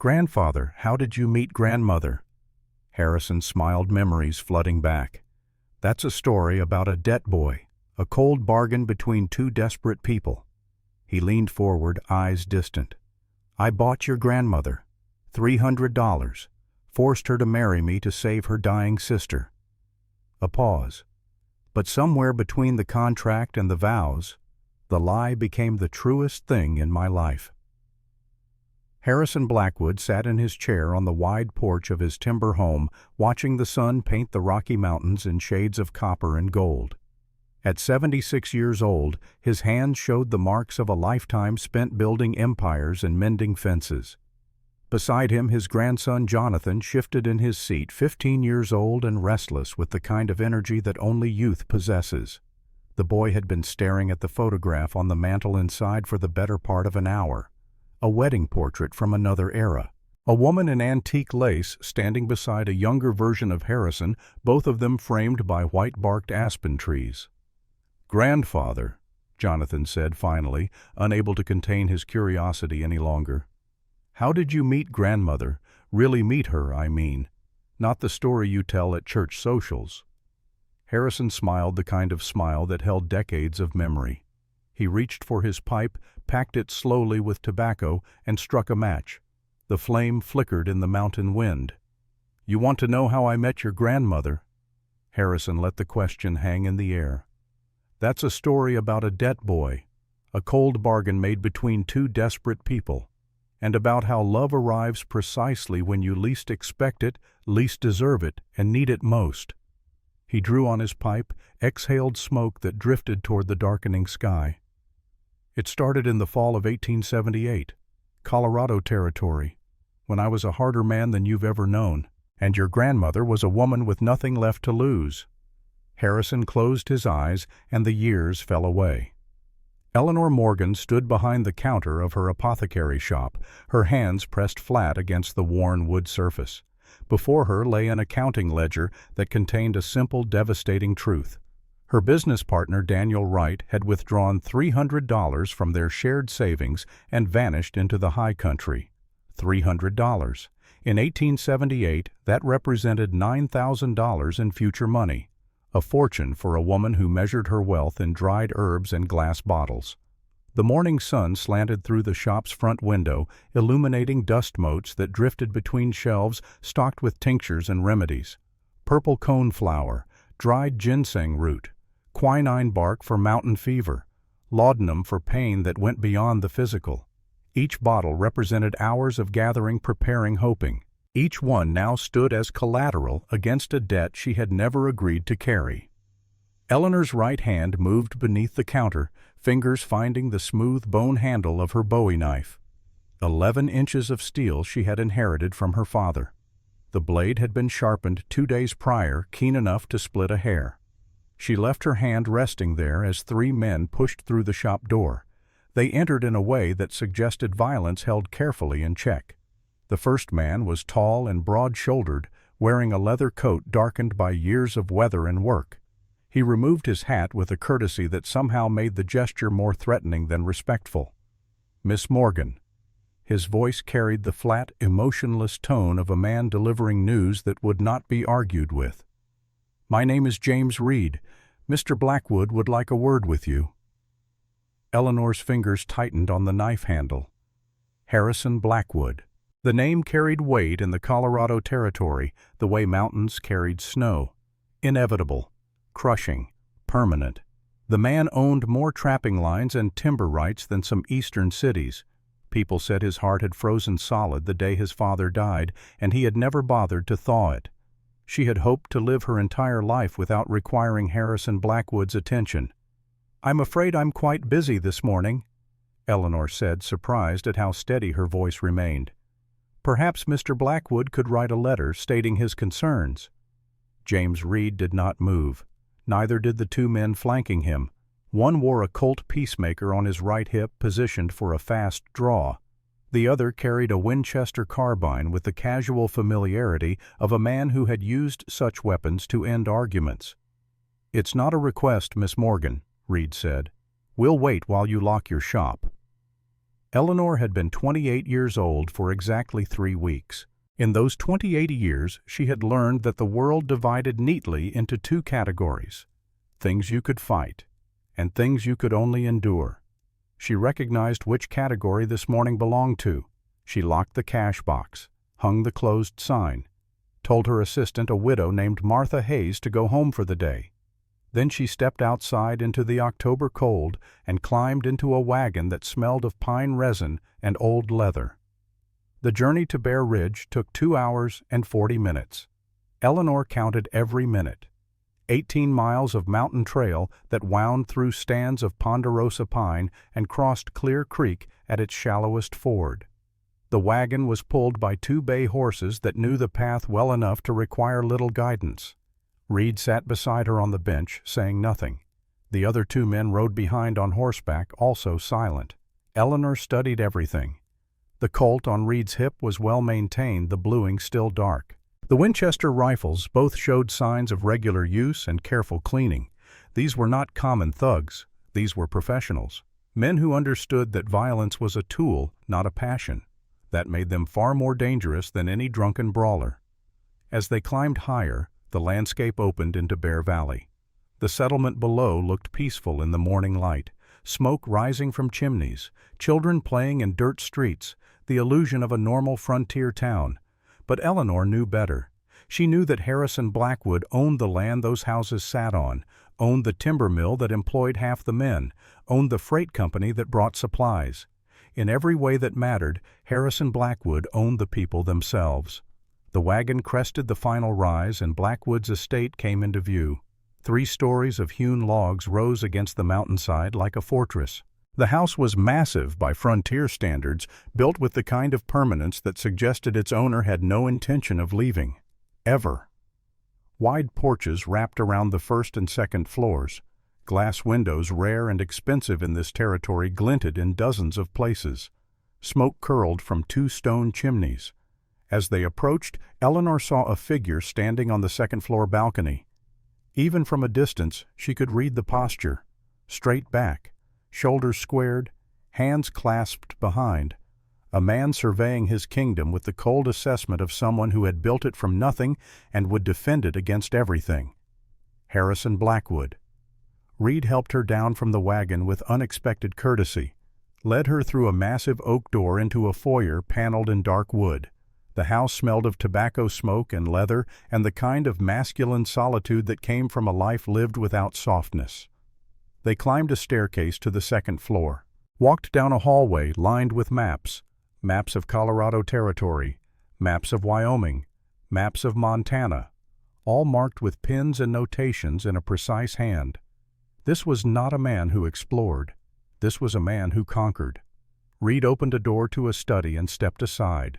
"Grandfather, how did you meet grandmother?" Harrison smiled, memories flooding back. "That's a story about a debt boy, a cold bargain between two desperate people." He leaned forward, eyes distant. "I bought your grandmother. $300. Forced her to marry me to save her dying sister." A pause. But somewhere between the contract and the vows, the lie became the truest thing in my life. Harrison Blackwood sat in his chair on the wide porch of his timber home, watching the sun paint the Rocky Mountains in shades of copper and gold. At 76 years old, his hands showed the marks of a lifetime spent building empires and mending fences. Beside him, his grandson Jonathan shifted in his seat, 15 years old and restless with the kind of energy that only youth possesses. The boy had been staring at the photograph on the mantel inside for the better part of an hour. A wedding portrait from another era. A woman in antique lace standing beside a younger version of Harrison, both of them framed by white-barked aspen trees. "Grandfather," Jonathan said finally, unable to contain his curiosity any longer. "How did you meet grandmother? Really meet her, I mean. Not the story you tell at church socials." Harrison smiled, the kind of smile that held decades of memory. He reached for his pipe, packed it slowly with tobacco, and struck a match. The flame flickered in the mountain wind. "You want to know how I met your grandmother?" Harrison let the question hang in the air. "That's a story about a debt boy, a cold bargain made between two desperate people, and about how love arrives precisely when you least expect it, least deserve it, and need it most." He drew on his pipe, exhaled smoke that drifted toward the darkening sky. "It started in the fall of 1878, Colorado Territory, when I was a harder man than you've ever known, and your grandmother was a woman with nothing left to lose." Harrison closed his eyes, and the years fell away. Eleanor Morgan stood behind the counter of her apothecary shop, her hands pressed flat against the worn wood surface. Before her lay an accounting ledger that contained a simple, devastating truth. Her business partner, Daniel Wright, had withdrawn $300 from their shared savings and vanished into the high country. $300. In 1878, that represented $9,000 in future money. A fortune for a woman who measured her wealth in dried herbs and glass bottles. The morning sun slanted through the shop's front window, illuminating dust motes that drifted between shelves stocked with tinctures and remedies. Purple cone flower, dried ginseng root, quinine bark for mountain fever, laudanum for pain that went beyond the physical. Each bottle represented hours of gathering, preparing, hoping. Each one now stood as collateral against a debt she had never agreed to carry. Eleanor's right hand moved beneath the counter, fingers finding the smooth bone handle of her bowie knife. 11 inches of steel she had inherited from her father. The blade had been sharpened 2 days prior, keen enough to split a hair. She left her hand resting there as 3 men pushed through the shop door. They entered in a way that suggested violence held carefully in check. The first man was tall and broad-shouldered, wearing a leather coat darkened by years of weather and work. He removed his hat with a courtesy that somehow made the gesture more threatening than respectful. "Miss Morgan." His voice carried the flat, emotionless tone of a man delivering news that would not be argued with. "My name is James Reed. Mr. Blackwood would like a word with you." Eleanor's fingers tightened on the knife handle. Harrison Blackwood. The name carried weight in the Colorado Territory, the way mountains carried snow. Inevitable, crushing, permanent. The man owned more trapping lines and timber rights than some eastern cities. People said his heart had frozen solid the day his father died, and he had never bothered to thaw it. She had hoped to live her entire life without requiring Harrison Blackwood's attention. "I'm afraid I'm quite busy this morning," Eleanor said, surprised at how steady her voice remained. "Perhaps Mr. Blackwood could write a letter stating his concerns." James Reed did not move. Neither did the 2 men flanking him. One wore a Colt Peacemaker on his right hip, positioned for a fast draw. The other carried a Winchester carbine with the casual familiarity of a man who had used such weapons to end arguments. "It's not a request, Miss Morgan," Reed said. "We'll wait while you lock your shop." Eleanor had been 28 years old for exactly 3 weeks. In those 28 years, she had learned that the world divided neatly into 2 categories: things you could fight and things you could only endure. She recognized which category this morning belonged to. She locked the cash box, hung the closed sign, told her assistant, a widow named Martha Hayes, to go home for the day. Then she stepped outside into the October cold and climbed into a wagon that smelled of pine resin and old leather. The journey to Bear Ridge took 2 hours and 40 minutes. Eleanor counted every minute. 18 miles of mountain trail that wound through stands of ponderosa pine and crossed Clear Creek at its shallowest ford. The wagon was pulled by 2 bay horses that knew the path well enough to require little guidance. Reed sat beside her on the bench, saying nothing. The other 2 men rode behind on horseback, also silent. Eleanor studied everything. The Colt on Reed's hip was well maintained, the bluing still dark. The Winchester rifles both showed signs of regular use and careful cleaning. These were not common thugs. These were professionals. Men who understood that violence was a tool, not a passion. That made them far more dangerous than any drunken brawler. As they climbed higher, the landscape opened into Bear Valley. The settlement below looked peaceful in the morning light, smoke rising from chimneys, children playing in dirt streets, the illusion of a normal frontier town. But Eleanor knew better. She knew that Harrison Blackwood owned the land those houses sat on, owned the timber mill that employed half the men, owned the freight company that brought supplies. In every way that mattered, Harrison Blackwood owned the people themselves. The wagon crested the final rise and Blackwood's estate came into view. 3 stories of hewn logs rose against the mountainside like a fortress. The house was massive by frontier standards, built with the kind of permanence that suggested its owner had no intention of leaving. Ever. Wide porches wrapped around the first and second floors. Glass windows, rare and expensive in this territory, glinted in dozens of places. Smoke curled from 2 stone chimneys. As they approached, Eleanor saw a figure standing on the second-floor balcony. Even from a distance, she could read the posture. Straight back, shoulders squared, hands clasped behind. A man surveying his kingdom with the cold assessment of someone who had built it from nothing and would defend it against everything. Harrison Blackwood. Reed helped her down from the wagon with unexpected courtesy, led her through a massive oak door into a foyer paneled in dark wood. The house smelled of tobacco smoke and leather and the kind of masculine solitude that came from a life lived without softness. They climbed a staircase to the second floor, walked down a hallway lined with maps of Colorado Territory, maps of Wyoming, maps of Montana, all marked with pins and notations in a precise hand. This was not a man who explored. This was a man who conquered. Reed opened a door to a study and stepped aside.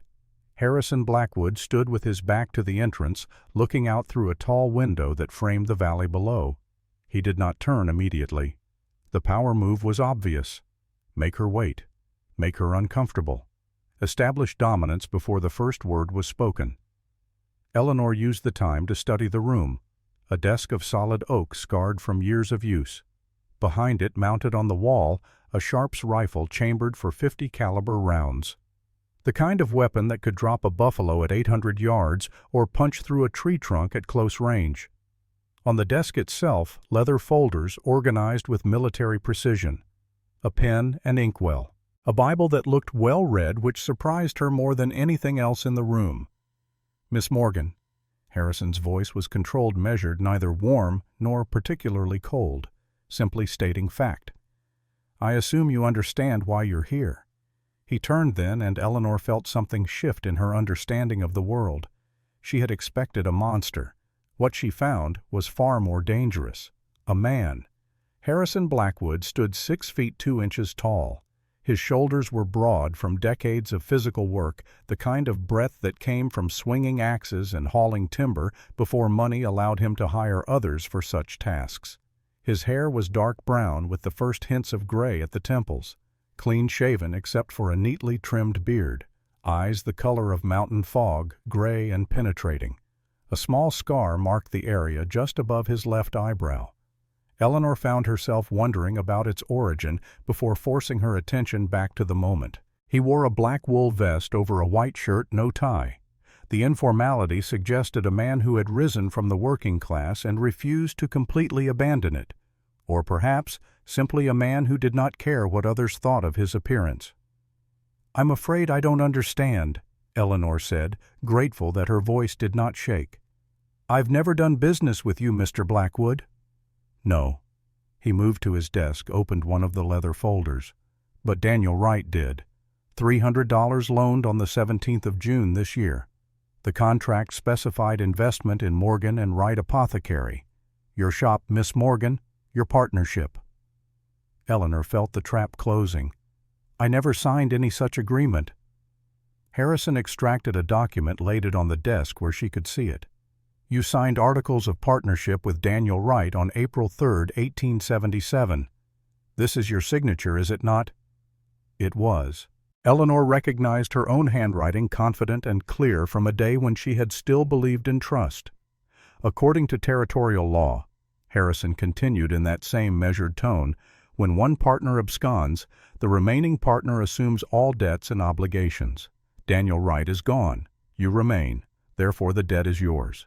Harrison Blackwood stood with his back to the entrance, looking out through a tall window that framed the valley below. He did not turn immediately. The power move was obvious. Make her wait. Make her uncomfortable. Establish dominance before the first word was spoken. Eleanor used the time to study the room, a desk of solid oak scarred from years of use. Behind it, mounted on the wall, a Sharps rifle chambered for .50 caliber rounds. The kind of weapon that could drop a buffalo at 800 yards or punch through a tree trunk at close range. On the desk itself, leather folders organized with military precision. A pen and inkwell. A Bible that looked well read, which surprised her more than anything else in the room. "Miss Morgan." Harrison's voice was controlled, measured, neither warm nor particularly cold, simply stating fact. "I assume you understand why you're here." He turned then, and Eleanor felt something shift in her understanding of the world. She had expected a monster. What she found was far more dangerous. A man. Harrison Blackwood stood 6 feet 2 inches tall. His shoulders were broad from decades of physical work, the kind of breadth that came from swinging axes and hauling timber before money allowed him to hire others for such tasks. His hair was dark brown with the first hints of gray at the temples, clean-shaven except for a neatly trimmed beard, eyes the color of mountain fog, gray and penetrating. A small scar marked the area just above his left eyebrow. Eleanor found herself wondering about its origin before forcing her attention back to the moment. He wore a black wool vest over a white shirt, no tie. The informality suggested a man who had risen from the working class and refused to completely abandon it, or perhaps simply a man who did not care what others thought of his appearance. "I'm afraid I don't understand," Eleanor said, grateful that her voice did not shake. "I've never done business with you, Mr. Blackwood." "No." He moved to his desk, opened one of the leather folders. "But Daniel Wright did. $300 loaned on the 17th of June this year. The contract specified investment in Morgan and Wright Apothecary. Your shop, Miss Morgan, your partnership." Eleanor felt the trap closing. "I never signed any such agreement." Harrison extracted a document, laid it on the desk where she could see it. "You signed articles of partnership with Daniel Wright on April 3, 1877. This is your signature, is it not?" It was. Eleanor recognized her own handwriting, confident and clear, from a day when she had still believed in trust. According to territorial law, Harrison continued in that same measured tone, when one partner absconds, the remaining partner assumes all debts and obligations. Daniel Wright is gone. You remain. Therefore the debt is yours.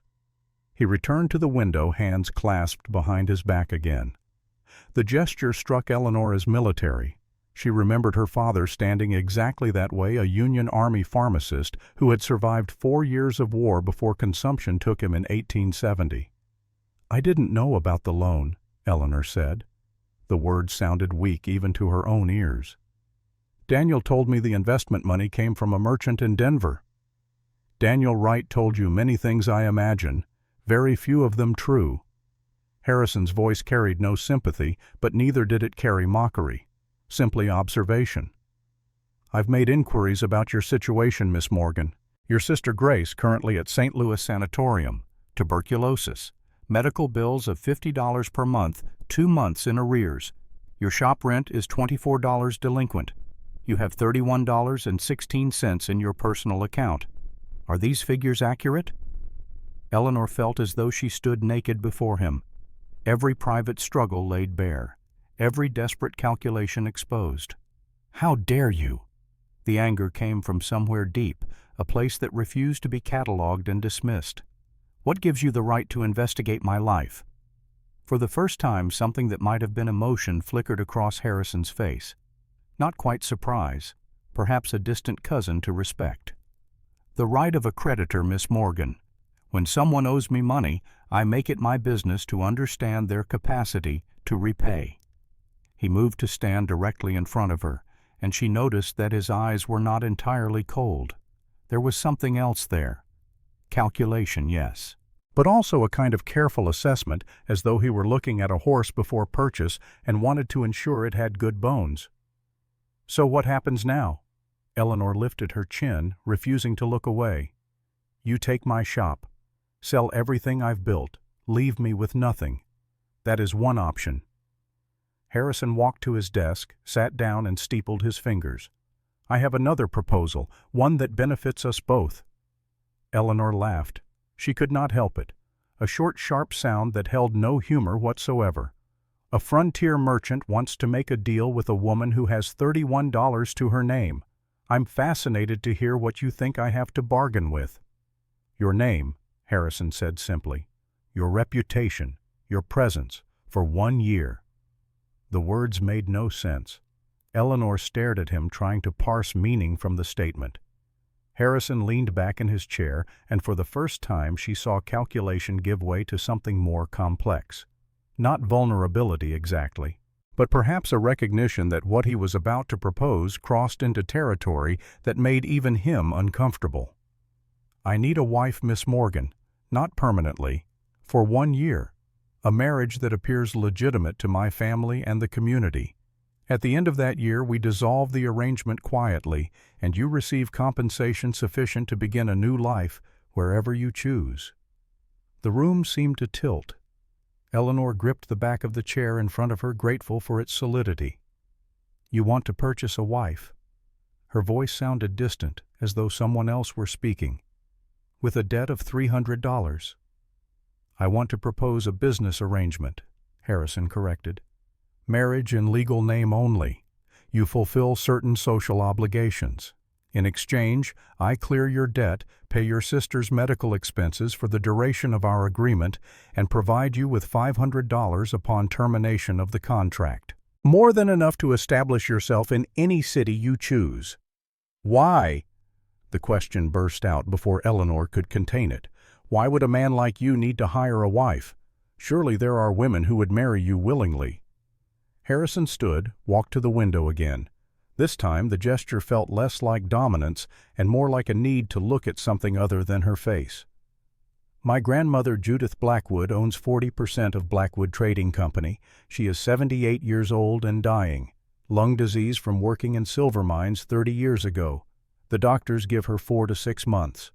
He returned to the window, hands clasped behind his back again. The gesture struck Eleanor as military. She remembered her father standing exactly that way, a Union Army pharmacist who had survived 4 years of war before consumption took him in 1870. "I didn't know about the loan," Eleanor said. The words sounded weak even to her own ears. "Daniel told me the investment money came from a merchant in Denver." "Daniel Wright told you many things, I imagine, very few of them true." Harrison's voice carried no sympathy, but neither did it carry mockery. Simply observation. "I've made inquiries about your situation, Miss Morgan. Your sister Grace currently at St. Louis Sanatorium. Tuberculosis. Medical bills of $50 per month, 2 months in arrears. Your shop rent is $24 delinquent. You have $31.16 in your personal account. Are these figures accurate?" Eleanor felt as though she stood naked before him. Every private struggle laid bare. Every desperate calculation exposed. "How dare you?" The anger came from somewhere deep, a place that refused to be catalogued and dismissed. "What gives you the right to investigate my life?" For the first time, something that might have been emotion flickered across Harrison's face. Not quite surprise, perhaps a distant cousin to respect. "The right of a creditor, Miss Morgan. When someone owes me money, I make it my business to understand their capacity to repay." He moved to stand directly in front of her, and she noticed that his eyes were not entirely cold. There was something else there. Calculation, yes, but also a kind of careful assessment, as though he were looking at a horse before purchase and wanted to ensure it had good bones. "So what happens now?" Eleanor lifted her chin, refusing to look away. "You take my shop. Sell everything I've built. Leave me with nothing. That is one option." Harrison walked to his desk, sat down and steepled his fingers. "I have another proposal, one that benefits us both." Eleanor laughed. She could not help it. A short, sharp sound that held no humor whatsoever. "A frontier merchant wants to make a deal with a woman who has $31 to her name. I'm fascinated to hear what you think I have to bargain with." "Your name," Harrison said simply. "Your reputation, your presence, for 1 year." The words made no sense. Eleanor stared at him, trying to parse meaning from the statement. Harrison leaned back in his chair, and for the first time she saw calculation give way to something more complex. Not vulnerability exactly, but perhaps a recognition that what he was about to propose crossed into territory that made even him uncomfortable. "I need a wife, Miss Morgan, not permanently, for 1 year. A marriage that appears legitimate to my family and the community. At the end of that year we dissolve the arrangement quietly, and you receive compensation sufficient to begin a new life wherever you choose." The room seemed to tilt. Eleanor gripped the back of the chair in front of her, grateful for its solidity. "You want to purchase a wife?" Her voice sounded distant, as though someone else were speaking. "With a debt of $300. "I want to propose a business arrangement," Harrison corrected. "Marriage in legal name only. You fulfill certain social obligations. In exchange, I clear your debt, pay your sister's medical expenses for the duration of our agreement, and provide you with $500 upon termination of the contract. More than enough to establish yourself in any city you choose. Why? The question burst out before Eleanor could contain it. Why would a man like you need to hire a wife? Surely there are women who would marry you willingly. Harrison stood, walked to the window again. This time the gesture felt less like dominance and more like a need to look at something other than her face. My grandmother Judith Blackwood owns 40% of Blackwood Trading Company. She is 78 years old and dying. Lung disease from working in silver mines 30 years ago. The doctors give her 4 to 6 months.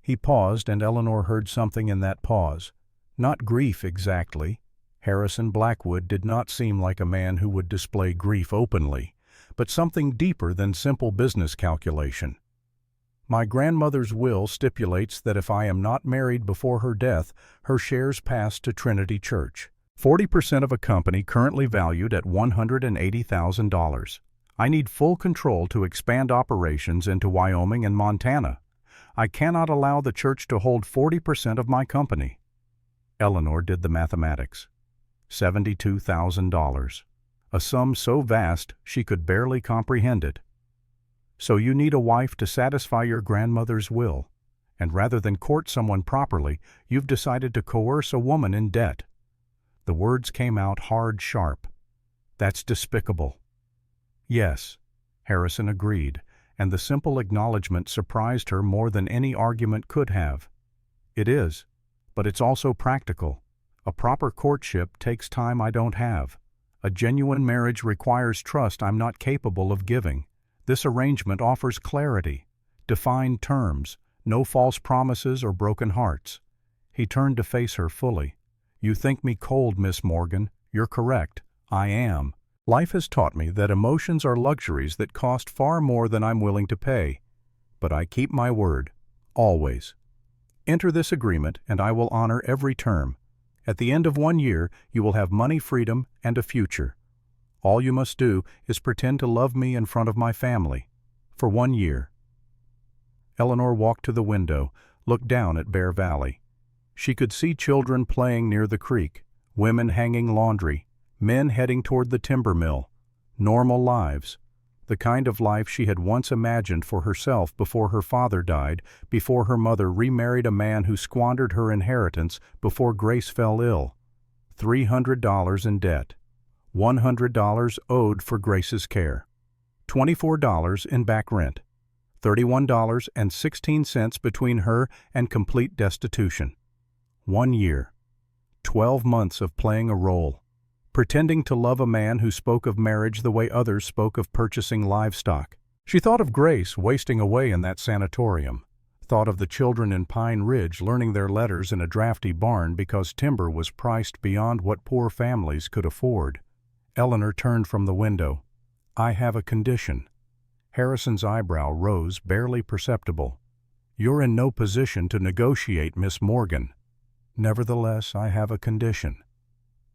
He paused, and Eleanor heard something in that pause. Not grief exactly. Harrison Blackwood did not seem like a man who would display grief openly, but something deeper than simple business calculation. My grandmother's will stipulates that if I am not married before her death, her shares pass to Trinity Church. 40% of a company currently valued at $180,000. I need full control to expand operations into Wyoming and Montana. I cannot allow the church to hold 40% of my company. Eleanor did the mathematics. $72,000. A sum so vast she could barely comprehend it. So you need a wife to satisfy your grandmother's will, and rather than court someone properly, you've decided to coerce a woman in debt. The words came out hard, sharp. That's despicable. Yes, Harrison agreed, and the simple acknowledgment surprised her more than any argument could have. It is, but it's also practical. A proper courtship takes time I don't have. A genuine marriage requires trust I'm not capable of giving. This arrangement offers clarity, defined terms, no false promises or broken hearts. He turned to face her fully. You think me cold, Miss Morgan. You're correct. I am. Life has taught me that emotions are luxuries that cost far more than I'm willing to pay. But I keep my word. Always. Enter this agreement, and I will honor every term. At the end of 1 year, you will have money, freedom, and a future. All you must do is pretend to love me in front of my family. For 1 year. Eleanor walked to the window, looked down at Bear Valley. She could see children playing near the creek, women hanging laundry, men heading toward the timber mill. Normal lives. The kind of life she had once imagined for herself before her father died, before her mother remarried a man who squandered her inheritance, before Grace fell ill. $300 in debt. $100 owed for Grace's care. $24 in back rent. $31.16 between her and complete destitution. 1 year. 12 months of playing a role. Pretending to love a man who spoke of marriage the way others spoke of purchasing livestock. She thought of Grace wasting away in that sanatorium, thought of the children in Pine Ridge learning their letters in a drafty barn because timber was priced beyond what poor families could afford. Eleanor turned from the window. I have a condition. Harrison's eyebrow rose, barely perceptible. You're in no position to negotiate, Miss Morgan. Nevertheless, I have a condition.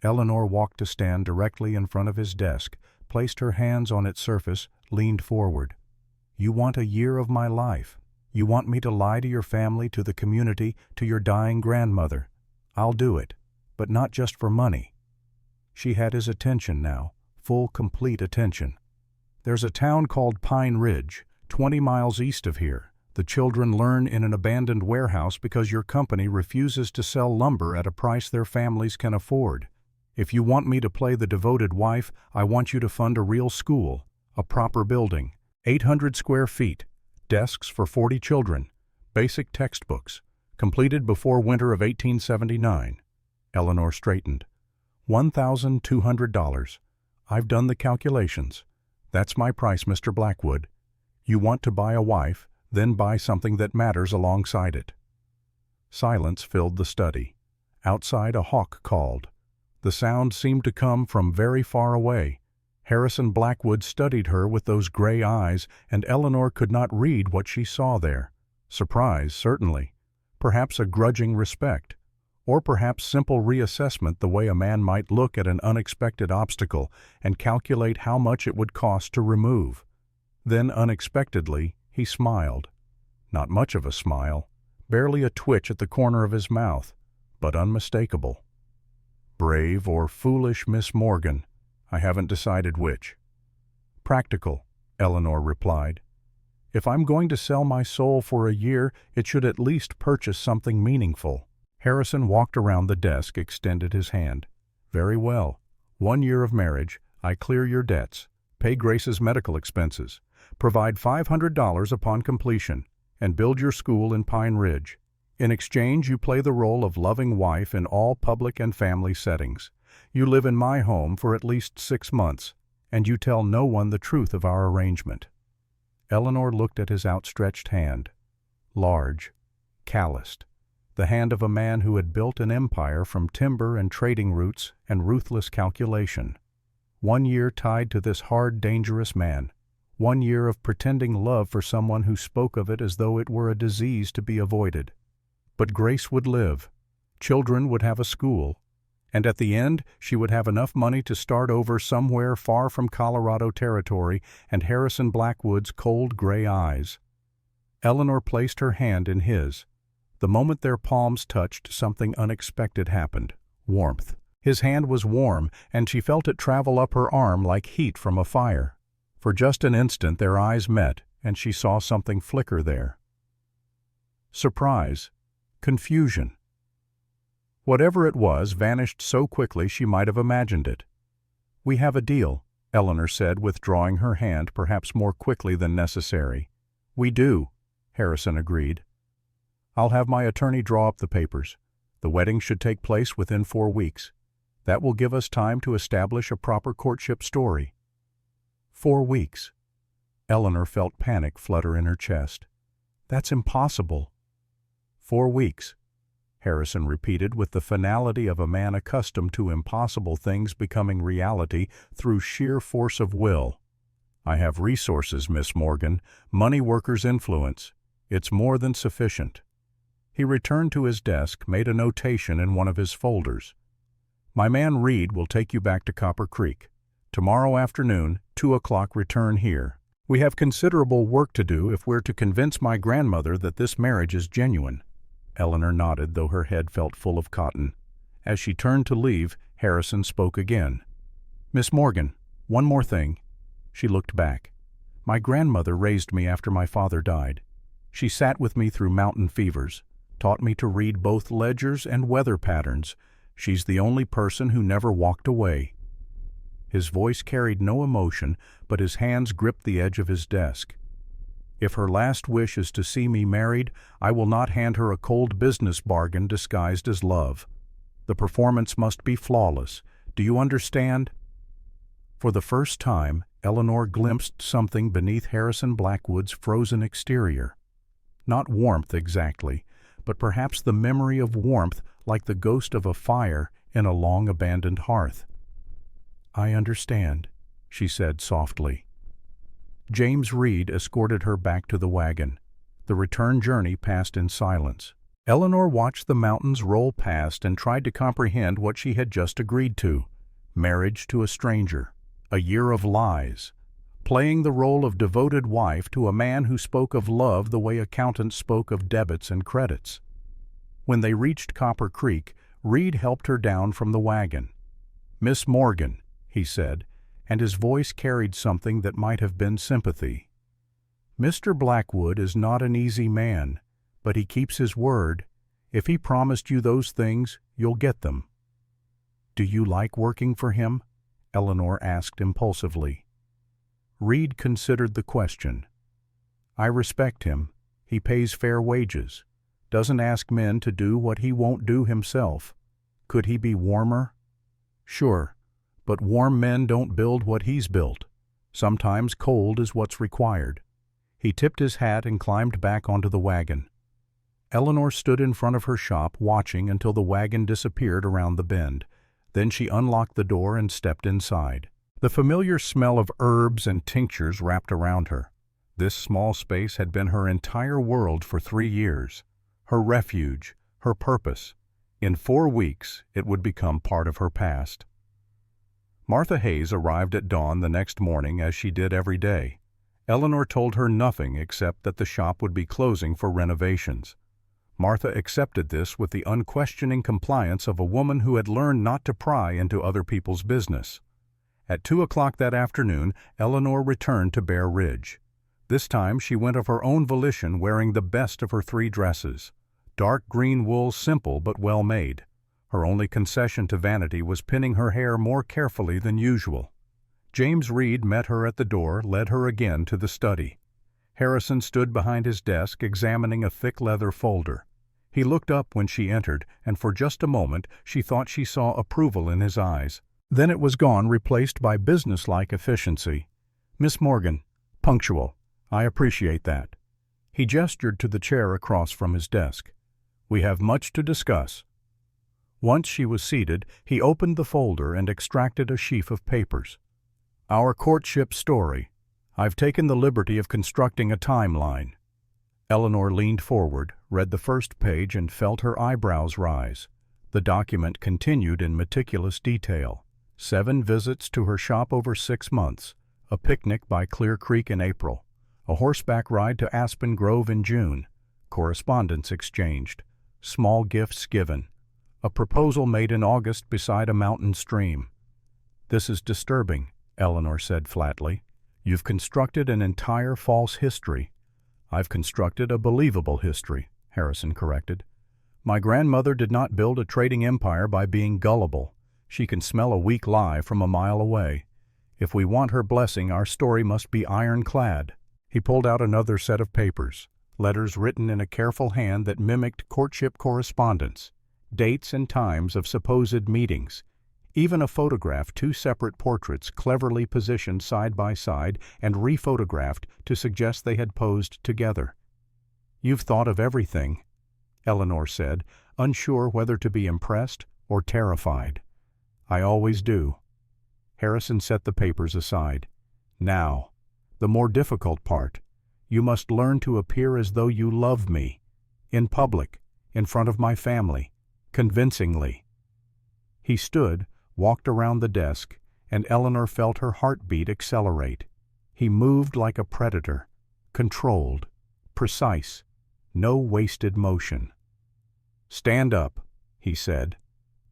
Eleanor walked to stand directly in front of his desk, placed her hands on its surface, leaned forward. You want a year of my life. You want me to lie to your family, to the community, to your dying grandmother. I'll do it, but not just for money. She had his attention now, full, complete attention. There's a town called Pine Ridge, 20 miles east of here. The children learn in an abandoned warehouse because your company refuses to sell lumber at a price their families can afford. If you want me to play the devoted wife, I want you to fund a real school, a proper building, 800 square feet, desks for 40 children, basic textbooks, completed before winter of 1879. Eleanor straightened. $1,200. I've done the calculations. That's my price, Mr. Blackwood. You want to buy a wife, then buy something that matters alongside it. Silence filled the study. Outside, a hawk called. The sound seemed to come from very far away. Harrison Blackwood studied her with those gray eyes, and Eleanor could not read what she saw there. Surprise, certainly. Perhaps a grudging respect. or perhaps simple reassessment, the way a man might look at an unexpected obstacle and calculate how much it would cost to remove. Then, unexpectedly, he smiled. Not much of a smile, barely a twitch at the corner of his mouth, but unmistakable. Brave or foolish Miss Morgan, I haven't decided which. Practical, Eleanor replied. If I'm going to sell my soul for a year, it should at least purchase something meaningful. Harrison walked around the desk, extended his hand. Very well. 1 year of marriage, I clear your debts, pay Grace's medical expenses, provide $500 upon completion, and build your school in Pine Ridge. In exchange, you play the role of loving wife in all public and family settings. You live in my home for at least 6 months, and you tell no one the truth of our arrangement. Eleanor looked at his outstretched hand. Large, calloused, the hand of a man who had built an empire from timber and trading routes and ruthless calculation. 1 year tied to this hard, dangerous man. 1 year of pretending love for someone who spoke of it as though it were a disease to be avoided. But Grace would live. Children would have a school. And at the end, she would have enough money to start over somewhere far from Colorado territory and Harrison Blackwood's cold gray eyes. Eleanor placed her hand in his. The moment their palms touched, something unexpected happened. Warmth. His hand was warm, and she felt it travel up her arm like heat from a fire. For just an instant their eyes met, and she saw something flicker there. Surprise. Confusion. Whatever it was vanished so quickly she might have imagined it. We have a deal, Eleanor said, withdrawing her hand perhaps more quickly than necessary. We do, Harrison agreed. I'll have my attorney draw up the papers. The wedding should take place within 4 weeks. That will give us time to establish a proper courtship story. 4 weeks. Eleanor felt panic flutter in her chest. That's impossible. 4 weeks. Harrison repeated with the finality of a man accustomed to impossible things becoming reality through sheer force of will. I have resources, Miss Morgan, money workers' influence. It's more than sufficient. He returned to his desk, made a notation in one of his folders. My man Reed will take you back to Copper Creek. Tomorrow afternoon, 2 o'clock, return here. We have considerable work to do if we're to convince my grandmother that this marriage is genuine. Eleanor nodded, though her head felt full of cotton. As she turned to leave, Harrison spoke again. Miss Morgan, one more thing. She looked back. My grandmother raised me after my father died. She sat with me through mountain fevers, taught me to read both ledgers and weather patterns. She's the only person who never walked away. His voice carried no emotion, but his hands gripped the edge of his desk. If her last wish is to see me married, I will not hand her a cold business bargain disguised as love. The performance must be flawless. Do you understand? For the first time, Eleanor glimpsed something beneath Harrison Blackwood's frozen exterior. Not warmth exactly, but perhaps the memory of warmth like the ghost of a fire in a long-abandoned hearth. I understand, she said softly. James Reed escorted her back to the wagon. The return journey passed in silence. Eleanor watched the mountains roll past and tried to comprehend what she had just agreed to. Marriage to a stranger. A year of lies. Playing the role of devoted wife to a man who spoke of love the way accountants spoke of debits and credits. When they reached Copper Creek, Reed helped her down from the wagon. Miss Morgan, he said, and his voice carried something that might have been sympathy. Mr. Blackwood is not an easy man, but he keeps his word. If he promised you those things, you'll get them. Do you like working for him? Eleanor asked impulsively. Reed considered the question. I respect him. He pays fair wages. Doesn't ask men to do what he won't do himself. Could he be warmer? Sure. But warm men don't build what he's built. Sometimes cold is what's required. He tipped his hat and climbed back onto the wagon. Eleanor stood in front of her shop watching until the wagon disappeared around the bend. Then she unlocked the door and stepped inside. The familiar smell of herbs and tinctures wrapped around her. This small space had been her entire world for 3 years. Her refuge, her purpose. In 4 weeks, it would become part of her past. Martha Hayes arrived at dawn the next morning as she did every day. Eleanor told her nothing except that the shop would be closing for renovations. Martha accepted this with the unquestioning compliance of a woman who had learned not to pry into other people's business. At 2 o'clock that afternoon, Eleanor returned to Bear Ridge. This time she went of her own volition, wearing the best of her 3 dresses. Dark green wool, simple but well made. Her only concession to vanity was pinning her hair more carefully than usual. James Reed met her at the door, led her again to the study. Harrison stood behind his desk, examining a thick leather folder. He looked up when she entered, and for just a moment she thought she saw approval in his eyes. Then it was gone, replaced by businesslike efficiency. "Miss Morgan, punctual. I appreciate that." He gestured to the chair across from his desk. "We have much to discuss." Once she was seated, he opened the folder and extracted a sheaf of papers. "Our courtship story. I've taken the liberty of constructing a timeline." Eleanor leaned forward, read the first page, and felt her eyebrows rise. The document continued in meticulous detail. 7 visits to her shop over 6 months, a picnic by Clear Creek in April, a horseback ride to Aspen Grove in June, correspondence exchanged, small gifts given, a proposal made in August beside a mountain stream. "This is disturbing," Eleanor said flatly. "You've constructed an entire false history." "I've constructed a believable history," Harrison corrected. "My grandmother did not build a trading empire by being gullible. She can smell a weak lie from a mile away. If we want her blessing, our story must be ironclad." He pulled out another set of papers, letters written in a careful hand that mimicked courtship correspondence, dates and times of supposed meetings, even a photograph, 2 separate portraits cleverly positioned side by side and rephotographed to suggest they had posed together. "You've thought of everything," Eleanor said, unsure whether to be impressed or terrified. "I always do." Harrison set the papers aside. "Now, the more difficult part. You must learn to appear as though you love me, in public, in front of my family, convincingly." He stood, walked around the desk, and Eleanor felt her heartbeat accelerate. He moved like a predator, controlled, precise, no wasted motion. "Stand up," he said.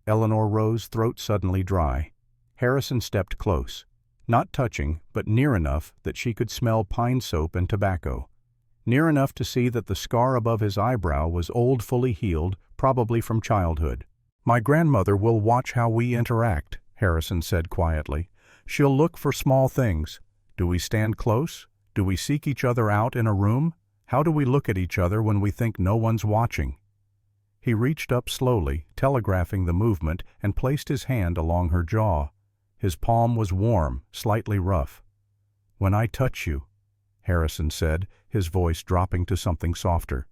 Eleanor rose, throat suddenly dry. Harrison stepped close, not touching, but near enough that she could smell pine soap and tobacco, near enough to see that the scar above his eyebrow was old, fully healed, probably from childhood. "My grandmother will watch how we interact," Harrison said quietly. "She'll look for small things. Do we stand close? Do we seek each other out in a room? How do we look at each other when we think no one's watching?" He reached up slowly, telegraphing the movement, and placed his hand along her jaw. His palm was warm, slightly rough. "When I touch you," Harrison said, his voice dropping to something softer,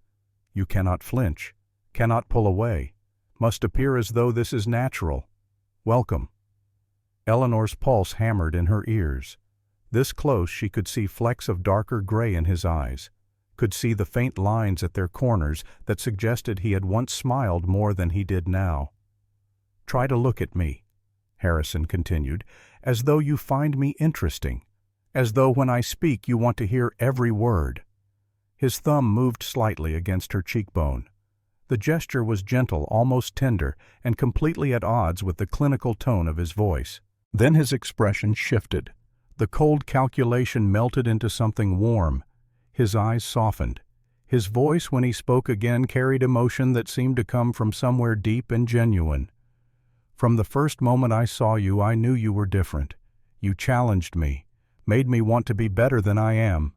"you cannot flinch, cannot pull away, must appear as though this is natural. Welcome." Eleanor's pulse hammered in her ears. This close she could see flecks of darker gray in his eyes, could see the faint lines at their corners that suggested he had once smiled more than he did now. "Try to look at me," Harrison continued, "as though you find me interesting, as though when I speak you want to hear every word." His thumb moved slightly against her cheekbone. The gesture was gentle, almost tender, and completely at odds with the clinical tone of his voice. Then his expression shifted. The cold calculation melted into something warm. His eyes softened. His voice, when he spoke again, carried emotion that seemed to come from somewhere deep and genuine. "From the first moment I saw you, I knew you were different. You challenged me, made me want to be better than I am."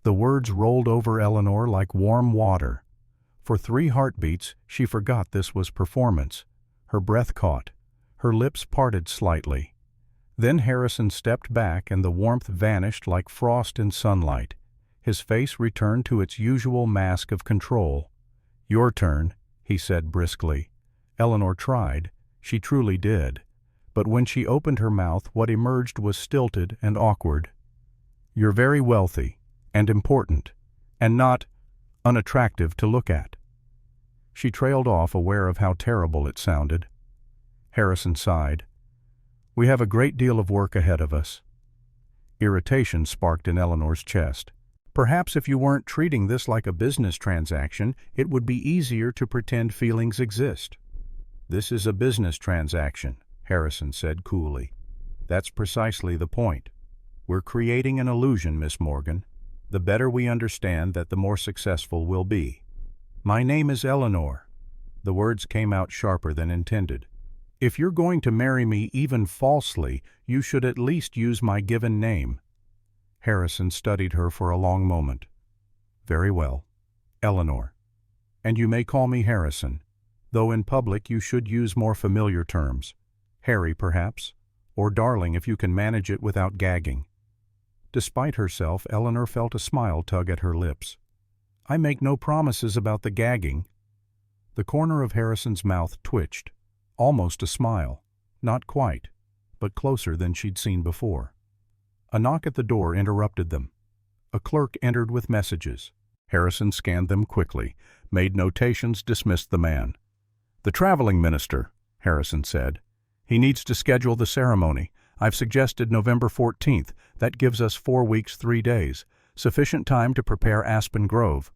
The words rolled over Eleanor like warm water. For 3 heartbeats, she forgot this was performance. Her breath caught. Her lips parted slightly. Then Harrison stepped back and the warmth vanished like frost in sunlight. His face returned to its usual mask of control. "Your turn," he said briskly. Eleanor tried. She truly did. But when she opened her mouth, what emerged was stilted and awkward. "You're very wealthy, and important, and not unattractive to look at." She trailed off, aware of how terrible it sounded. Harrison sighed. We have a great deal of work ahead of us. Irritation sparked in Eleanor's chest. Perhaps if you weren't treating this like a business transaction, it would be easier to pretend feelings exist. This is a business transaction, Harrison said coolly. That's precisely the point. We're creating an illusion, Miss Morgan. The better we understand that, the more successful we'll be. My name is Eleanor. The words came out sharper than intended. If you're going to marry me even falsely, you should at least use my given name. Harrison studied her for a long moment. Very well, Eleanor. And you may call me Harrison, though in public you should use more familiar terms. Harry, perhaps, or darling if you can manage it without gagging. Despite herself, Eleanor felt a smile tug at her lips. I make no promises about the gagging. The corner of Harrison's mouth twitched, almost a smile, not quite, but closer than she'd seen before. A knock at the door interrupted them. A clerk entered with messages. Harrison scanned them quickly, made notations, dismissed the man. The traveling minister, Harrison said. He needs to schedule the ceremony. I've suggested November 14th. That gives us 4 weeks, 3 days. Sufficient time to prepare Aspen Grove.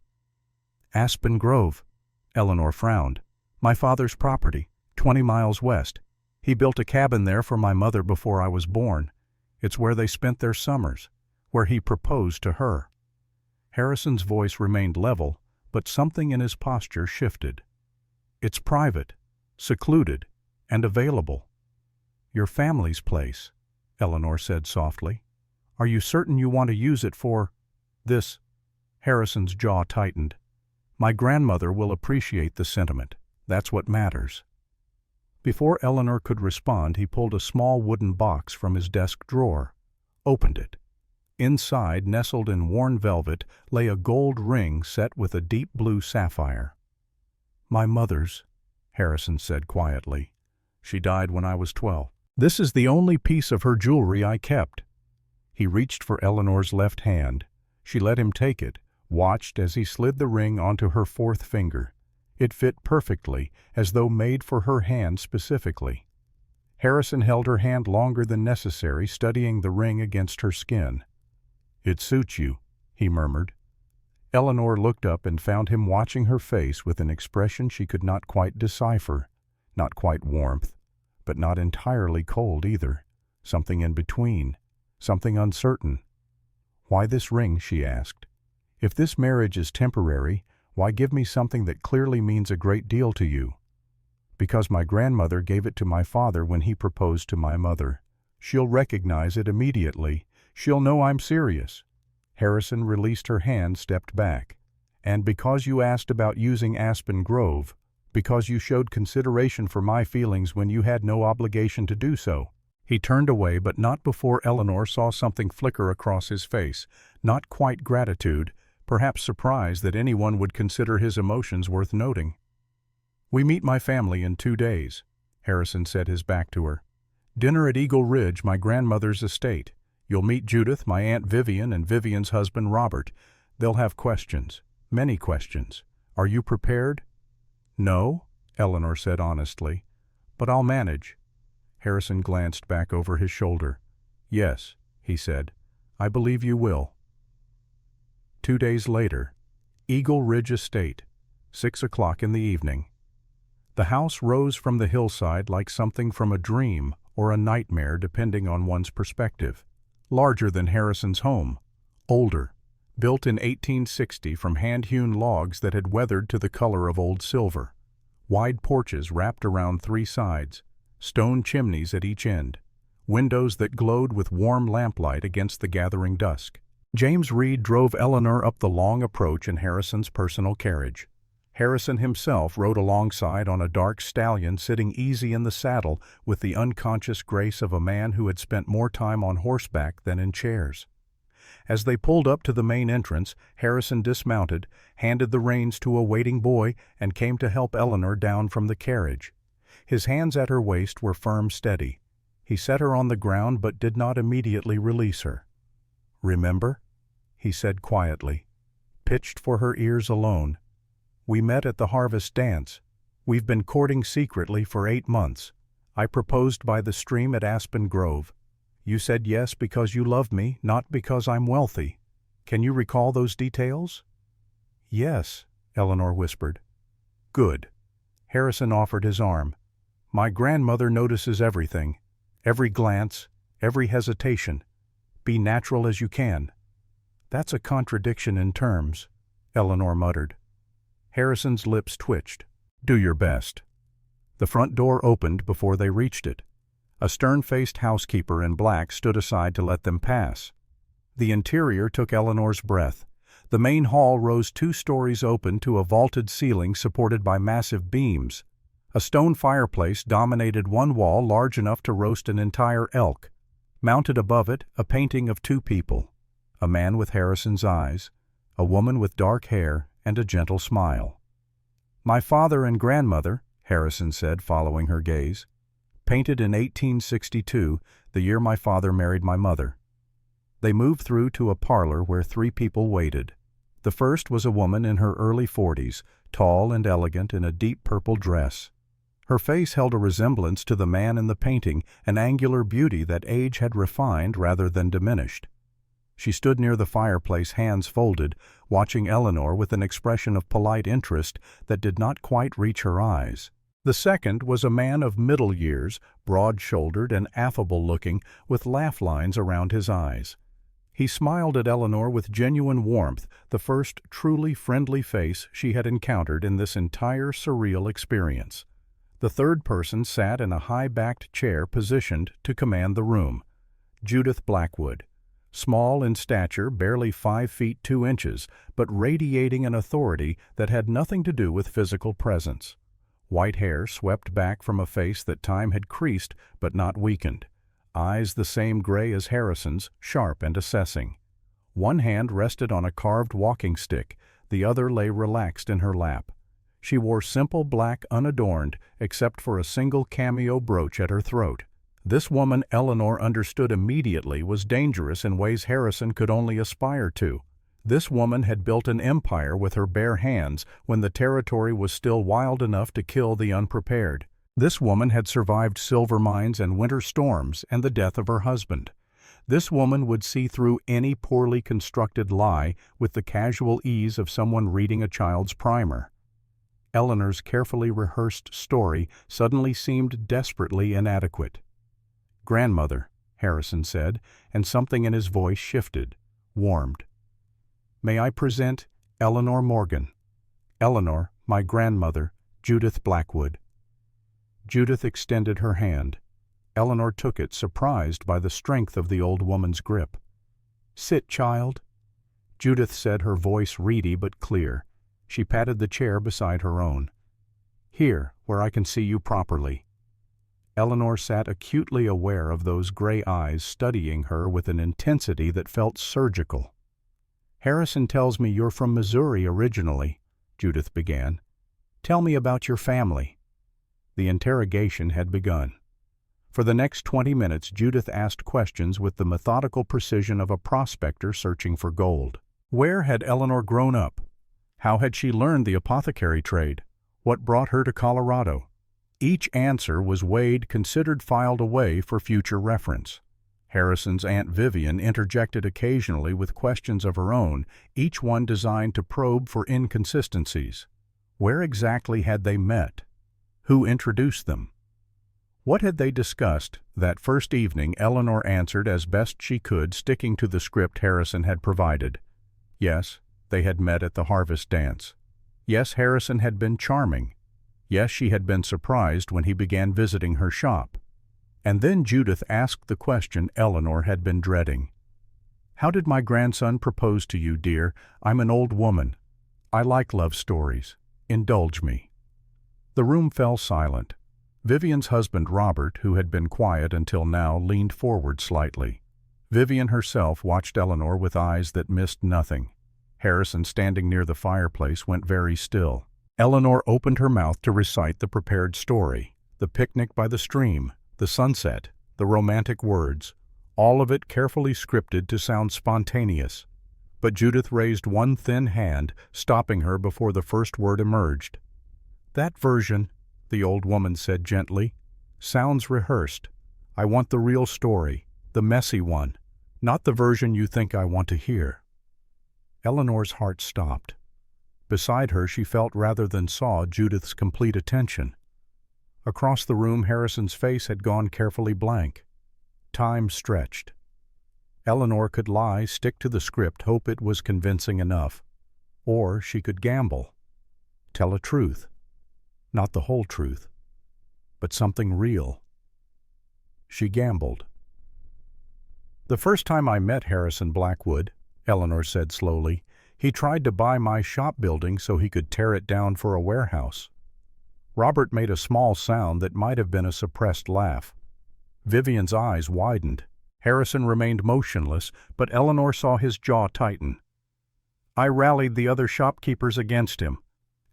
Aspen Grove, Eleanor frowned. My father's property, 20 miles west. He built a cabin there for my mother before I was born. It's where they spent their summers, where he proposed to her. Harrison's voice remained level, but something in his posture shifted. It's private, secluded, and available. Your family's place, Eleanor said softly. Are you certain you want to use it for this? Harrison's jaw tightened. My grandmother will appreciate the sentiment. That's what matters. Before Eleanor could respond, he pulled a small wooden box from his desk drawer, opened it. Inside, nestled in worn velvet, lay a gold ring set with a deep blue sapphire. My mother's, Harrison said quietly. She died when I was 12. This is the only piece of her jewelry I kept. He reached for Eleanor's left hand. She let him take it, watched as he slid the ring onto her 4th finger. It fit perfectly, as though made for her hand specifically. Harrison held her hand longer than necessary, studying the ring against her skin. It suits you, he murmured. Eleanor looked up and found him watching her face with an expression she could not quite decipher. Not quite warmth, but not entirely cold either. Something in between, something uncertain. Why this ring, she asked. If this marriage is temporary, why give me something that clearly means a great deal to you? Because my grandmother gave it to my father when he proposed to my mother. She'll recognize it immediately. She'll know I'm serious. Harrison released her hand, stepped back. And because you asked about using Aspen Grove, because you showed consideration for my feelings when you had no obligation to do so. He turned away, but not before Eleanor saw something flicker across his face. Not quite gratitude, perhaps surprise that anyone would consider his emotions worth noting. We meet my family in 2 days, Harrison said, his back to her. Dinner at Eagle Ridge, my grandmother's estate. You'll meet Judith, my Aunt Vivian, and Vivian's husband Robert. They'll have questions, many questions. Are you prepared? No, Eleanor said honestly, but I'll manage. Harrison glanced back over his shoulder. Yes, he said, I believe you will. 2 days later, Eagle Ridge Estate, 6 o'clock in the evening. The house rose from the hillside like something from a dream or a nightmare, depending on one's perspective. Larger than Harrison's home, older, built in 1860 from hand-hewn logs that had weathered to the color of old silver. Wide porches wrapped around 3 sides, stone chimneys at each end, windows that glowed with warm lamplight against the gathering dusk. James Reed drove Eleanor up the long approach in Harrison's personal carriage. Harrison himself rode alongside on a dark stallion, sitting easy in the saddle with the unconscious grace of a man who had spent more time on horseback than in chairs. As they pulled up to the main entrance, Harrison dismounted, handed the reins to a waiting boy, and came to help Eleanor down from the carriage. His hands at her waist were firm, steady. He set her on the ground but did not immediately release her. Remember? He said quietly, pitched for her ears alone. We met at the harvest dance. We've been courting secretly for 8 months. I proposed by the stream at Aspen Grove. You said yes because you love me, not because I'm wealthy. Can you recall those details?" "Yes," Eleanor whispered. "Good." Harrison offered his arm. "My grandmother notices everything. Every glance, every hesitation. Be natural as you can." "That's a contradiction in terms," Eleanor muttered. Harrison's lips twitched. "Do your best." The front door opened before they reached it. A stern-faced housekeeper in black stood aside to let them pass. The interior took Eleanor's breath. The main hall rose 2 stories open to a vaulted ceiling supported by massive beams. A stone fireplace dominated one wall large enough to roast an entire elk. Mounted above it, a painting of 2 people. A man with Harrison's eyes, a woman with dark hair and a gentle smile. "My father and grandmother," Harrison said, following her gaze. "Painted in 1862, the year my father married my mother." They moved through to a parlor where 3 people waited. The first was a woman in her early 40s, tall and elegant in a deep purple dress. Her face held a resemblance to the man in the painting, an angular beauty that age had refined rather than diminished. She stood near the fireplace, hands folded, watching Eleanor with an expression of polite interest that did not quite reach her eyes. The second was a man of middle years, broad-shouldered and affable-looking, with laugh lines around his eyes. He smiled at Eleanor with genuine warmth, the first truly friendly face she had encountered in this entire surreal experience. The third person sat in a high-backed chair positioned to command the room. Judith Blackwood. Small in stature, barely 5 feet 2 inches, but radiating an authority that had nothing to do with physical presence. White hair swept back from a face that time had creased but not weakened. Eyes the same gray as Harrison's, sharp and assessing. One hand rested on a carved walking stick, the other lay relaxed in her lap. She wore simple black unadorned, except for a single cameo brooch at her throat. This woman Eleanor understood immediately was dangerous in ways Harrison could only aspire to. This woman had built an empire with her bare hands when the territory was still wild enough to kill the unprepared. This woman had survived silver mines and winter storms and the death of her husband. This woman would see through any poorly constructed lie with the casual ease of someone reading a child's primer. Eleanor's carefully rehearsed story suddenly seemed desperately inadequate. "Grandmother," Harrison said, and something in his voice shifted, warmed. "May I present Eleanor Morgan? Eleanor, my grandmother, Judith Blackwood." Judith extended her hand. Eleanor took it, surprised by the strength of the old woman's grip. "Sit, child," Judith said, her voice reedy but clear. She patted the chair beside her own. "Here, where I can see you properly." Eleanor sat acutely aware of those gray eyes studying her with an intensity that felt surgical. "Harrison tells me you're from Missouri originally," Judith began. "Tell me about your family." The interrogation had begun. For the next 20 minutes, Judith asked questions with the methodical precision of a prospector searching for gold. Where had Eleanor grown up? How had she learned the apothecary trade? What brought her to Colorado? Each answer was weighed, considered, filed away for future reference. Harrison's Aunt Vivian interjected occasionally with questions of her own, each one designed to probe for inconsistencies. Where exactly had they met? Who introduced them? What had they discussed? That first evening Eleanor answered as best she could, sticking to the script Harrison had provided. Yes, they had met at the harvest dance. Yes, Harrison had been charming. Yes, she had been surprised when he began visiting her shop. And then Judith asked the question Eleanor had been dreading. "How did my grandson propose to you, dear? I'm an old woman. I like love stories. Indulge me." The room fell silent. Vivian's husband, Robert, who had been quiet until now, leaned forward slightly. Vivian herself watched Eleanor with eyes that missed nothing. Harrison, standing near the fireplace, went very still. Eleanor opened her mouth to recite the prepared story, the picnic by the stream, the sunset, the romantic words, all of it carefully scripted to sound spontaneous. But Judith raised one thin hand, stopping her before the first word emerged. "That version," the old woman said gently, "sounds rehearsed. I want the real story, the messy one, not the version you think I want to hear." Eleanor's heart stopped. Beside her she felt rather than saw Judith's complete attention. Across the room Harrison's face had gone carefully blank. Time stretched. Eleanor could lie, stick to the script, hope it was convincing enough. Or she could gamble. Tell a truth. Not the whole truth, but something real. She gambled. "The first time I met Harrison Blackwood," Eleanor said slowly, "he tried to buy my shop building so he could tear it down for a warehouse." Robert made a small sound that might have been a suppressed laugh. Vivian's eyes widened. Harrison remained motionless, but Eleanor saw his jaw tighten. "I rallied the other shopkeepers against him,"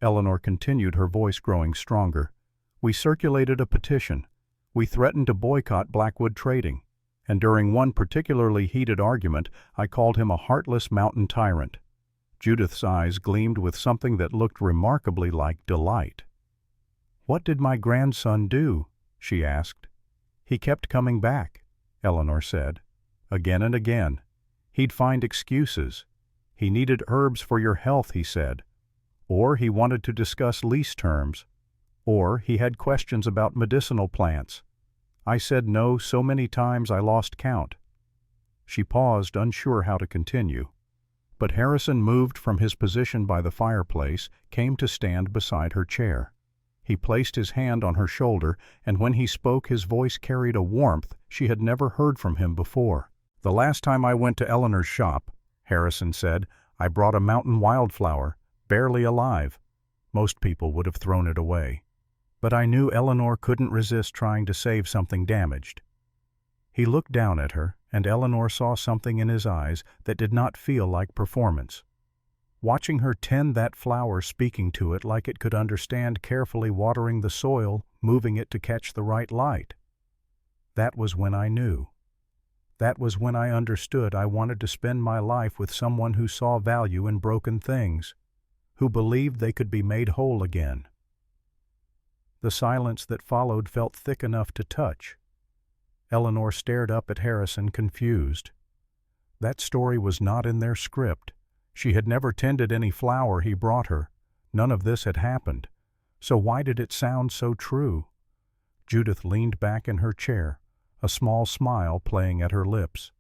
Eleanor continued, her voice growing stronger. "We circulated a petition. We threatened to boycott Blackwood trading. And during one particularly heated argument, I called him a heartless mountain tyrant." Judith's eyes gleamed with something that looked remarkably like delight. "What did my grandson do?" she asked. "He kept coming back," Eleanor said. "Again and again. He'd find excuses. He needed herbs for your health, he said. Or he wanted to discuss lease terms. Or he had questions about medicinal plants. I said no so many times I lost count." She paused, unsure how to continue. But Harrison moved from his position by the fireplace, came to stand beside her chair. He placed his hand on her shoulder, and when he spoke his voice carried a warmth she had never heard from him before. "The last time I went to Eleanor's shop," Harrison said, "I brought a mountain wildflower, barely alive. Most people would have thrown it away. But I knew Eleanor couldn't resist trying to save something damaged." He looked down at her, and Eleanor saw something in his eyes that did not feel like performance. Watching her tend that flower, speaking to it like it could understand, carefully watering the soil, moving it to catch the right light. That was when I knew. That was when I understood I wanted to spend my life with someone who saw value in broken things, who believed they could be made whole again. The silence that followed felt thick enough to touch. Eleanor stared up at Harrison, confused. That story was not in their script. She had never tended any flower he brought her. None of this had happened. So why did it sound so true? Judith leaned back in her chair, a small smile playing at her lips.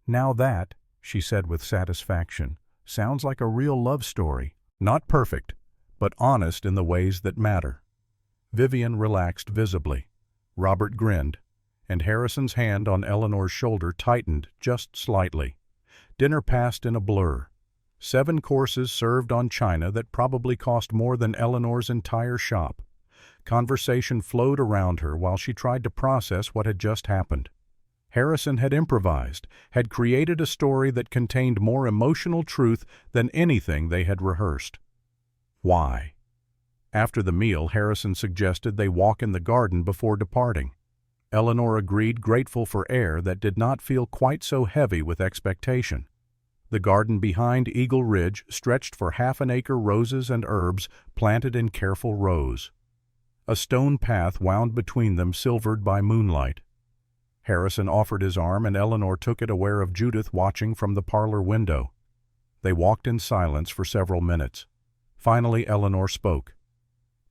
"Now that," she said with satisfaction, "sounds like a real love story. Not perfect, but honest in the ways that matter." Vivian relaxed visibly. Robert grinned, and Harrison's hand on Eleanor's shoulder tightened just slightly. Dinner passed in a blur. 7 courses served on china that probably cost more than Eleanor's entire shop. Conversation flowed around her while she tried to process what had just happened. Harrison had improvised, had created a story that contained more emotional truth than anything they had rehearsed. Why? After the meal, Harrison suggested they walk in the garden before departing. Eleanor agreed, grateful for air that did not feel quite so heavy with expectation. The garden behind Eagle Ridge stretched for half an acre, roses and herbs planted in careful rows. A stone path wound between them, silvered by moonlight. Harrison offered his arm, and Eleanor took it, aware of Judith watching from the parlor window. They walked in silence for several minutes. Finally, Eleanor spoke.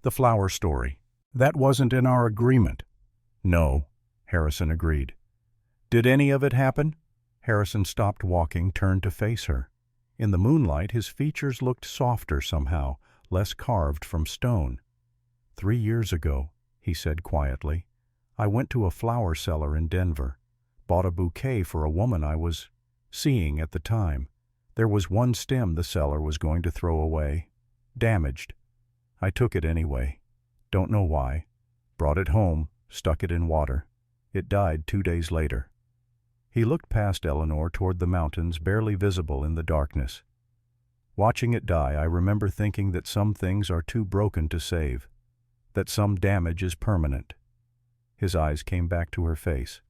"The flower story. That wasn't in our agreement." "No," Harrison agreed. "Did any of it happen?" Harrison stopped walking, turned to face her. In the moonlight, his features looked softer somehow, less carved from stone. 3 years ago, he said quietly, I went to a flower seller in Denver, bought a bouquet for a woman I was seeing at the time. There was one stem the seller was going to throw away. Damaged. I took it anyway. Don't know why. Brought it home, stuck it in water. It died 2 days later. He looked past Eleanor toward the mountains, barely visible in the darkness. Watching it die, I remember thinking that some things are too broken to save, that some damage is permanent. His eyes came back to her face.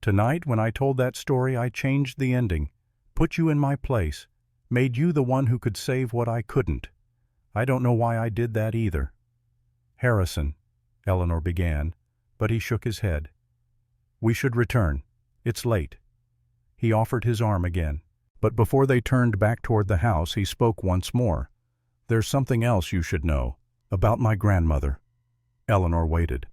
Tonight, when I told that story, I changed the ending, put you in my place, Made you the one who could save what I couldn't. I don't know why I did that either." "Harrison," Eleanor began, but he shook his head. "We should return. It's late." He offered his arm again, but before they turned back toward the house he spoke once more. "There's something else you should know, about my grandmother." Eleanor waited.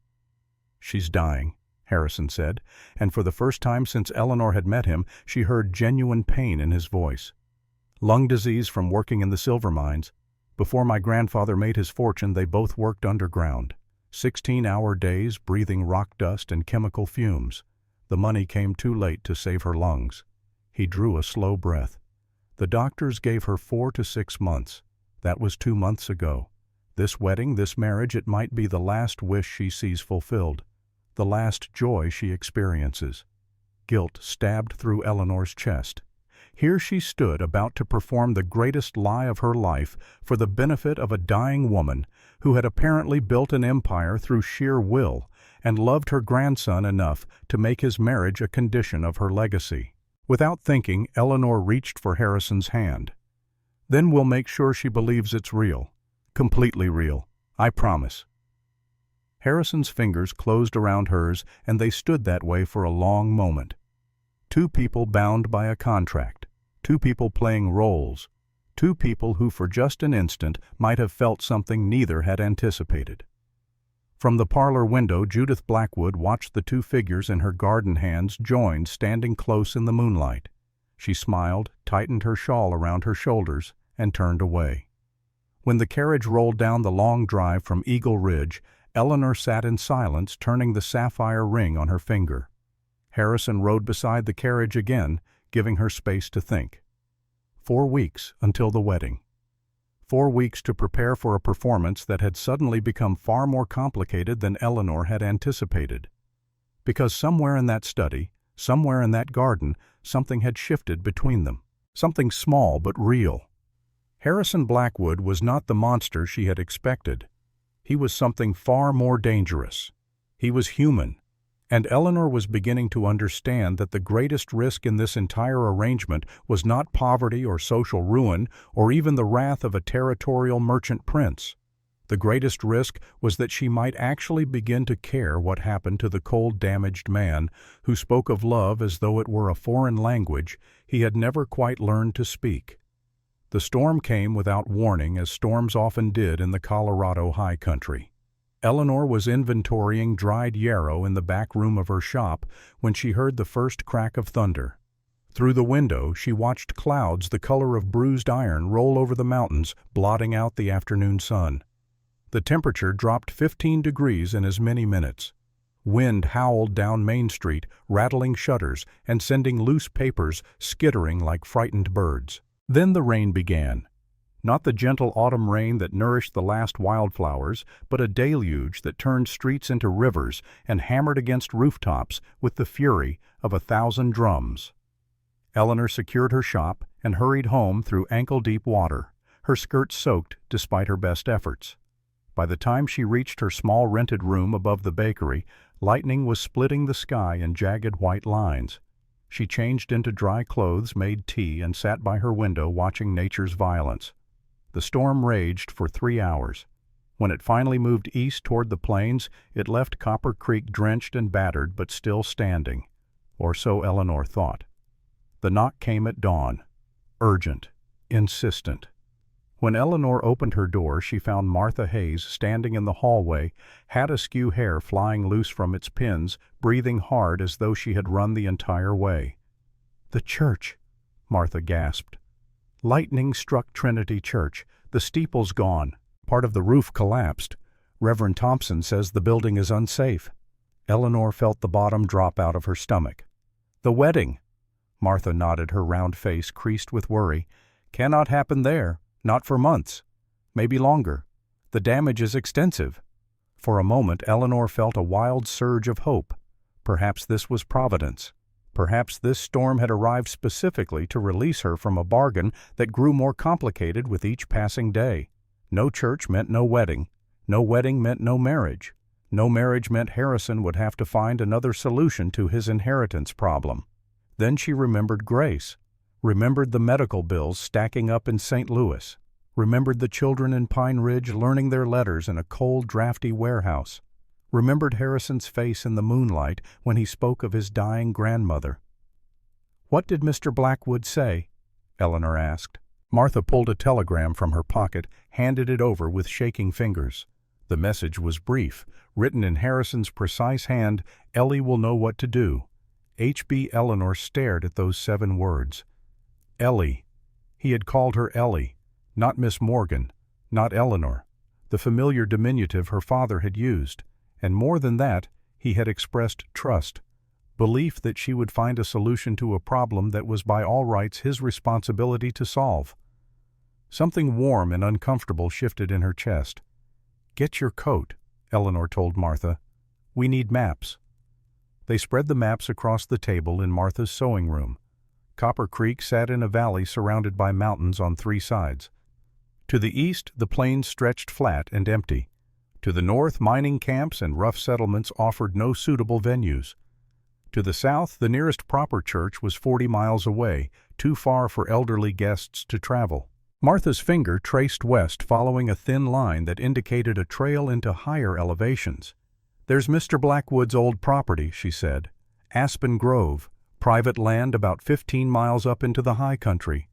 "She's dying," Harrison said, and for the first time since Eleanor had met him, she heard genuine pain in his voice. "Lung disease from working in the silver mines. Before my grandfather made his fortune, they both worked underground. 16-hour days, breathing rock dust and chemical fumes. The money came too late to save her lungs." He drew a slow breath. "The doctors gave her 4 to 6 months. That was 2 months ago. This wedding, this marriage, it might be the last wish she sees fulfilled, the last joy she experiences." Guilt stabbed through Eleanor's chest. Here she stood about to perform the greatest lie of her life for the benefit of a dying woman who had apparently built an empire through sheer will and loved her grandson enough to make his marriage a condition of her legacy. Without thinking, Eleanor reached for Harrison's hand. "Then we'll make sure she believes it's real. Completely real. I promise." Harrison's fingers closed around hers, and they stood that way for a long moment. Two people bound by a contract, two people playing roles, two people who for just an instant might have felt something neither had anticipated. From the parlor window, Judith Blackwood watched the two figures in her garden hands joined, standing close in the moonlight. She smiled, tightened her shawl around her shoulders, and turned away. When the carriage rolled down the long drive from Eagle Ridge, Eleanor sat in silence, turning the sapphire ring on her finger. Harrison rode beside the carriage again, giving her space to think. 4 weeks until the wedding. 4 weeks to prepare for a performance that had suddenly become far more complicated than Eleanor had anticipated. Because somewhere in that study, somewhere in that garden, something had shifted between them. Something small but real. Harrison Blackwood was not the monster she had expected. He was something far more dangerous. He was human. And Eleanor was beginning to understand that the greatest risk in this entire arrangement was not poverty or social ruin or even the wrath of a territorial merchant prince. The greatest risk was that she might actually begin to care what happened to the cold, damaged man who spoke of love as though it were a foreign language he had never quite learned to speak. The storm came without warning, as storms often did in the Colorado high country. Eleanor was inventorying dried yarrow in the back room of her shop when she heard the first crack of thunder. Through the window, she watched clouds the color of bruised iron roll over the mountains, blotting out the afternoon sun. The temperature dropped 15 degrees in as many minutes. Wind howled down Main Street, rattling shutters and sending loose papers skittering like frightened birds. Then the rain began. Not the gentle autumn rain that nourished the last wildflowers, but a deluge that turned streets into rivers and hammered against rooftops with the fury of 1,000 drums. Eleanor secured her shop and hurried home through ankle-deep water, her skirts soaked despite her best efforts. By the time she reached her small rented room above the bakery, lightning was splitting the sky in jagged white lines. She changed into dry clothes, made tea, and sat by her window watching nature's violence. The storm raged for 3 hours. When it finally moved east toward the plains, it left Copper Creek drenched and battered but still standing. Or so Eleanor thought. The knock came at dawn. Urgent. Insistent. When Eleanor opened her door, she found Martha Hayes standing in the hallway, hat askew, hair flying loose from its pins, breathing hard as though she had run the entire way. "The church," Martha gasped. "Lightning struck Trinity Church. The steeple's gone. Part of the roof collapsed. Reverend Thompson says the building is unsafe." Eleanor felt the bottom drop out of her stomach. "The wedding," Martha nodded, her round face creased with worry, "cannot happen there. Not for months. Maybe longer. The damage is extensive." For a moment Eleanor felt a wild surge of hope. Perhaps this was Providence. Perhaps this storm had arrived specifically to release her from a bargain that grew more complicated with each passing day. No church meant no wedding. No wedding meant no marriage. No marriage meant Harrison would have to find another solution to his inheritance problem. Then she remembered Grace. Remembered the medical bills stacking up in St. Louis. Remembered the children in Pine Ridge learning their letters in a cold, drafty warehouse. Remembered Harrison's face in the moonlight when he spoke of his dying grandmother. "What did Mr. Blackwood say?" Eleanor asked. Martha pulled a telegram from her pocket, handed it over with shaking fingers. The message was brief, written in Harrison's precise hand. "Ellie will know what to do." H.B. Eleanor stared at those 7 words. Ellie. He had called her Ellie, not Miss Morgan, not Eleanor, the familiar diminutive her father had used, and more than that, he had expressed trust, belief that she would find a solution to a problem that was by all rights his responsibility to solve. Something warm and uncomfortable shifted in her chest. "Get your coat," Eleanor told Martha. "We need maps." They spread the maps across the table in Martha's sewing room. Copper Creek sat in a valley surrounded by mountains on 3 sides. To the east, the plains stretched flat and empty. To the north, mining camps and rough settlements offered no suitable venues. To the south, the nearest proper church was 40 miles away, too far for elderly guests to travel. Martha's finger traced west, following a thin line that indicated a trail into higher elevations. "There's Mr. Blackwood's old property," she said. "Aspen Grove, private land about 15 miles up into the high country.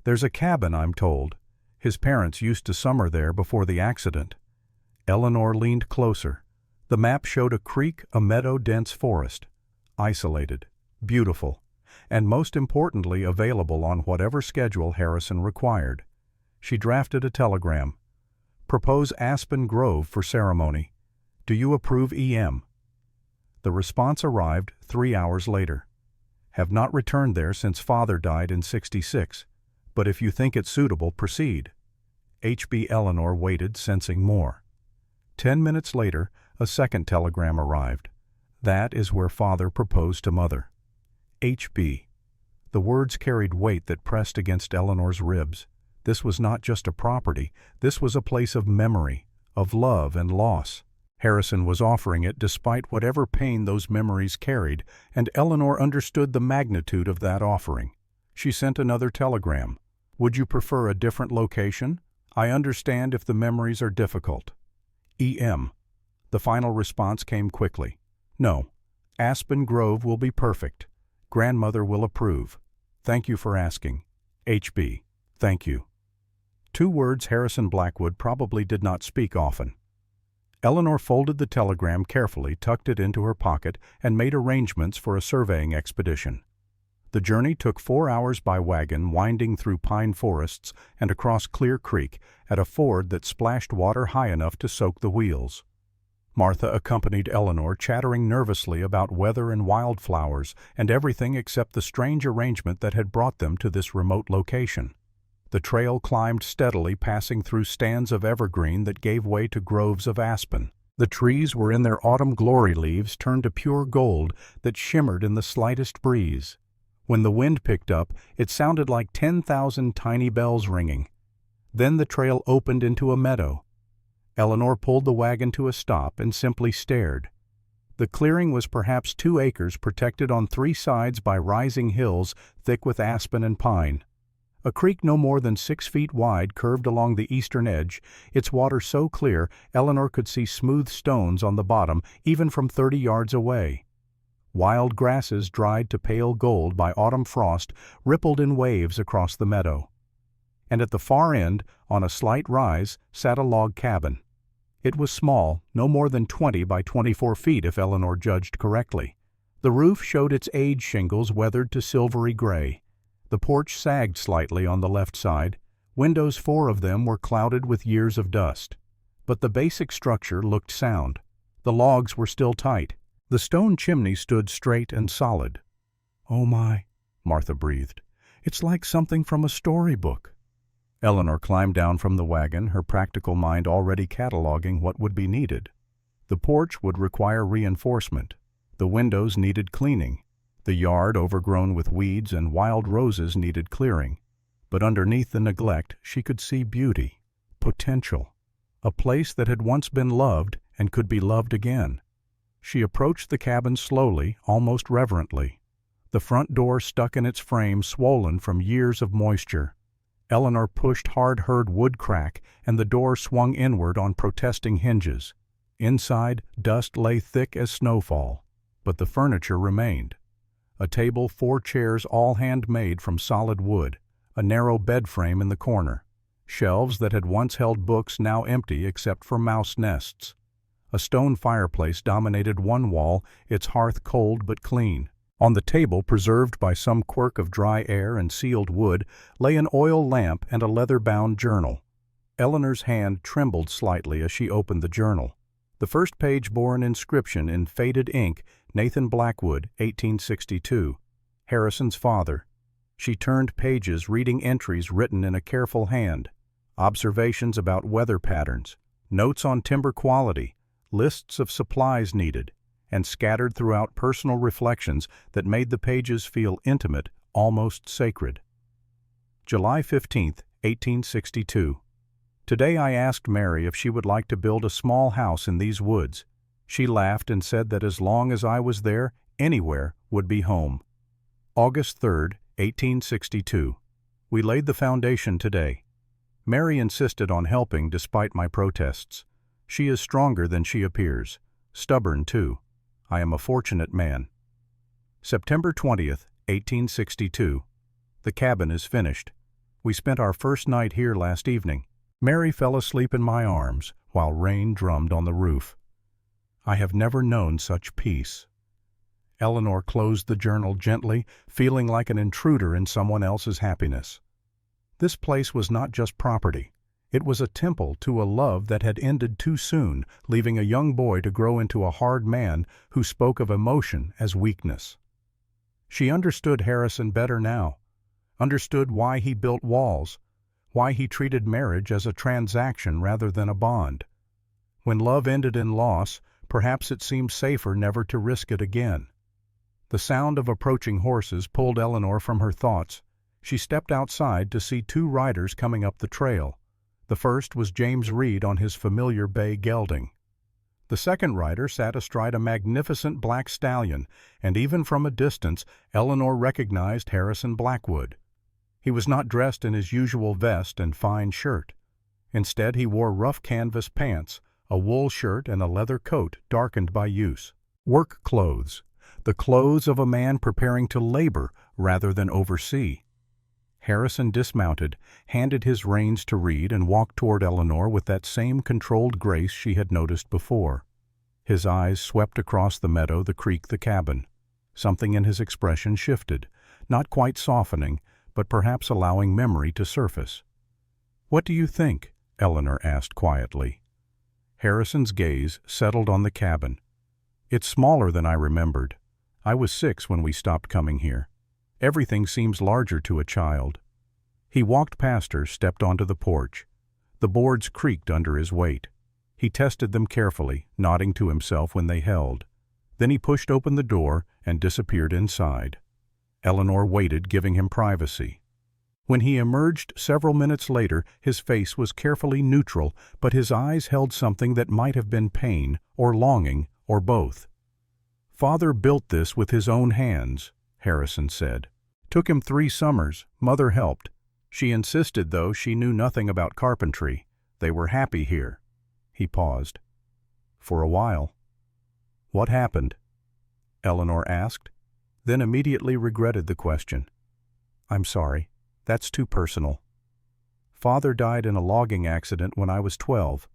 There's a cabin, I'm told. His parents used to summer there before the accident." Eleanor leaned closer. The map showed a creek, a meadow-dense forest. Isolated, beautiful, and most importantly available on whatever schedule Harrison required. She drafted a telegram. "Propose Aspen Grove for ceremony. Do you approve E.M.?" The response arrived 3 hours later. "Have not returned there since father died in '66, but if you think it suitable, proceed." H.B. Eleanor waited, sensing more. 10 minutes later, a second telegram arrived. "That is where father proposed to mother." H.B. The words carried weight that pressed against Eleanor's ribs. This was not just a property. This was a place of memory, of love and loss. Harrison was offering it despite whatever pain those memories carried, and Eleanor understood the magnitude of that offering. She sent another telegram. "Would you prefer a different location? I understand if the memories are difficult." E.M. The final response came quickly. "No. Aspen Grove will be perfect. Grandmother will approve. Thank you for asking. H.B. Thank you." 2 words Harrison Blackwood probably did not speak often. Eleanor folded the telegram carefully, tucked it into her pocket, and made arrangements for a surveying expedition. The journey took 4 hours by wagon, winding through pine forests and across Clear Creek at a ford that splashed water high enough to soak the wheels. Martha accompanied Eleanor, chattering nervously about weather and wildflowers and everything except the strange arrangement that had brought them to this remote location. The trail climbed steadily, passing through stands of evergreen that gave way to groves of aspen. The trees were in their autumn glory, leaves turned to pure gold that shimmered in the slightest breeze. When the wind picked up, it sounded like 10,000 tiny bells ringing. Then the trail opened into a meadow. Eleanor pulled the wagon to a stop and simply stared. The clearing was perhaps 2 acres, protected on 3 sides by rising hills thick with aspen and pine. A creek no more than 6 feet wide curved along the eastern edge, its water so clear Eleanor could see smooth stones on the bottom even from 30 yards away. Wild grasses, dried to pale gold by autumn frost, rippled in waves across the meadow. And at the far end, on a slight rise, sat a log cabin. It was small, no more than 20 by 24 feet if Eleanor judged correctly. The roof showed its age shingles weathered to silvery gray. The porch sagged slightly on the left side. Windows, 4 of them, were clouded with years of dust. But the basic structure looked sound. The logs were still tight. The stone chimney stood straight and solid. "Oh my," Martha breathed. "It's like something from a storybook." Eleanor climbed down from the wagon, her practical mind already cataloging what would be needed. The porch would require reinforcement. The windows needed cleaning. The yard, overgrown with weeds and wild roses, needed clearing. But underneath the neglect, she could see beauty, potential, a place that had once been loved and could be loved again. She approached the cabin slowly, almost reverently. The front door stuck in its frame, swollen from years of moisture. Eleanor pushed hard-heard wood crack, and the door swung inward on protesting hinges. Inside, dust lay thick as snowfall, but the furniture remained. A table, 4 chairs, all handmade from solid wood, a narrow bed frame in the corner. Shelves that had once held books now empty except for mouse nests. A stone fireplace dominated one wall, its hearth cold but clean. On the table, preserved by some quirk of dry air and sealed wood, lay an oil lamp and a leather-bound journal. Eleanor's hand trembled slightly as she opened the journal. The first page bore an inscription in faded ink, Nathan Blackwood, 1862. Harrison's father. She turned pages, reading entries written in a careful hand. Observations about weather patterns, notes on timber quality, lists of supplies needed, and scattered throughout personal reflections that made the pages feel intimate, almost sacred. July 15, 1862. Today I asked Mary if she would like to build a small house in these woods. She laughed and said that as long as I was there, anywhere would be home. August 3, 1862. We laid the foundation today. Mary insisted on helping despite my protests. She is stronger than she appears. Stubborn, too. I am a fortunate man. September 20th, 1862. The cabin is finished. We spent our first night here last evening. Mary fell asleep in my arms while rain drummed on the roof. I have never known such peace. Eleanor closed the journal gently, feeling like an intruder in someone else's happiness. This place was not just property. It was a temple to a love that had ended too soon, leaving a young boy to grow into a hard man who spoke of emotion as weakness. She understood Harrison better now, understood why he built walls, why he treated marriage as a transaction rather than a bond. When love ended in loss, perhaps it seemed safer never to risk it again. The sound of approaching horses pulled Eleanor from her thoughts. She stepped outside to see 2 riders coming up the trail. The first was James Reed on his familiar bay gelding. The second rider sat astride a magnificent black stallion, and even from a distance Eleanor recognized Harrison Blackwood. He was not dressed in his usual vest and fine shirt. Instead, he wore rough canvas pants, a wool shirt, and a leather coat darkened by use. Work clothes, the clothes of a man preparing to labor rather than oversee. Harrison dismounted, handed his reins to Reed, and walked toward Eleanor with that same controlled grace she had noticed before. His eyes swept across the meadow, the creek, the cabin. Something in his expression shifted, not quite softening, but perhaps allowing memory to surface. "What do you think?" Eleanor asked quietly. Harrison's gaze settled on the cabin. "It's smaller than I remembered. I was 6 when we stopped coming here. Everything seems larger to a child." He walked past her, stepped onto the porch. The boards creaked under his weight. He tested them carefully, nodding to himself when they held. Then he pushed open the door and disappeared inside. Eleanor waited, giving him privacy. When he emerged several minutes later, his face was carefully neutral, but his eyes held something that might have been pain or longing or both. "Father built this with his own hands," Harrison said. "Took him 3 summers. Mother helped. She insisted, though, she knew nothing about carpentry. They were happy here." He paused. "For a while." "What happened?" Eleanor asked, then immediately regretted the question. "I'm sorry. That's too personal. Father died in a logging accident when I was 12.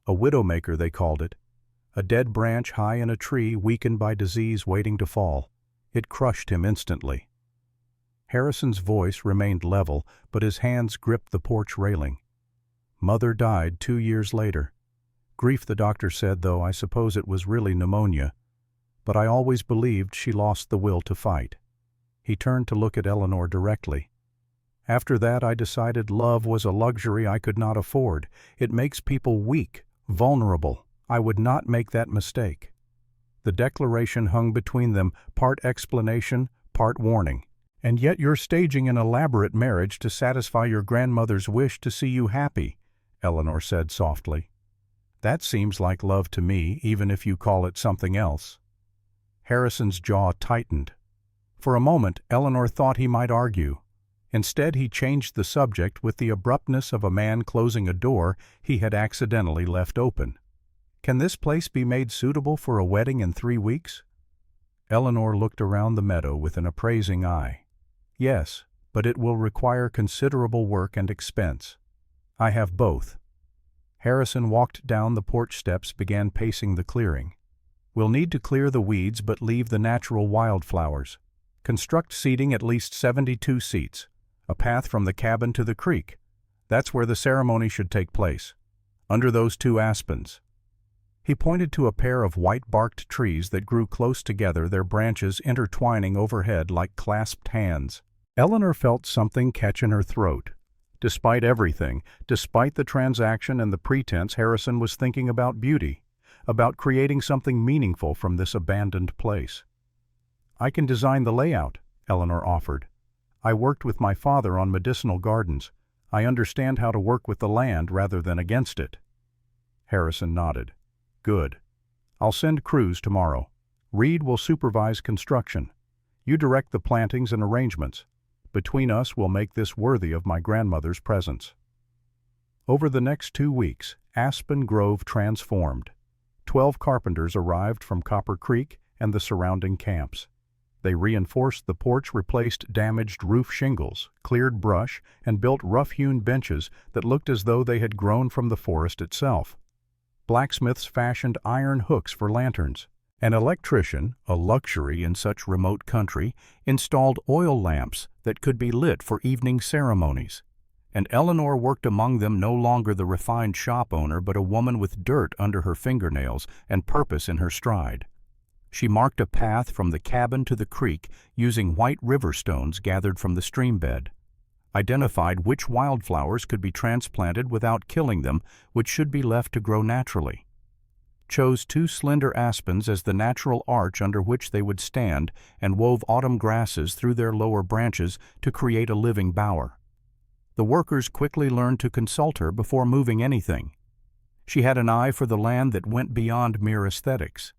A widowmaker, they called it. A dead branch high in a tree, weakened by disease waiting to fall. It crushed him instantly." Harrison's voice remained level, but his hands gripped the porch railing. "Mother died 2 years later. Grief, the doctor said, though I suppose it was really pneumonia. But I always believed she lost the will to fight." He turned to look at Eleanor directly. "After that, I decided love was a luxury I could not afford. It makes people weak, vulnerable. I would not make that mistake." The declaration hung between them, part explanation, part warning. "And yet you're staging an elaborate marriage to satisfy your grandmother's wish to see you happy," Eleanor said softly. "That seems like love to me, even if you call it something else." Harrison's jaw tightened. For a moment, Eleanor thought he might argue. Instead, he changed the subject with the abruptness of a man closing a door he had accidentally left open. "Can this place be made suitable for a wedding in 3 weeks?" Eleanor looked around the meadow with an appraising eye. "Yes, but it will require considerable work and expense. I have both." Harrison walked down the porch steps, began pacing the clearing. "We'll need to clear the weeds but leave the natural wildflowers. Construct seating at least 72 seats. A path from the cabin to the creek. That's where the ceremony should take place. Under those 2 aspens." He pointed to a pair of white-barked trees that grew close together, their branches intertwining overhead like clasped hands. Eleanor felt something catch in her throat. Despite everything, despite the transaction and the pretense, Harrison was thinking about beauty, about creating something meaningful from this abandoned place. "I can design the layout," Eleanor offered. "I worked with my father on medicinal gardens. I understand how to work with the land rather than against it." Harrison nodded. "Good. I'll send crews tomorrow. Reed will supervise construction. You direct the plantings and arrangements. Between us, we'll make this worthy of my grandmother's presence." Over the next 2 weeks, Aspen Grove transformed. 12 carpenters arrived from Copper Creek and the surrounding camps. They reinforced the porch, replaced damaged roof shingles, cleared brush, and built rough-hewn benches that looked as though they had grown from the forest itself. Blacksmiths fashioned iron hooks for lanterns. An electrician, a luxury in such remote country, installed oil lamps that could be lit for evening ceremonies. And Eleanor worked among them, no longer the refined shop owner, but a woman with dirt under her fingernails and purpose in her stride. She marked a path from the cabin to the creek using white river stones gathered from the stream bed. Identified which wildflowers could be transplanted without killing them, which should be left to grow naturally. Chose 2 slender aspens as the natural arch under which they would stand, and wove autumn grasses through their lower branches to create a living bower. The workers quickly learned to consult her before moving anything. She had an eye for the land that went beyond mere aesthetics.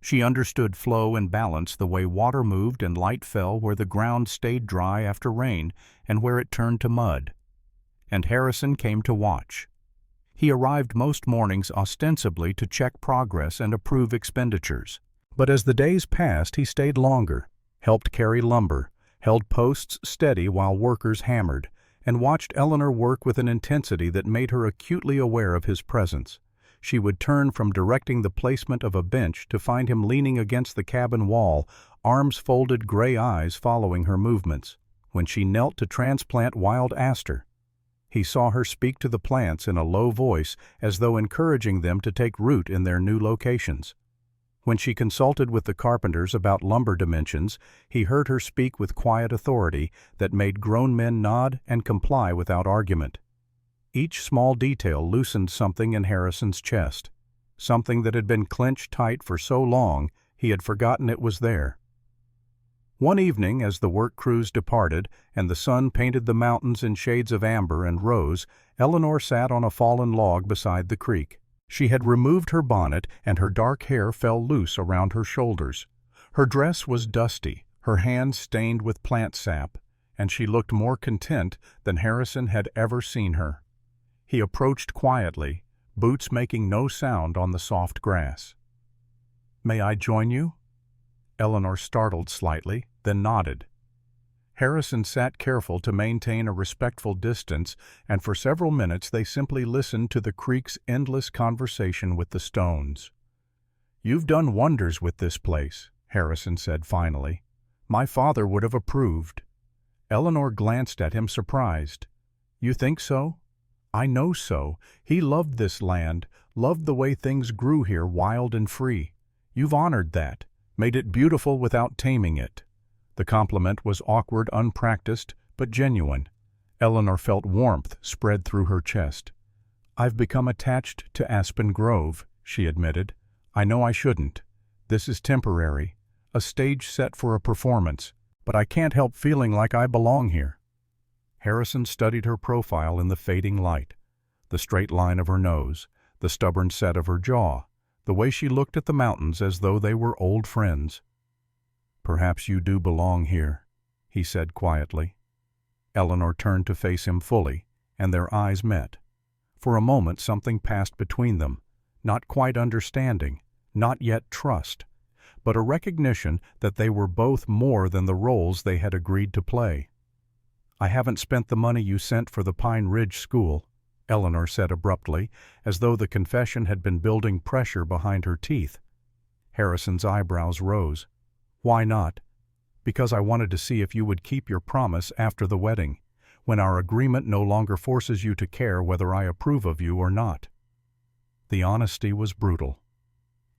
She understood flow and balance, the way water moved and light fell where the ground stayed dry after rain and where it turned to mud. And Harrison came to watch. He arrived most mornings ostensibly to check progress and approve expenditures. But as the days passed, he stayed longer, helped carry lumber, held posts steady while workers hammered, and watched Eleanor work with an intensity that made her acutely aware of his presence. She would turn from directing the placement of a bench to find him leaning against the cabin wall, arms folded, gray eyes following her movements. When she knelt to transplant wild aster, he saw her speak to the plants in a low voice as though encouraging them to take root in their new locations. When she consulted with the carpenters about lumber dimensions, he heard her speak with quiet authority that made grown men nod and comply without argument. Each small detail loosened something in Harrison's chest, something that had been clenched tight for so long he had forgotten it was there. One evening, as the work crews departed and the sun painted the mountains in shades of amber and rose, Eleanor sat on a fallen log beside the creek. She had removed her bonnet, and her dark hair fell loose around her shoulders. Her dress was dusty, her hands stained with plant sap, and she looked more content than Harrison had ever seen her. He approached quietly, boots making no sound on the soft grass. "May I join you?" Eleanor startled slightly, then nodded. Harrison sat careful to maintain a respectful distance, and for several minutes they simply listened to the creek's endless conversation with the stones. "You've done wonders with this place," Harrison said finally. "My father would have approved." Eleanor glanced at him, surprised. "You think so?" "I know so. He loved this land, loved the way things grew here, wild and free. You've honored that, made it beautiful without taming it." The compliment was awkward, unpracticed, but genuine. Eleanor felt warmth spread through her chest. "I've become attached to Aspen Grove," she admitted. "I know I shouldn't. This is temporary, a stage set for a performance, but I can't help feeling like I belong here." Harrison studied her profile in the fading light, the straight line of her nose, the stubborn set of her jaw, the way she looked at the mountains as though they were old friends. "Perhaps you do belong here," he said quietly. Eleanor turned to face him fully, and their eyes met. For a moment something passed between them, not quite understanding, not yet trust, but a recognition that they were both more than the roles they had agreed to play. "I haven't spent the money you sent for the Pine Ridge School," Eleanor said abruptly, as though the confession had been building pressure behind her teeth. Harrison's eyebrows rose. "Why not?" "Because I wanted to see if you would keep your promise after the wedding, when our agreement no longer forces you to care whether I approve of you or not." The honesty was brutal.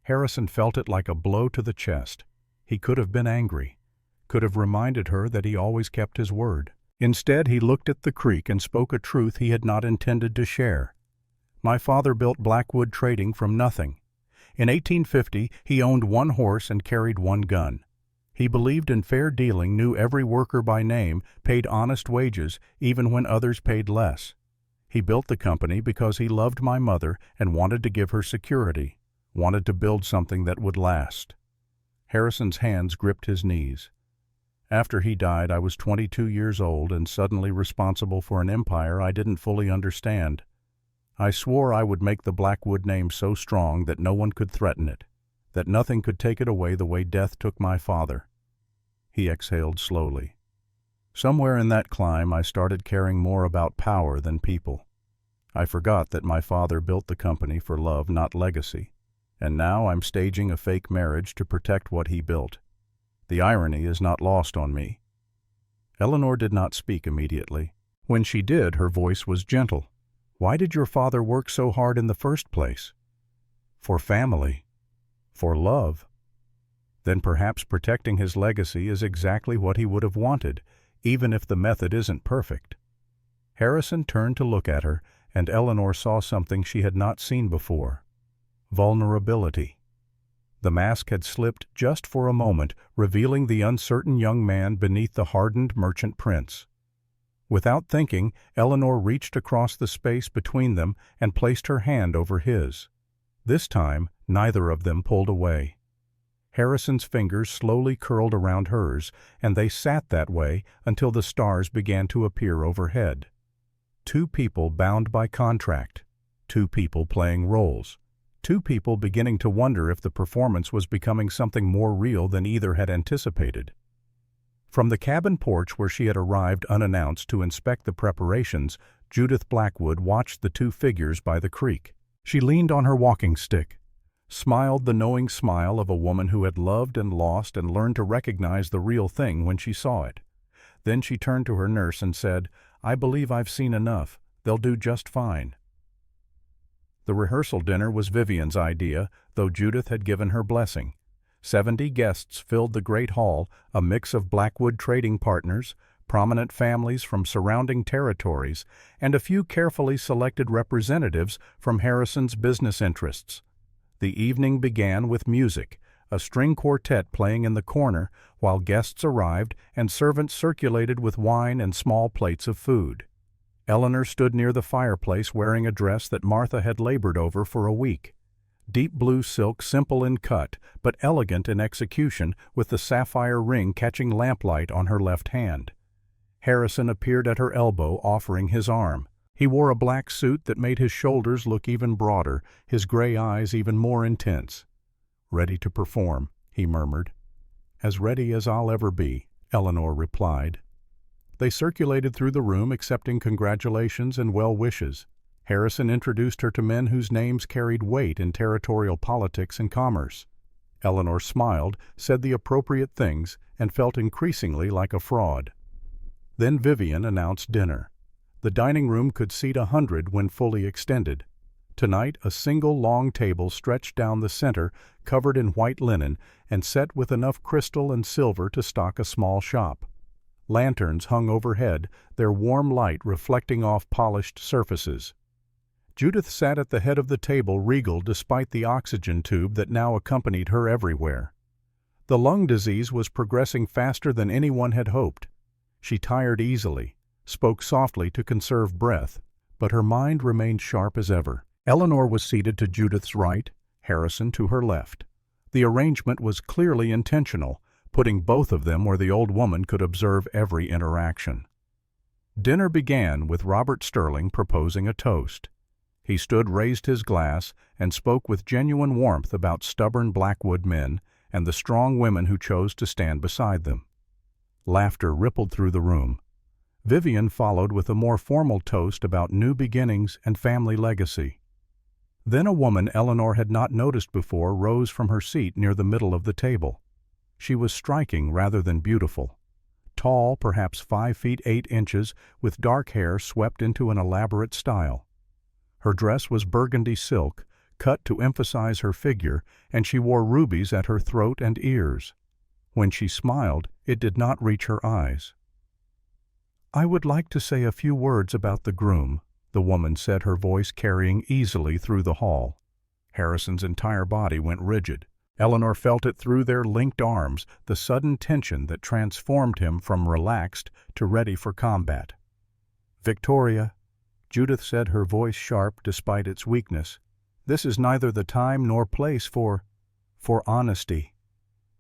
Harrison felt it like a blow to the chest. He could have been angry, could have reminded her that he always kept his word. Instead, he looked at the creek and spoke a truth he had not intended to share. "My father built Blackwood Trading from nothing. In 1850, he owned one horse and carried one gun. He believed in fair dealing, knew every worker by name, paid honest wages, even when others paid less. He built the company because he loved my mother and wanted to give her security, wanted to build something that would last." Harrison's hands gripped his knees. "After he died, I was 22 years old and suddenly responsible for an empire I didn't fully understand. I swore I would make the Blackwood name so strong that no one could threaten it, that nothing could take it away the way death took my father." He exhaled slowly. "Somewhere in that climb I started caring more about power than people. I forgot that my father built the company for love, not legacy, and now I'm staging a fake marriage to protect what he built. The irony is not lost on me." Eleanor did not speak immediately. When she did, her voice was gentle. "Why did your father work so hard in the first place?" "For family. For love." "Then perhaps protecting his legacy is exactly what he would have wanted, even if the method isn't perfect." Harrison turned to look at her, and Eleanor saw something she had not seen before: vulnerability. The mask had slipped just for a moment, revealing the uncertain young man beneath the hardened merchant prince. Without thinking, Eleanor reached across the space between them and placed her hand over his. This time, neither of them pulled away. Harrison's fingers slowly curled around hers, and they sat that way until the stars began to appear overhead. Two people bound by contract, two people playing roles, two people beginning to wonder if the performance was becoming something more real than either had anticipated. From the cabin porch where she had arrived unannounced to inspect the preparations, Judith Blackwood watched the two figures by the creek. She leaned on her walking stick, smiled the knowing smile of a woman who had loved and lost and learned to recognize the real thing when she saw it. Then she turned to her nurse and said, "I believe I've seen enough. They'll do just fine." The rehearsal dinner was Vivian's idea, though Judith had given her blessing. 70 guests filled the great hall, a mix of Blackwood trading partners, prominent families from surrounding territories, and a few carefully selected representatives from Harrison's business interests. The evening began with music, a string quartet playing in the corner, while guests arrived and servants circulated with wine and small plates of food. Eleanor stood near the fireplace wearing a dress that Martha had labored over for a week. Deep blue silk, simple in cut, but elegant in execution, with the sapphire ring catching lamplight on her left hand. Harrison appeared at her elbow, offering his arm. He wore a black suit that made his shoulders look even broader, his gray eyes even more intense. "Ready to perform," he murmured. "As ready as I'll ever be," Eleanor replied. They circulated through the room accepting congratulations and well wishes. Harrison introduced her to men whose names carried weight in territorial politics and commerce. Eleanor smiled, said the appropriate things, and felt increasingly like a fraud. Then Vivian announced dinner. The dining room could seat 100 when fully extended. Tonight, a single long table stretched down the center, covered in white linen, and set with enough crystal and silver to stock a small shop. Lanterns hung overhead, their warm light reflecting off polished surfaces. Judith sat at the head of the table, regal despite the oxygen tube that now accompanied her everywhere. The lung disease was progressing faster than anyone had hoped. She tired easily, spoke softly to conserve breath, but her mind remained sharp as ever. Eleanor was seated to Judith's right, Harrison to her left. The arrangement was clearly intentional, putting both of them where the old woman could observe every interaction. Dinner began with Robert Sterling proposing a toast. He raised his glass, and spoke with genuine warmth about stubborn Blackwood men and the strong women who chose to stand beside them. Laughter rippled through the room. Vivian followed with a more formal toast about new beginnings and family legacy. Then a woman Eleanor had not noticed before rose from her seat near the middle of the table. She was striking rather than beautiful. Tall, perhaps 5 feet 8 inches, with dark hair swept into an elaborate style. Her dress was burgundy silk, cut to emphasize her figure, and she wore rubies at her throat and ears. When she smiled, it did not reach her eyes. "I would like to say a few words about the groom," the woman said, her voice carrying easily through the hall. Harrison's entire body went rigid. Eleanor felt it through their linked arms, the sudden tension that transformed him from relaxed to ready for combat. "Victoria," Judith said, her voice sharp despite its weakness, "this is neither the time nor place for honesty."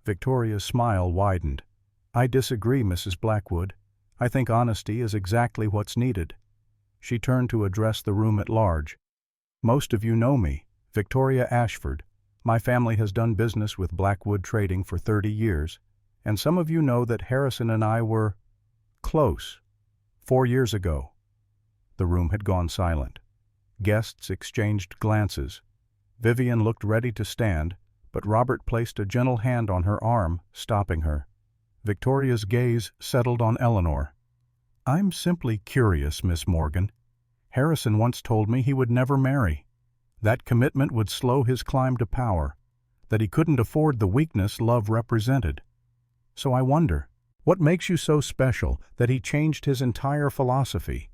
Victoria's smile widened. "I disagree, Mrs. Blackwood. I think honesty is exactly what's needed." She turned to address the room at large. "Most of you know me, Victoria Ashford. My family has done business with Blackwood Trading for 30 years, and some of you know that Harrison and I were close 4 years ago." The room had gone silent. Guests exchanged glances. Vivian looked ready to stand, but Robert placed a gentle hand on her arm, stopping her. Victoria's gaze settled on Eleanor. "I'm simply curious, Miss Morgan. Harrison once told me he would never marry. That commitment would slow his climb to power, that he couldn't afford the weakness love represented. So I wonder, what makes you so special that he changed his entire philosophy?"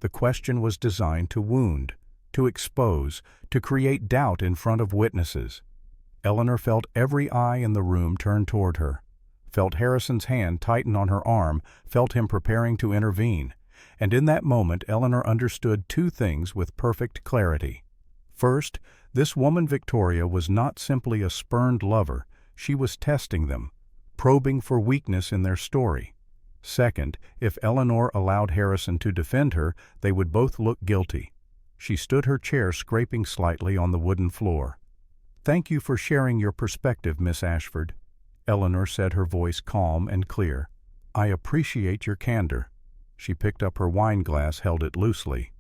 The question was designed to wound, to expose, to create doubt in front of witnesses. Eleanor felt every eye in the room turn toward her, felt Harrison's hand tighten on her arm, felt him preparing to intervene. And in that moment Eleanor understood 2 things with perfect clarity. First, this woman Victoria was not simply a spurned lover, she was testing them, probing for weakness in their story. Second, if Eleanor allowed Harrison to defend her, they would both look guilty. She stood her chair scraping slightly on the wooden floor. "Thank you for sharing your perspective, Miss Ashford," Eleanor said, her voice calm and clear. "I appreciate your candor." She picked up her wine glass, held it loosely.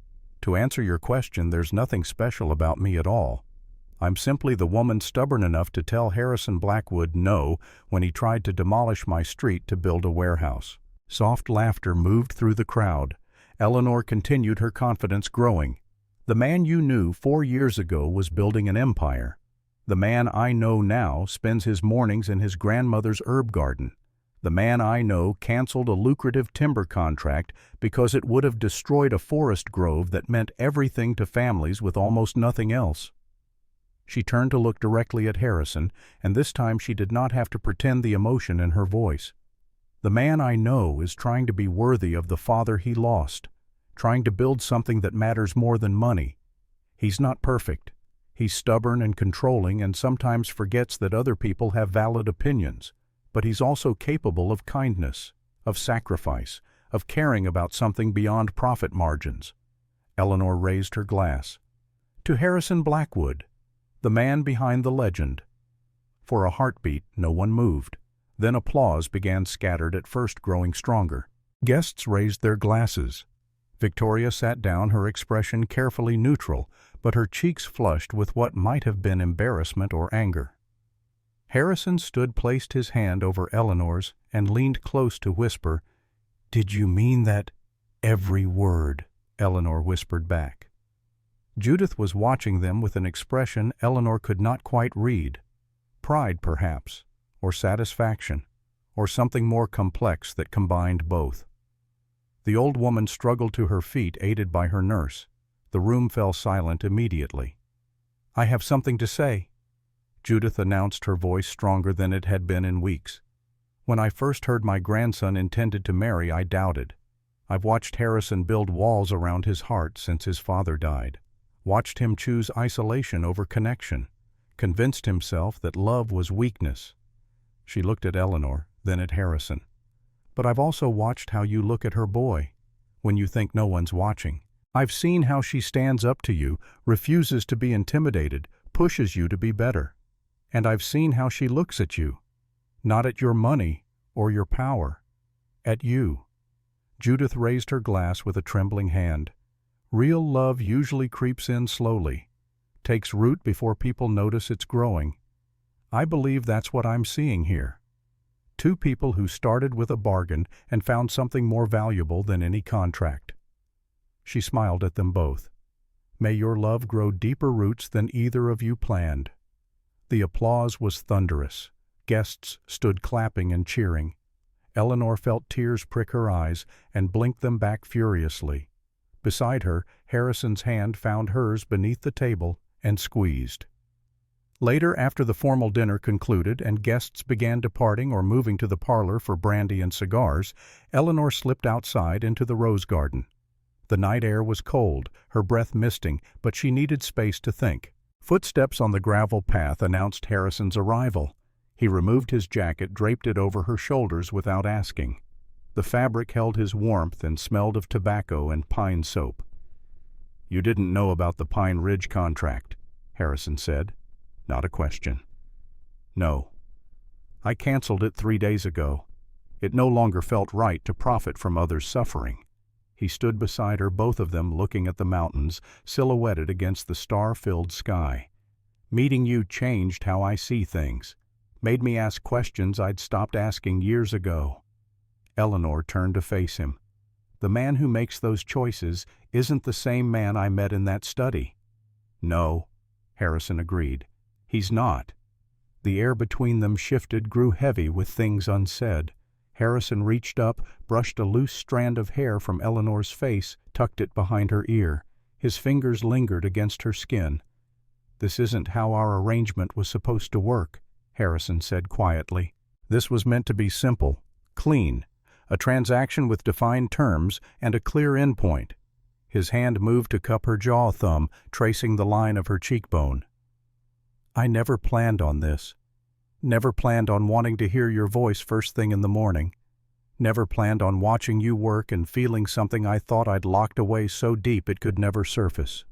"To answer your question, there's nothing special about me at all. I'm simply the woman stubborn enough to tell Harrison Blackwood no when he tried to demolish my street to build a warehouse." Soft laughter moved through the crowd. Eleanor continued, her confidence growing. "The man you knew 4 years ago was building an empire. The man I know now spends his mornings in his grandmother's herb garden. The man I know canceled a lucrative timber contract because it would have destroyed a forest grove that meant everything to families with almost nothing else." She turned to look directly at Harrison, and this time she did not have to pretend the emotion in her voice. "The man I know is trying to be worthy of the father he lost, trying to build something that matters more than money. He's not perfect. He's stubborn and controlling and sometimes forgets that other people have valid opinions. But he's also capable of kindness, of sacrifice, of caring about something beyond profit margins." Eleanor raised her glass. "To Harrison Blackwood, the man behind the legend." For a heartbeat, no one moved. Then applause began, scattered, at first growing stronger. Guests raised their glasses. Victoria sat down, her expression carefully neutral, but her cheeks flushed with what might have been embarrassment or anger. Harrison placed his hand over Eleanor's and leaned close to whisper, "Did you mean that?" "Every word," Eleanor whispered back. Judith was watching them with an expression Eleanor could not quite read. Pride, perhaps, or satisfaction, or something more complex that combined both. The old woman struggled to her feet, aided by her nurse. The room fell silent immediately. "I have something to say," Judith announced, her voice stronger than it had been in weeks. "When I first heard my grandson intended to marry, I doubted. I've watched Harrison build walls around his heart since his father died. Watched him choose isolation over connection. Convinced himself that love was weakness." She looked at Eleanor, then at Harrison. "But I've also watched how you look at her boy, when you think no one's watching. I've seen how she stands up to you, refuses to be intimidated, pushes you to be better. And I've seen how she looks at you. Not at your money or your power. At you." Judith raised her glass with a trembling hand. "Real love usually creeps in slowly, takes root before people notice it's growing. I believe that's what I'm seeing here. Two people who started with a bargain and found something more valuable than any contract." She smiled at them both. "May your love grow deeper roots than either of you planned." The applause was thunderous. Guests stood clapping and cheering. Eleanor felt tears prick her eyes and blinked them back furiously. Beside her, Harrison's hand found hers beneath the table and squeezed. Later, after the formal dinner concluded and guests began departing or moving to the parlor for brandy and cigars, Eleanor slipped outside into the rose garden. The night air was cold, her breath misting, but she needed space to think. Footsteps on the gravel path announced Harrison's arrival. He removed his jacket, draped it over her shoulders without asking. The fabric held his warmth and smelled of tobacco and pine soap. "You didn't know about the Pine Ridge contract," Harrison said. Not a question. "No. I canceled it 3 days ago. It no longer felt right to profit from others' suffering." He stood beside her, both of them looking at the mountains, silhouetted against the star-filled sky. "Meeting you changed how I see things. Made me ask questions I'd stopped asking years ago." Eleanor turned to face him. "The man who makes those choices isn't the same man I met in that study." "No," Harrison agreed. "He's not." The air between them shifted, grew heavy with things unsaid. Harrison reached up, brushed a loose strand of hair from Eleanor's face, tucked it behind her ear. His fingers lingered against her skin. "This isn't how our arrangement was supposed to work," Harrison said quietly. "This was meant to be simple, clean, a transaction with defined terms and a clear endpoint." His hand moved to cup her jaw thumb, tracing the line of her cheekbone. "I never planned on this. Never planned on wanting to hear your voice first thing in the morning. Never planned on watching you work and feeling something I thought I'd locked away so deep it could never surface."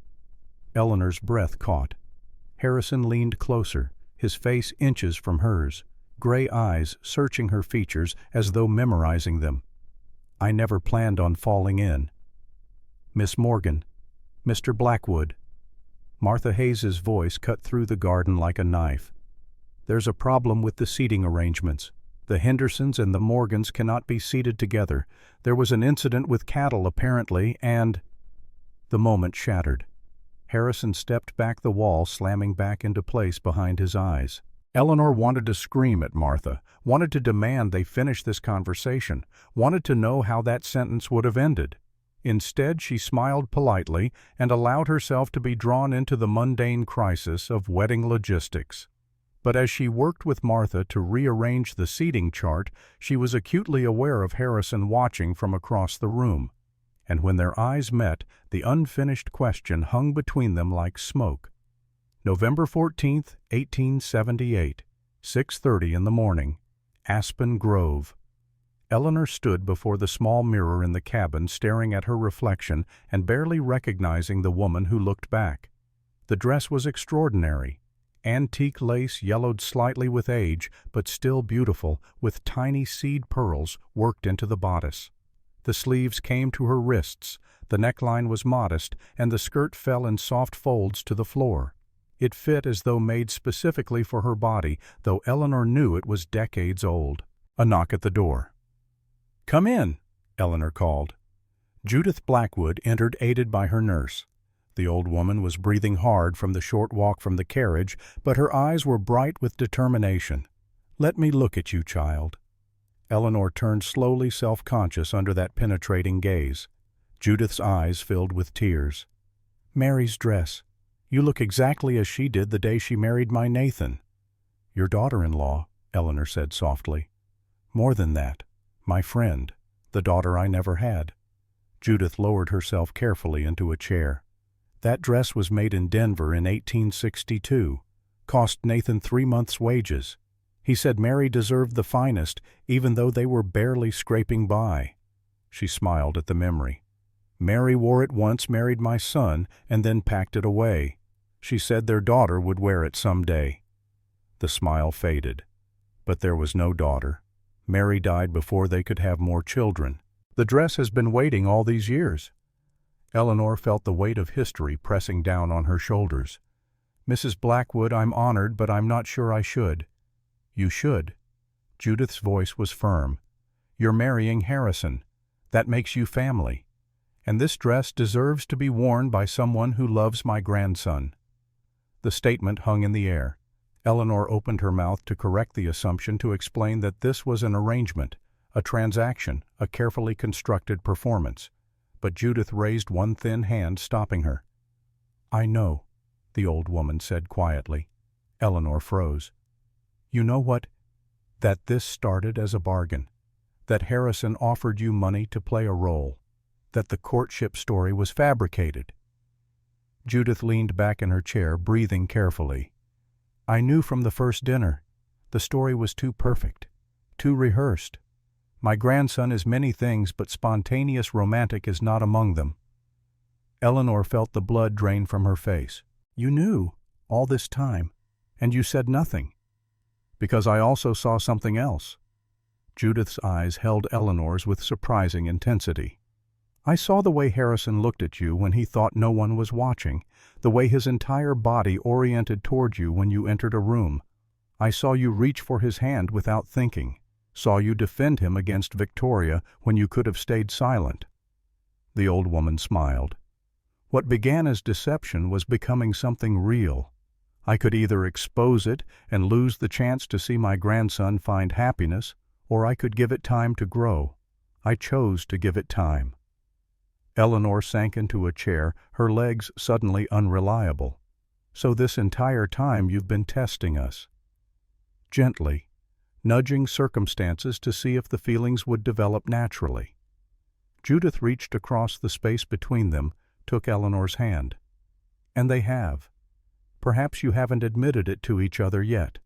Eleanor's breath caught. Harrison leaned closer, his face inches from hers, gray eyes searching her features as though memorizing them. "I never planned on falling in. Miss Morgan, Mr. Blackwood." Martha Hayes's voice cut through the garden like a knife. "There's a problem with the seating arrangements. The Hendersons and the Morgans cannot be seated together. There was an incident with cattle, apparently, and—" The moment shattered. Harrison stepped back the wall, slamming back into place behind his eyes. Eleanor wanted to scream at Martha, wanted to demand they finish this conversation, wanted to know how that sentence would have ended. Instead, she smiled politely and allowed herself to be drawn into the mundane crisis of wedding logistics. But as she worked with Martha to rearrange the seating chart, she was acutely aware of Harrison watching from across the room. And when their eyes met, the unfinished question hung between them like smoke. November 14th, 1878, 6:30 in the morning, Aspen Grove. Eleanor stood before the small mirror in the cabin, staring at her reflection and barely recognizing the woman who looked back. The dress was extraordinary. Antique lace yellowed slightly with age, but still beautiful, with tiny seed pearls worked into the bodice. The sleeves came to her wrists, the neckline was modest, and the skirt fell in soft folds to the floor. It fit as though made specifically for her body, though Eleanor knew it was decades old. A knock at the door. "Come in," Eleanor called. Judith Blackwood entered, aided by her nurse. The old woman was breathing hard from the short walk from the carriage, but her eyes were bright with determination. "Let me look at you, child." Eleanor turned slowly, self-conscious under that penetrating gaze. Judith's eyes filled with tears. "Mary's dress. You look exactly as she did the day she married my Nathan." "Your daughter-in-law," Eleanor said softly. "More than that. My friend, the daughter I never had." Judith lowered herself carefully into a chair. "That dress was made in Denver in 1862. Cost Nathan 3 months' wages. He said Mary deserved the finest, even though they were barely scraping by. She smiled at the memory. Mary wore it once, married my son, and then packed it away. She said their daughter would wear it someday. The smile faded. But there was no daughter. Mary died before they could have more children. The dress has been waiting all these years. Eleanor felt the weight of history pressing down on her shoulders. Mrs. Blackwood, I'm honored, but I'm not sure I should. You should. Judith's voice was firm. You're marrying Harrison. That makes you family. And this dress deserves to be worn by someone who loves my grandson. The statement hung in the air. Eleanor opened her mouth to correct the assumption, to explain that this was an arrangement, a transaction, a carefully constructed performance. But Judith raised one thin hand, stopping her. I know, the old woman said quietly. Eleanor froze. You know what? That this started as a bargain. That Harrison offered you money to play a role. That the courtship story was fabricated. Judith leaned back in her chair, breathing carefully. I knew from the first dinner. The story was too perfect, too rehearsed. My grandson is many things, but spontaneous romantic is not among them. Eleanor felt the blood drain from her face. You knew, all this time, and you said nothing. Because I also saw something else. Judith's eyes held Eleanor's with surprising intensity. I saw the way Harrison looked at you when he thought no one was watching, the way his entire body oriented toward you when you entered a room. I saw you reach for his hand without thinking, saw you defend him against Victoria when you could have stayed silent. The old woman smiled. What began as deception was becoming something real. I could either expose it and lose the chance to see my grandson find happiness, or I could give it time to grow. I chose to give it time. Eleanor sank into a chair, her legs suddenly unreliable. So this entire time you've been testing us. Gently, nudging circumstances to see if the feelings would develop naturally. Judith reached across the space between them, took Eleanor's hand. And they have. Perhaps you haven't admitted it to each other yet.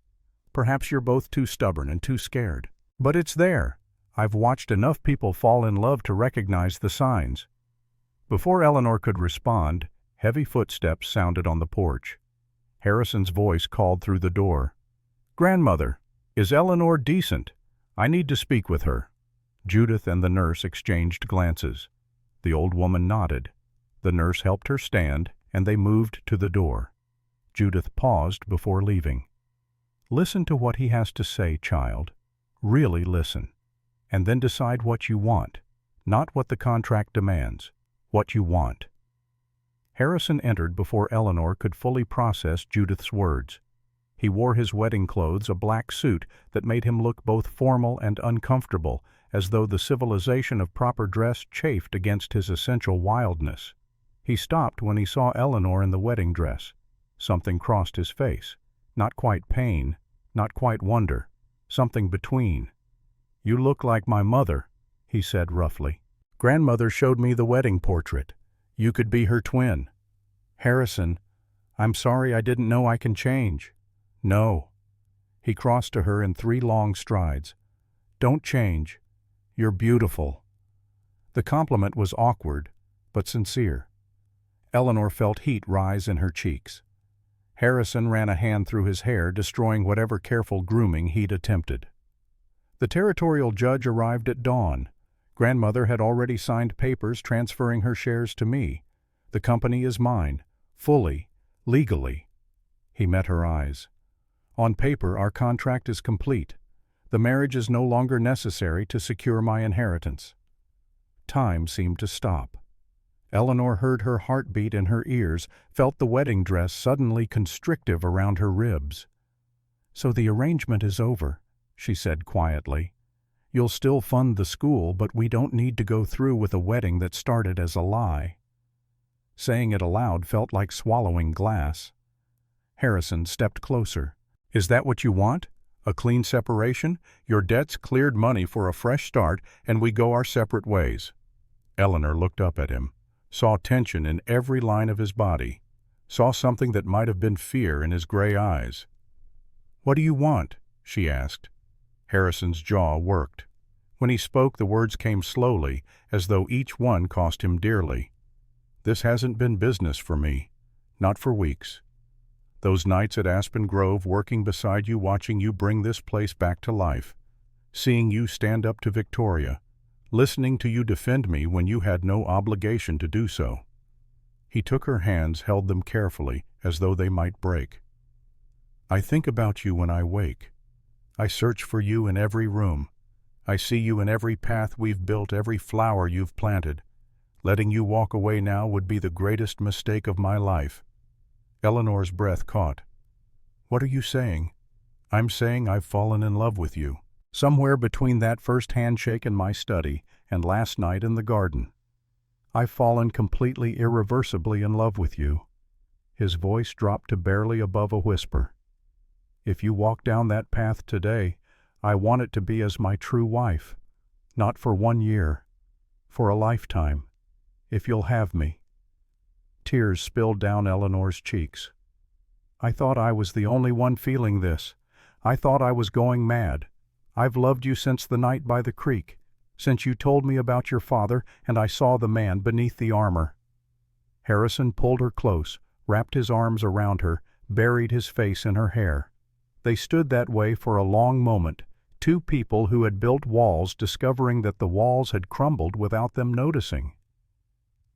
Perhaps you're both too stubborn and too scared. But it's there. I've watched enough people fall in love to recognize the signs. Before Eleanor could respond, heavy footsteps sounded on the porch. Harrison's voice called through the door. Grandmother, is Eleanor decent? I need to speak with her. Judith and the nurse exchanged glances. The old woman nodded. The nurse helped her stand, and they moved to the door. Judith paused before leaving. Listen to what he has to say, child. Really listen. And then decide what you want, not what the contract demands. What you want. Harrison entered before Eleanor could fully process Judith's words. He wore his wedding clothes, a black suit that made him look both formal and uncomfortable, as though the civilization of proper dress chafed against his essential wildness. He stopped when he saw Eleanor in the wedding dress. Something crossed his face. Not quite pain, not quite wonder. Something between. You look like my mother, he said roughly. Grandmother showed me the wedding portrait. You could be her twin. Harrison, I'm sorry, I didn't know I can change. No. He crossed to her in 3 long strides. Don't change. You're beautiful. The compliment was awkward, but sincere. Eleanor felt heat rise in her cheeks. Harrison ran a hand through his hair, destroying whatever careful grooming he'd attempted. The territorial judge arrived at dawn. Grandmother had already signed papers transferring her shares to me. The company is mine, fully, legally. He met her eyes. On paper, our contract is complete. The marriage is no longer necessary to secure my inheritance. Time seemed to stop. Eleanor heard her heartbeat in her ears, felt the wedding dress suddenly constrictive around her ribs. So the arrangement is over, she said quietly. You'll still fund the school, but we don't need to go through with a wedding that started as a lie. Saying it aloud felt like swallowing glass. Harrison stepped closer. Is that what you want? A clean separation? Your debts cleared, money for a fresh start, and we go our separate ways. Eleanor looked up at him, saw tension in every line of his body, saw something that might have been fear in his gray eyes. What do you want? she asked. Harrison's jaw worked. When he spoke, the words came slowly, as though each one cost him dearly. This hasn't been business for me. Not for weeks. Those nights at Aspen Grove, working beside you, watching you bring this place back to life. Seeing you stand up to Victoria. Listening to you defend me when you had no obligation to do so. He took her hands, held them carefully, as though they might break. I think about you when I wake. I search for you in every room. I see you in every path we've built, every flower you've planted. Letting you walk away now would be the greatest mistake of my life. Eleanor's breath caught. What are you saying? I'm saying I've fallen in love with you. Somewhere between that first handshake in my study and last night in the garden. I've fallen completely, irreversibly in love with you. His voice dropped to barely above a whisper. If you walk down that path today, I want it to be as my true wife. Not for 1 year. For a lifetime. If you'll have me. Tears spilled down Eleanor's cheeks. I thought I was the only one feeling this. I thought I was going mad. I've loved you since the night by the creek, since you told me about your father and I saw the man beneath the armor. Harrison pulled her close, wrapped his arms around her, buried his face in her hair. They stood that way for a long moment, two people who had built walls discovering that the walls had crumbled without them noticing.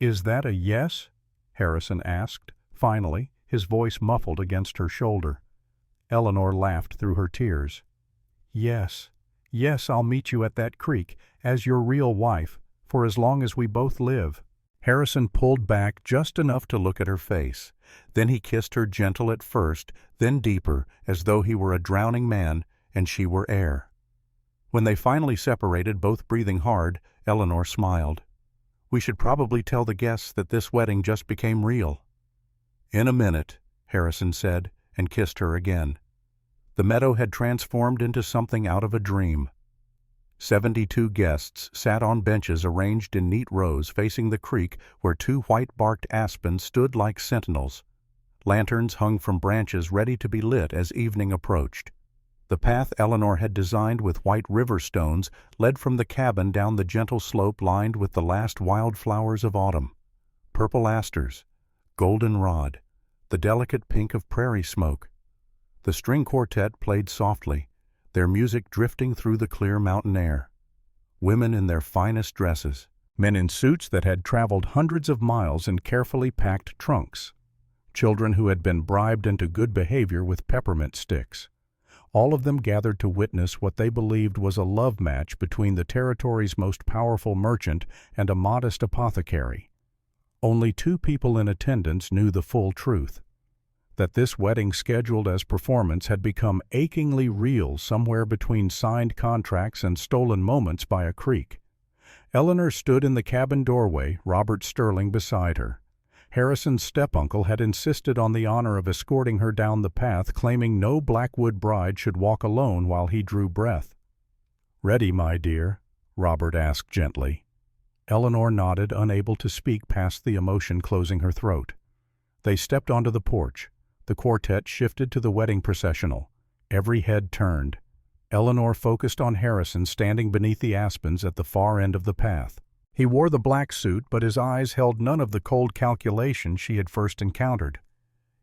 Is that a yes? Harrison asked, finally, his voice muffled against her shoulder. Eleanor laughed through her tears. Yes, yes, I'll meet you at that creek, as your real wife, for as long as we both live. Harrison pulled back just enough to look at her face. Then he kissed her, gentle at first, then deeper, as though he were a drowning man and she were air. When they finally separated, both breathing hard, Eleanor smiled. We should probably tell the guests that this wedding just became real. In a minute, Harrison said, and kissed her again. The meadow had transformed into something out of a dream. 72 guests sat on benches arranged in neat rows facing the creek where 2 white-barked aspens stood like sentinels. Lanterns hung from branches ready to be lit as evening approached. The path Eleanor had designed with white river stones led from the cabin down the gentle slope lined with the last wild flowers of autumn. Purple asters, goldenrod, the delicate pink of prairie smoke. The string quartet played softly, their music drifting through the clear mountain air. Women in their finest dresses, men in suits that had traveled hundreds of miles in carefully packed trunks, children who had been bribed into good behavior with peppermint sticks. All of them gathered to witness what they believed was a love match between the territory's most powerful merchant and a modest apothecary. Only 2 people in attendance knew the full truth. That this wedding scheduled as performance had become achingly real somewhere between signed contracts and stolen moments by a creek. Eleanor stood in the cabin doorway, Robert Sterling beside her. Harrison's step-uncle had insisted on the honor of escorting her down the path, claiming no Blackwood bride should walk alone while he drew breath. "Ready, my dear?" Robert asked gently. Eleanor nodded, unable to speak past the emotion closing her throat. They stepped onto the porch. The quartet shifted to the wedding processional. Every head turned. Eleanor focused on Harrison standing beneath the aspens at the far end of the path. He wore the black suit, but his eyes held none of the cold calculation she had first encountered.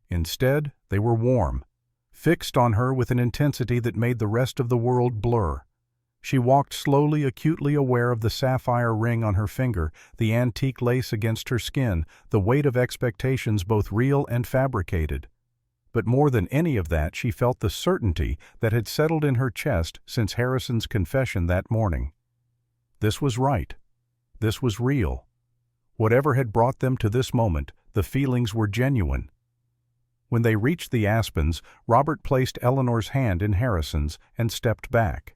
Instead, they were warm, fixed on her with an intensity that made the rest of the world blur. She walked slowly, acutely aware of the sapphire ring on her finger, the antique lace against her skin, the weight of expectations both real and fabricated. But more than any of that, she felt the certainty that had settled in her chest since Harrison's confession that morning. This was right. This was real. Whatever had brought them to this moment, the feelings were genuine. When they reached the aspens, Robert placed Eleanor's hand in Harrison's and stepped back.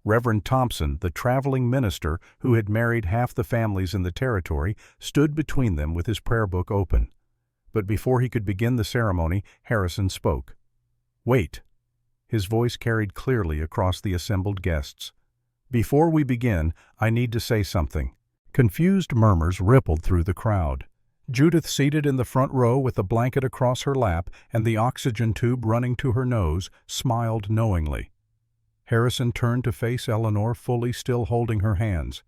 Reverend Thompson, the traveling minister who had married half the families in the territory, stood between them with his prayer book open. But before he could begin the ceremony, Harrison spoke. "Wait." His voice carried clearly across the assembled guests. "Before we begin, I need to say something." Confused murmurs rippled through the crowd. Judith, seated in the front row with a blanket across her lap and the oxygen tube running to her nose, smiled knowingly. Harrison turned to face Eleanor, fully still holding her hands.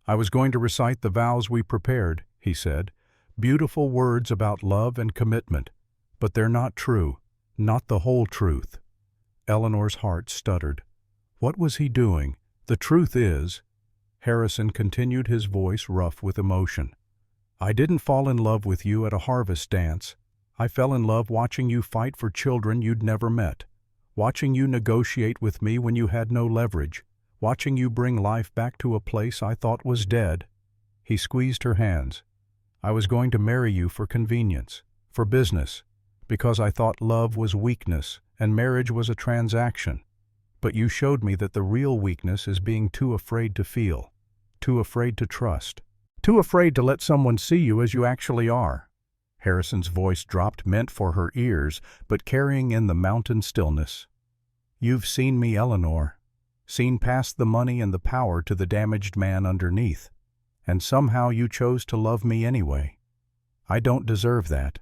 "I was going to recite the vows we prepared," he said. "Beautiful words about love and commitment. But they're not true, not the whole truth." Eleanor's heart stuttered. What was he doing? "The truth is," Harrison continued, his voice rough with emotion, "I didn't fall in love with you at a harvest dance. I fell in love watching you fight for children you'd never met, watching you negotiate with me when you had no leverage, watching you bring life back to a place I thought was dead." He squeezed her hands. "I was going to marry you for convenience, for business, because I thought love was weakness and marriage was a transaction. But you showed me that the real weakness is being too afraid to feel, too afraid to trust, too afraid to let someone see you as you actually are." Harrison's voice dropped, meant for her ears, but carrying in the mountain stillness. "You've seen me, Eleanor, seen past the money and the power to the damaged man underneath, and somehow you chose to love me anyway. I don't deserve that,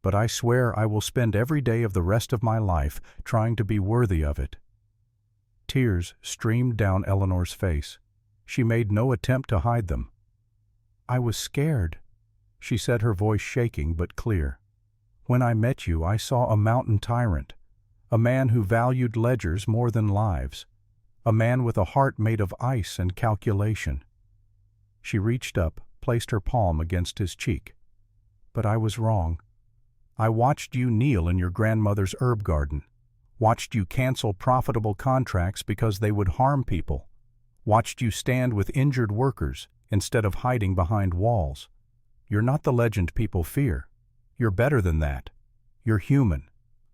but I swear I will spend every day of the rest of my life trying to be worthy of it." Tears streamed down Eleanor's face. She made no attempt to hide them. "I was scared," she said, her voice shaking but clear. "When I met you, I saw a mountain tyrant, a man who valued ledgers more than lives, a man with a heart made of ice and calculation." She reached up, placed her palm against his cheek. "But I was wrong. I watched you kneel in your grandmother's herb garden, watched you cancel profitable contracts because they would harm people, watched you stand with injured workers instead of hiding behind walls. You're not the legend people fear. You're better than that. You're human,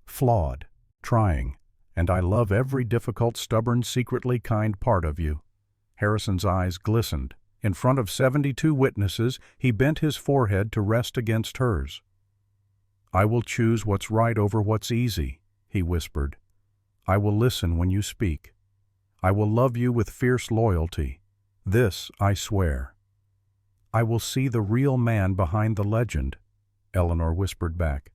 flawed, trying, and I love every difficult, stubborn, secretly kind part of you." Harrison's eyes glistened. In front of 72 witnesses, he bent his forehead to rest against hers. "I will choose what's right over what's easy," he whispered. "I will listen when you speak. I will love you with fierce loyalty. This I swear." "I will see the real man behind the legend," Eleanor whispered back.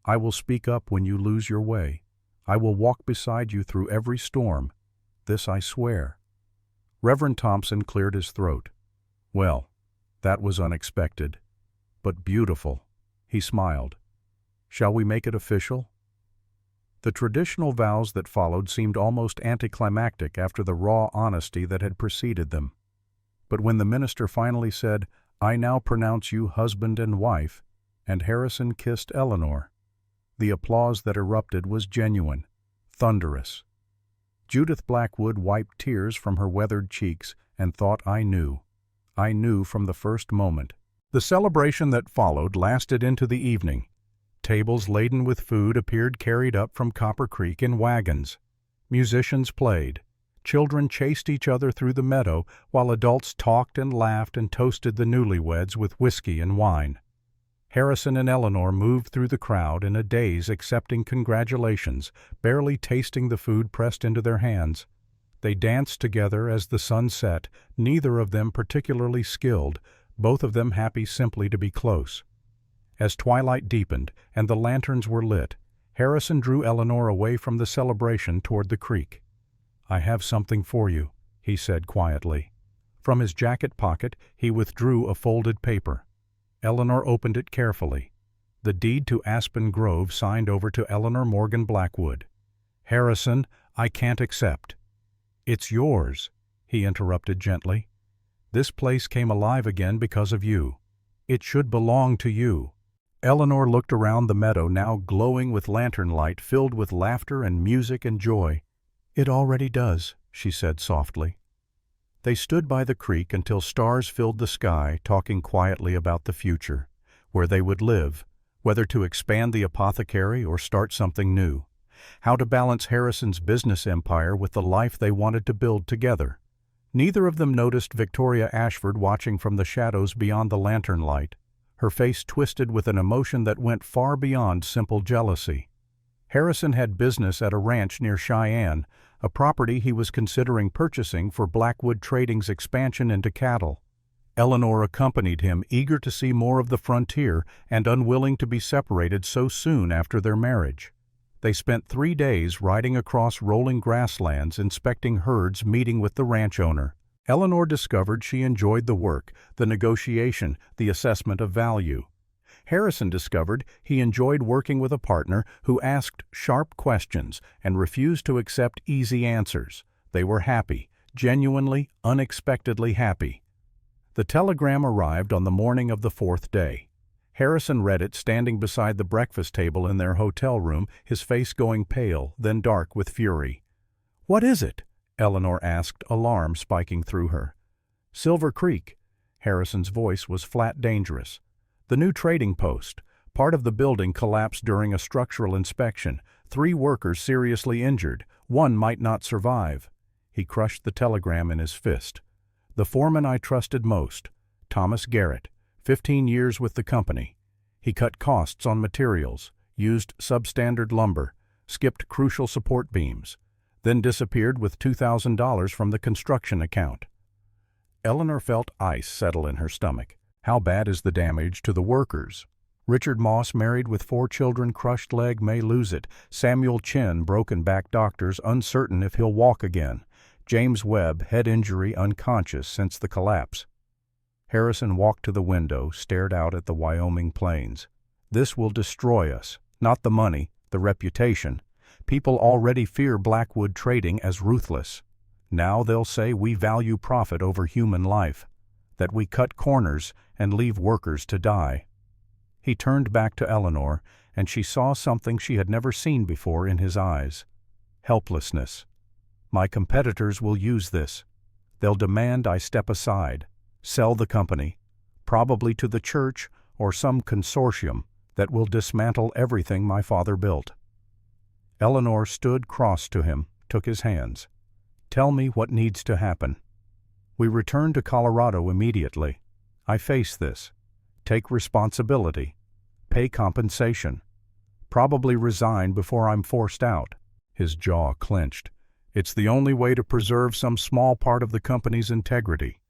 "I will speak up when you lose your way. I will walk beside you through every storm. This I swear." Reverend Thompson cleared his throat. "Well, that was unexpected, but beautiful." He smiled. "Shall we make it official?" The traditional vows that followed seemed almost anticlimactic after the raw honesty that had preceded them. But when the minister finally said, "I now pronounce you husband and wife," and Harrison kissed Eleanor, the applause that erupted was genuine, thunderous. Judith Blackwood wiped tears from her weathered cheeks and thought, I knew from the first moment." The celebration that followed lasted into the evening. Tables laden with food appeared carried up from Copper Creek in wagons. Musicians played. Children chased each other through the meadow, while adults talked and laughed and toasted the newlyweds with whiskey and wine. Harrison and Eleanor moved through the crowd in a daze, accepting congratulations, barely tasting the food pressed into their hands. They danced together as the sun set, neither of them particularly skilled, both of them happy simply to be close. As twilight deepened and the lanterns were lit, Harrison drew Eleanor away from the celebration toward the creek. "I have something for you," he said quietly. From his jacket pocket he withdrew a folded paper. Eleanor opened it carefully. The deed to Aspen Grove signed over to Eleanor Morgan Blackwood. "Harrison, I can't accept." "It's yours," he interrupted gently. "This place came alive again because of you. It should belong to you." Eleanor looked around the meadow, now glowing with lantern light, filled with laughter and music and joy. "It already does," she said softly. They stood by the creek until stars filled the sky, talking quietly about the future, where they would live, whether to expand the apothecary or start something new, how to balance Harrison's business empire with the life they wanted to build together. Neither of them noticed Victoria Ashford watching from the shadows beyond the lantern light, her face twisted with an emotion that went far beyond simple jealousy. Harrison had business at a ranch near Cheyenne, a property he was considering purchasing for Blackwood Trading's expansion into cattle. Eleanor accompanied him, eager to see more of the frontier and unwilling to be separated so soon after their marriage. They spent 3 days riding across rolling grasslands, inspecting herds, meeting with the ranch owner. Eleanor discovered she enjoyed the work, the negotiation, the assessment of value. Harrison discovered he enjoyed working with a partner who asked sharp questions and refused to accept easy answers. They were happy, genuinely, unexpectedly happy. The telegram arrived on the morning of the 4th day. Harrison read it standing beside the breakfast table in their hotel room, his face going pale, then dark with fury. "What is it?" Eleanor asked, alarm spiking through her. "Silver Creek." Harrison's voice was flat dangerous. "The new trading post. Part of the building collapsed during a structural inspection. 3 workers seriously injured. 1 might not survive." He crushed the telegram in his fist. "The foreman I trusted most, Thomas Garrett, 15 years with the company. He cut costs on materials, used substandard lumber, skipped crucial support beams, then disappeared with $2,000 from the construction account." Eleanor felt ice settle in her stomach. How bad is the damage to the workers? Richard Moss, married with 4 children, crushed leg, may lose it. Samuel Chin, broken back, doctors uncertain if he'll walk again. James Webb, head injury, unconscious since the collapse. Harrison walked to the window, stared out at the Wyoming plains. "This will destroy us. Not the money, the reputation. People already fear Blackwood Trading as ruthless. Now they'll say we value profit over human life, that we cut corners and leave workers to die." He turned back to Eleanor, and she saw something she had never seen before in his eyes. Helplessness. "My competitors will use this. They'll demand I step aside, sell the company, probably to the church or some consortium that will dismantle everything my father built." Eleanor stood cross to him, took his hands. "Tell me what needs to happen." "We return to Colorado immediately. I face this. Take responsibility. Pay compensation. Probably resign before I'm forced out." His jaw clenched. "It's the only way to preserve some small part of the company's integrity."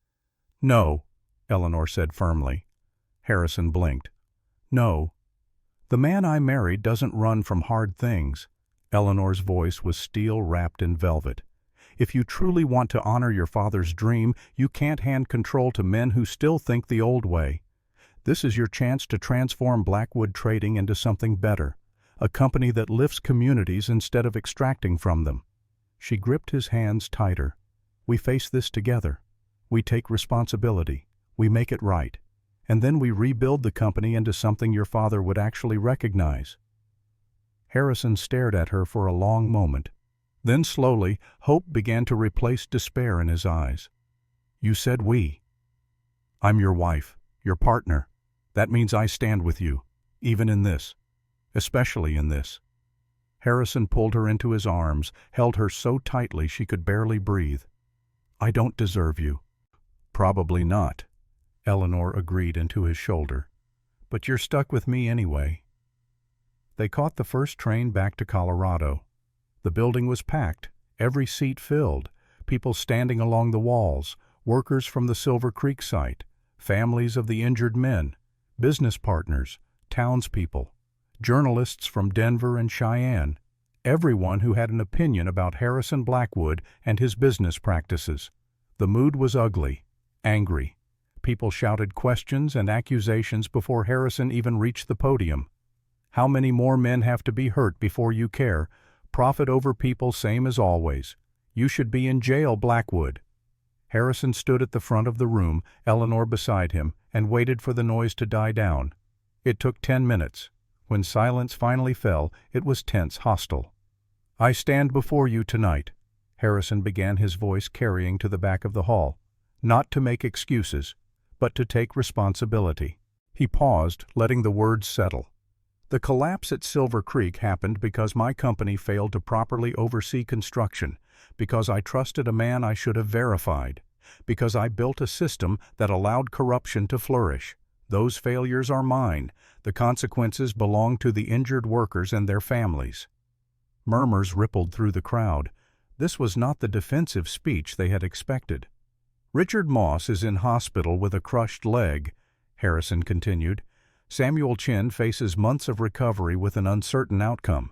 "No," Eleanor said firmly. Harrison blinked. "No. The man I married doesn't run from hard things." Eleanor's voice was steel wrapped in velvet. "If you truly want to honor your father's dream, you can't hand control to men who still think the old way. This is your chance to transform Blackwood Trading into something better, a company that lifts communities instead of extracting from them." She gripped his hands tighter. "We face this together. We take responsibility. We make it right. And then we rebuild the company into something your father would actually recognize." Harrison stared at her for a long moment. Then slowly, hope began to replace despair in his eyes. "You said we. I'm your wife, your partner. That means I stand with you, even in this, especially in this." Harrison pulled her into his arms, held her so tightly she could barely breathe. "I don't deserve you." "Probably not," Eleanor agreed into his shoulder. "But you're stuck with me anyway." They caught the first train back to Colorado. The building was packed, every seat filled, people standing along the walls, workers from the Silver Creek site, families of the injured men, business partners, townspeople, journalists from Denver and Cheyenne, everyone who had an opinion about Harrison Blackwood and his business practices. The mood was ugly, angry. People shouted questions and accusations before Harrison even reached the podium. "How many more men have to be hurt before you care? Profit over people, same as always. You should be in jail, Blackwood." Harrison stood at the front of the room, Eleanor beside him, and waited for the noise to die down. It took 10 minutes. When silence finally fell, it was tense, hostile. "I stand before you tonight," Harrison began, his voice carrying to the back of the hall, "not to make excuses, but to take responsibility." He paused, letting the words settle. "The collapse at Silver Creek happened because my company failed to properly oversee construction, because I trusted a man I should have verified, because I built a system that allowed corruption to flourish. Those failures are mine. The consequences belong to the injured workers and their families." Murmurs rippled through the crowd. This was not the defensive speech they had expected. "Richard Moss is in hospital with a crushed leg," Harrison continued. "Samuel Chin faces months of recovery with an uncertain outcome.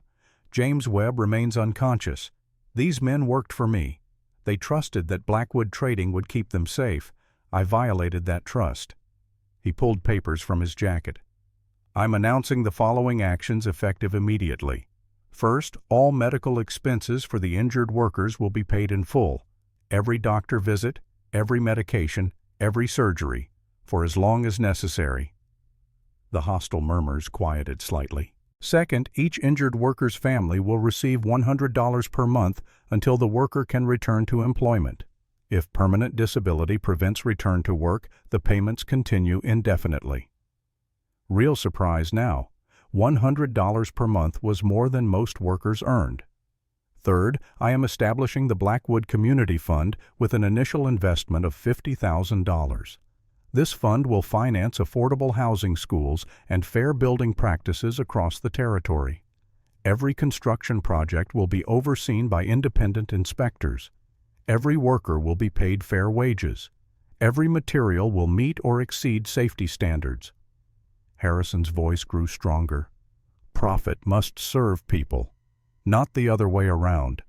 James Webb remains unconscious. These men worked for me. They trusted that Blackwood Trading would keep them safe. I violated that trust." He pulled papers from his jacket. "I'm announcing the following actions effective immediately. First, all medical expenses for the injured workers will be paid in full. Every doctor visit, every medication, every surgery, for as long as necessary." The hostile murmurs quieted slightly. "Second, each injured worker's family will receive $100 per month until the worker can return to employment. If permanent disability prevents return to work, the payments continue indefinitely." Real surprise now. $100 per month was more than most workers earned. Third, I am establishing the Blackwood Community Fund with an initial investment of $50,000. This fund will finance affordable housing schools and fair building practices across the territory. Every construction project will be overseen by independent inspectors. Every worker will be paid fair wages. Every material will meet or exceed safety standards. Harrison's voice grew stronger. "Profit must serve people, not the other way around.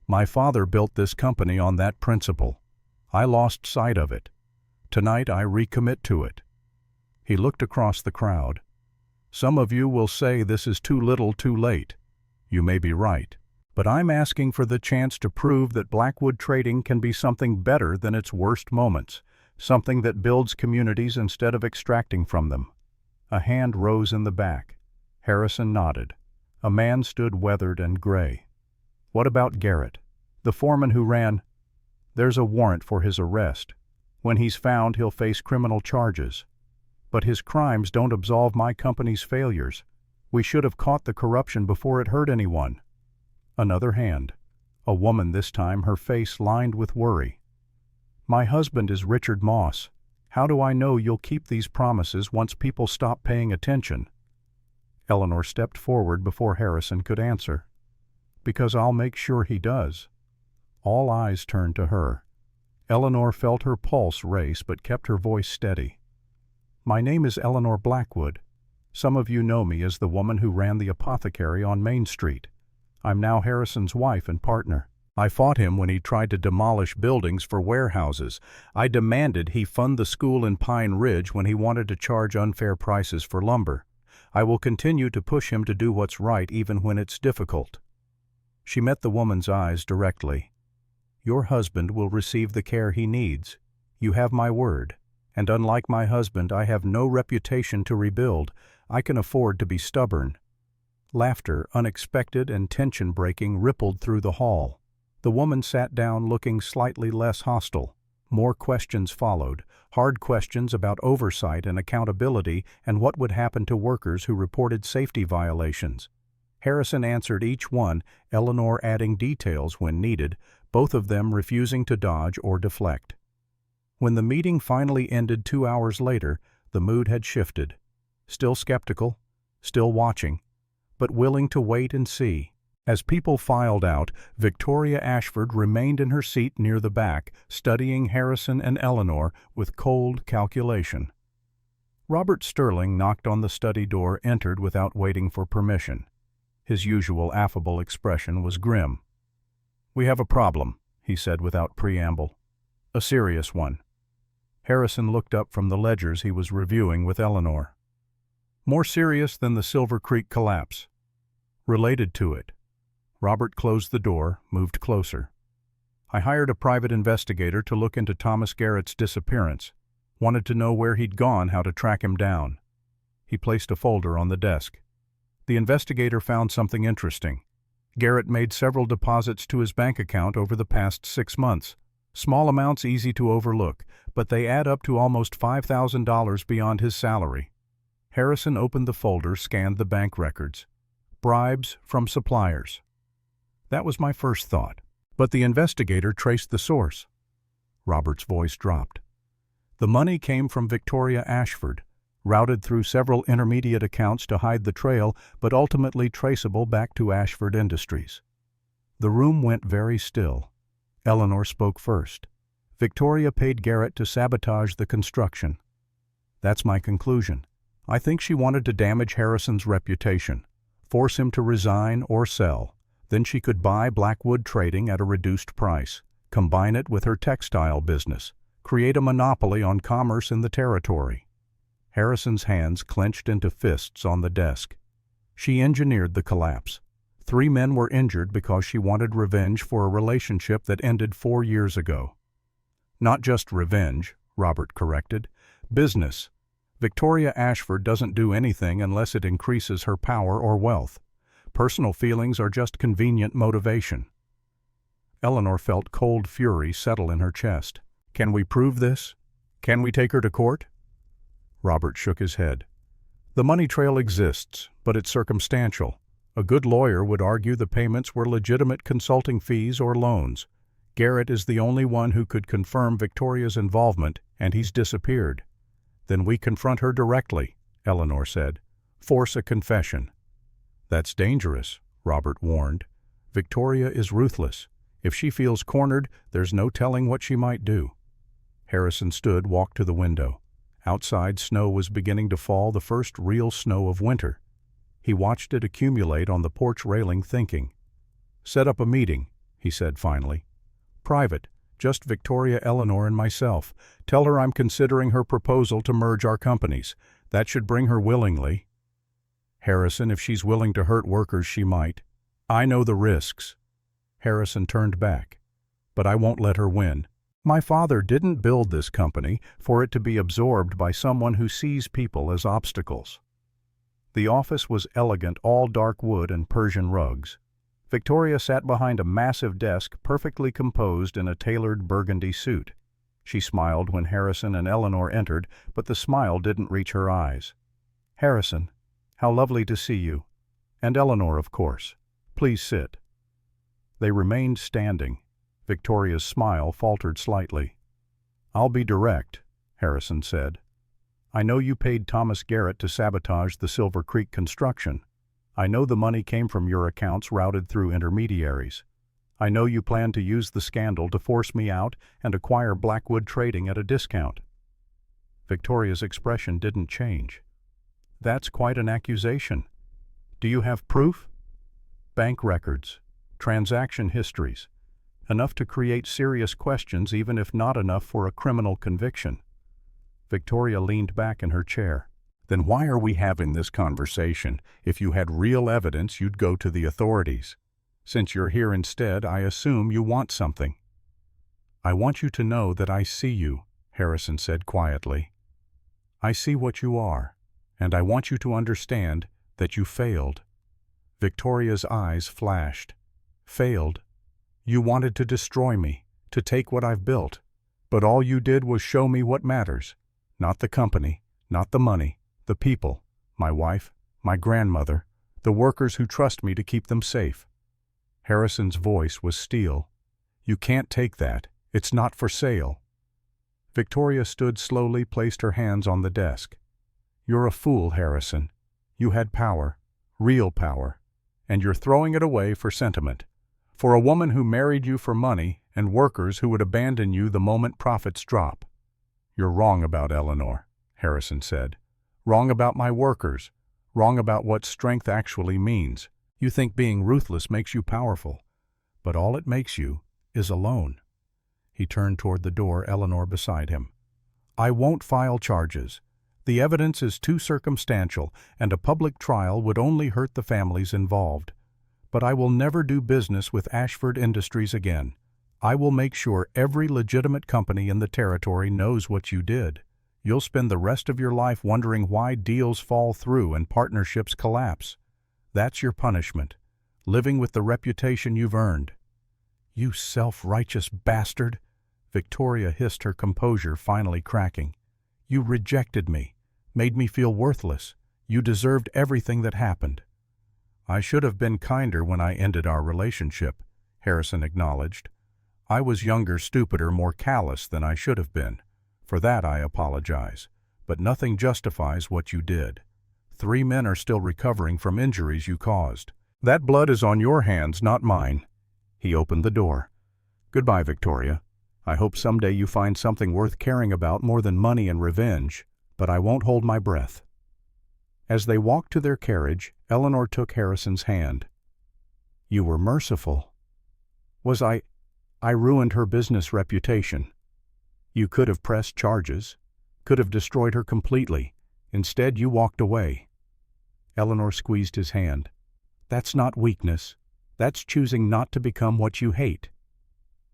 My father built this company on that principle. I lost sight of it. Tonight I recommit to it." He looked across the crowd. "Some of you will say this is too little too late. You may be right. But I'm asking for the chance to prove that Blackwood Trading can be something better than its worst moments, something that builds communities instead of extracting from them." A hand rose in the back. Harrison nodded. A man stood weathered and gray. "What about Garrett, the foreman who ran—" "There's a warrant for his arrest. When he's found, he'll face criminal charges. But his crimes don't absolve my company's failures. We should have caught the corruption before it hurt anyone." Another hand. A woman this time, her face lined with worry. "My husband is Richard Moss. How do I know you'll keep these promises once people stop paying attention?" Eleanor stepped forward before Harrison could answer. "Because I'll make sure he does." All eyes turned to her. Eleanor felt her pulse race but kept her voice steady. "My name is Eleanor Blackwood. Some of you know me as the woman who ran the apothecary on Main Street. I'm now Harrison's wife and partner. I fought him when he tried to demolish buildings for warehouses. I demanded he fund the school in Pine Ridge when he wanted to charge unfair prices for lumber. I will continue to push him to do what's right even when it's difficult." She met the woman's eyes directly. "Your husband will receive the care he needs. You have my word. And unlike my husband, I have no reputation to rebuild. I can afford to be stubborn." Laughter, unexpected and tension-breaking, rippled through the hall. The woman sat down looking slightly less hostile. More questions followed, hard questions about oversight and accountability and what would happen to workers who reported safety violations. Harrison answered each one, Eleanor adding details when needed, both of them refusing to dodge or deflect. When the meeting finally ended 2 hours later, the mood had shifted. Still skeptical, still watching, but willing to wait and see. As people filed out, Victoria Ashford remained in her seat near the back, studying Harrison and Eleanor with cold calculation. Robert Sterling knocked on the study door, entered without waiting for permission. His usual affable expression was grim. "We have a problem," he said without preamble. "A serious one." Harrison looked up from the ledgers he was reviewing with Eleanor. "More serious than the Silver Creek collapse." "Related to it." Robert closed the door, moved closer. "I hired a private investigator to look into Thomas Garrett's disappearance. Wanted to know where he'd gone, how to track him down." He placed a folder on the desk. The investigator found something interesting. Garrett made several deposits to his bank account over the past 6 months. Small amounts easy to overlook, but they add up to almost $5,000 beyond his salary. Harrison opened the folder, scanned the bank records. Bribes from suppliers. That was my first thought. But the investigator traced the source. Robert's voice dropped. The money came from Victoria Ashford, routed through several intermediate accounts to hide the trail, but ultimately traceable back to Ashford Industries. The room went very still. Eleanor spoke first. Victoria paid Garrett to sabotage the construction. That's my conclusion. I think she wanted to damage Harrison's reputation. force him to resign or sell. Then she could buy Blackwood Trading at a reduced price, combine it with her textile business, create a monopoly on commerce in the territory. Harrison's hands clenched into fists on the desk. She engineered the collapse. 3 men were injured because she wanted revenge for a relationship that ended 4 years ago. Not just revenge, Robert corrected. Business. Victoria Ashford doesn't do anything unless it increases her power or wealth. Personal feelings are just convenient motivation. Eleanor felt cold fury settle in her chest. Can we prove this? Can we take her to court? Robert shook his head. The money trail exists, but it's circumstantial. A good lawyer would argue the payments were legitimate consulting fees or loans. Garrett is the only one who could confirm Victoria's involvement, and he's disappeared. Then we confront her directly, Eleanor said. Force a confession. That's dangerous, Robert warned. Victoria is ruthless. If she feels cornered, there's no telling what she might do. Harrison walked to the window. Outside, snow was beginning to fall, the first real snow of winter. He watched it accumulate on the porch railing, thinking. Set up a meeting, he said finally. Private, just Victoria, Eleanor, and myself. Tell her I'm considering her proposal to merge our companies. That should bring her willingly. Harrison, if she's willing to hurt workers, she might. I know the risks. Harrison turned back. But I won't let her win. My father didn't build this company for it to be absorbed by someone who sees people as obstacles. The office was elegant, all dark wood and Persian rugs. Victoria sat behind a massive desk, perfectly composed in a tailored burgundy suit. She smiled when Harrison and Eleanor entered, but the smile didn't reach her eyes. Harrison, how lovely to see you. And Eleanor, of course. Please sit. They remained standing. Victoria's smile faltered slightly. I'll be direct, Harrison said. I know you paid Thomas Garrett to sabotage the Silver Creek construction. I know the money came from your accounts routed through intermediaries. I know you plan to use the scandal to force me out and acquire Blackwood Trading at a discount. Victoria's expression didn't change. That's quite an accusation. Do you have proof? Bank records, transaction histories. Enough to create serious questions, even if not enough for a criminal conviction. Victoria leaned back in her chair. Then why are we having this conversation? If you had real evidence, you'd go to the authorities. Since you're here instead, I assume you want something. I want you to know that I see you, Harrison said quietly. I see what you are, and I want you to understand that you failed. Victoria's eyes flashed. Failed? You wanted to destroy me, to take what I've built. But all you did was show me what matters. Not the company, not the money, the people, my wife, my grandmother, the workers who trust me to keep them safe. Harrison's voice was steel. You can't take that. It's not for sale. Victoria stood slowly, placed her hands on the desk. You're a fool, Harrison. You had power, real power, and you're throwing it away for sentiment. For a woman who married you for money and workers who would abandon you the moment profits drop. You're wrong about Eleanor, Harrison said. Wrong about my workers. Wrong about what strength actually means. You think being ruthless makes you powerful, but all it makes you is alone. He turned toward the door, Eleanor beside him. I won't file charges. The evidence is too circumstantial, and a public trial would only hurt the families involved. But I will never do business with Ashford Industries again. I will make sure every legitimate company in the territory knows what you did. You'll spend the rest of your life wondering why deals fall through and partnerships collapse. That's your punishment, living with the reputation you've earned. You self-righteous bastard, Victoria hissed, her composure finally cracking. You rejected me, made me feel worthless. You deserved everything that happened. I should have been kinder when I ended our relationship, Harrison acknowledged. I was younger, stupider, more callous than I should have been. For that I apologize. But nothing justifies what you did. 3 men are still recovering from injuries you caused. That blood is on your hands, not mine. He opened the door. Goodbye, Victoria. I hope someday you find something worth caring about more than money and revenge, but I won't hold my breath. As they walked to their carriage, Eleanor took Harrison's hand. "You were merciful." "Was I? I ruined her business reputation." "You could have pressed charges, could have destroyed her completely. Instead, you walked away." Eleanor squeezed his hand. "That's not weakness. That's choosing not to become what you hate."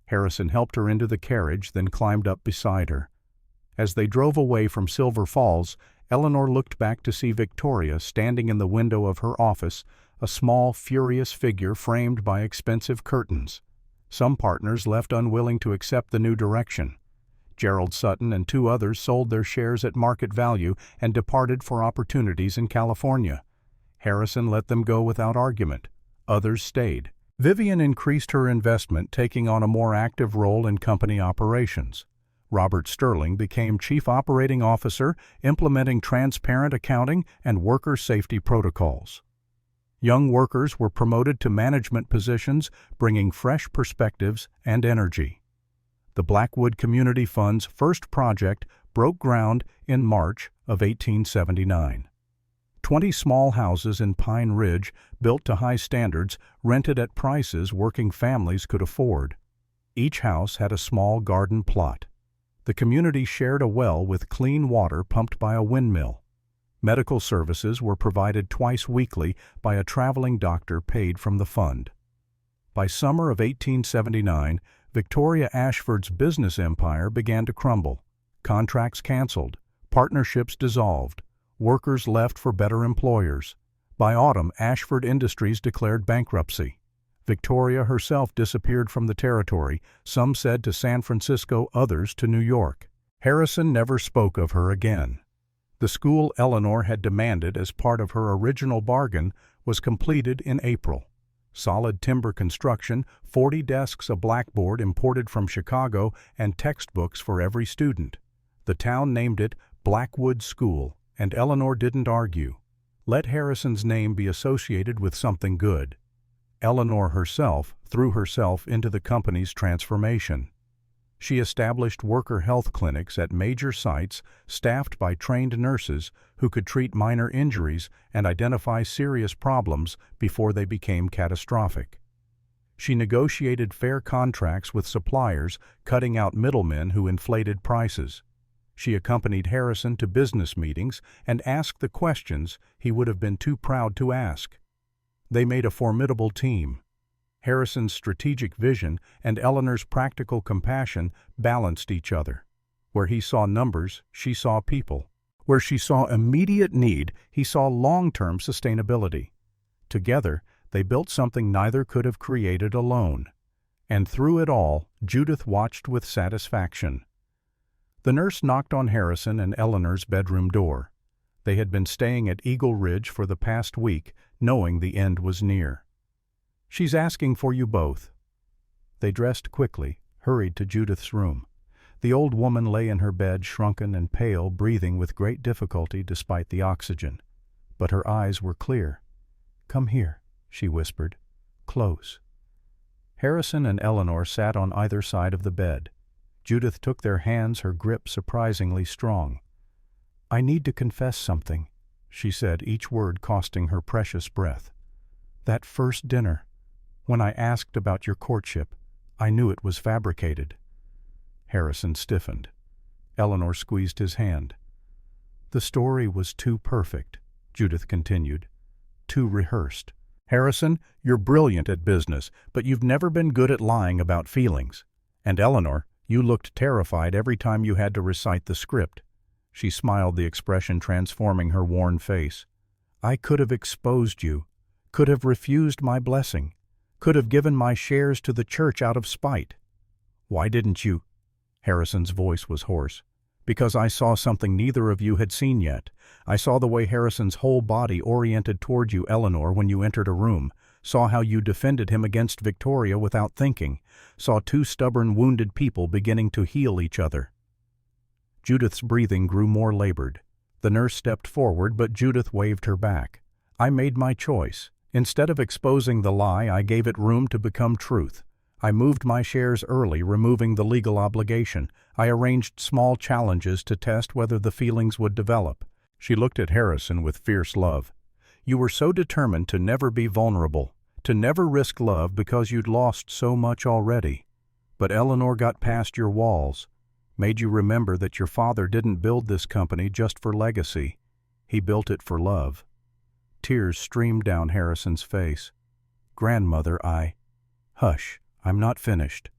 Harrison helped her into the carriage, then climbed up beside her. As they drove away from Silver Falls, Eleanor looked back to see Victoria standing in the window of her office, a small, furious figure framed by expensive curtains. Some partners left unwilling to accept the new direction. Gerald Sutton and 2 others sold their shares at market value and departed for opportunities in California. Harrison let them go without argument. Others stayed. Vivian increased her investment, taking on a more active role in company operations. Robert Sterling became Chief Operating Officer, implementing transparent accounting and worker safety protocols. Young workers were promoted to management positions, bringing fresh perspectives and energy. The Blackwood Community Fund's first project broke ground in March of 1879. 20 small houses in Pine Ridge, built to high standards, rented at prices working families could afford. Each house had a small garden plot. The community shared a well with clean water pumped by a windmill. Medical services were provided twice weekly by a traveling doctor paid from the fund. By summer of 1879, Victoria Ashford's business empire began to crumble. Contracts canceled, partnerships dissolved, workers left for better employers. By autumn, Ashford Industries declared bankruptcy. Victoria herself disappeared from the territory, some said to San Francisco, others to New York. Harrison never spoke of her again. The school Eleanor had demanded as part of her original bargain was completed in April. Solid timber construction, 40 desks, a blackboard imported from Chicago, and textbooks for every student. The town named it Blackwood School, and Eleanor didn't argue. Let Harrison's name be associated with something good. Eleanor herself threw herself into the company's transformation. She established worker health clinics at major sites staffed by trained nurses who could treat minor injuries and identify serious problems before they became catastrophic. She negotiated fair contracts with suppliers, cutting out middlemen who inflated prices. She accompanied Harrison to business meetings and asked the questions he would have been too proud to ask. They made a formidable team. Harrison's strategic vision and Eleanor's practical compassion balanced each other. Where he saw numbers, she saw people. Where she saw immediate need, he saw long-term sustainability. Together, they built something neither could have created alone. And through it all, Judith watched with satisfaction. The nurse knocked on Harrison and Eleanor's bedroom door. They had been staying at Eagle Ridge for the past week, knowing the end was near. "She's asking for you both." They dressed quickly, hurried to Judith's room. The old woman lay in her bed, shrunken and pale, breathing with great difficulty despite the oxygen. But her eyes were clear. "Come here," she whispered. "Close." Harrison and Eleanor sat on either side of the bed. Judith took their hands, her grip surprisingly strong. "I need to confess something," she said, each word costing her precious breath. "That first dinner, when I asked about your courtship, I knew it was fabricated." Harrison stiffened. Eleanor squeezed his hand. "The story was too perfect," Judith continued. "Too rehearsed. Harrison, you're brilliant at business, but you've never been good at lying about feelings. And Eleanor, you looked terrified every time you had to recite the script." She smiled, the expression transforming her worn face. "I could have exposed you, could have refused my blessing, could have given my shares to the church out of spite." "Why didn't you?" Harrison's voice was hoarse. "Because I saw something neither of you had seen yet. I saw the way Harrison's whole body oriented toward you, Eleanor, when you entered a room, saw how you defended him against Victoria without thinking, saw 2 stubborn, wounded people beginning to heal each other." Judith's breathing grew more labored. The nurse stepped forward, but Judith waved her back. "I made my choice. Instead of exposing the lie, I gave it room to become truth. I moved my shares early, removing the legal obligation. I arranged small challenges to test whether the feelings would develop." She looked at Harrison with fierce love. You were so determined to never be vulnerable, to never risk love because you'd lost so much already. But Eleanor got past your walls, made you remember that your father didn't build this company just for legacy. He built it for love. Tears streamed down Harrison's face. Grandmother, Hush, I'm not finished.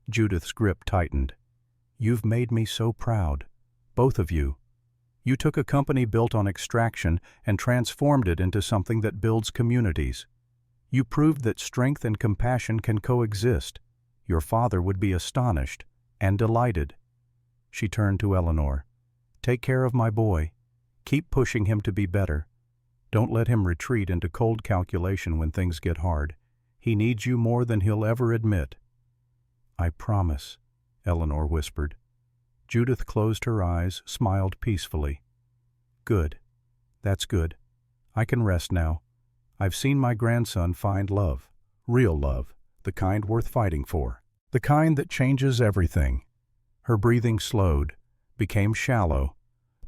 Judith's grip tightened. You've made me so proud. Both of you. You took a company built on extraction and transformed it into something that builds communities. You proved that strength and compassion can coexist. Your father would be astonished and delighted. She turned to Eleanor. Take care of my boy. Keep pushing him to be better. Don't let him retreat into cold calculation when things get hard. He needs you more than he'll ever admit. I promise, Eleanor whispered. Judith closed her eyes, smiled peacefully. Good. That's good. I can rest now. I've seen my grandson find love. Real love. The kind worth fighting for. The kind that changes everything. Her breathing slowed, became shallow.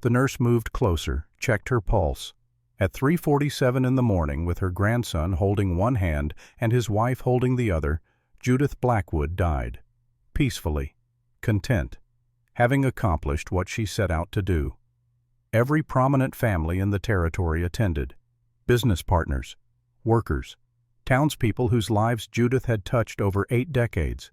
The nurse moved closer, checked her pulse. At 3:47 in the morning, with her grandson holding one hand and his wife holding the other, Judith Blackwood died. Peacefully. Content. Having accomplished what she set out to do. Every prominent family in the territory attended. Business partners, workers, townspeople whose lives Judith had touched over 8 decades.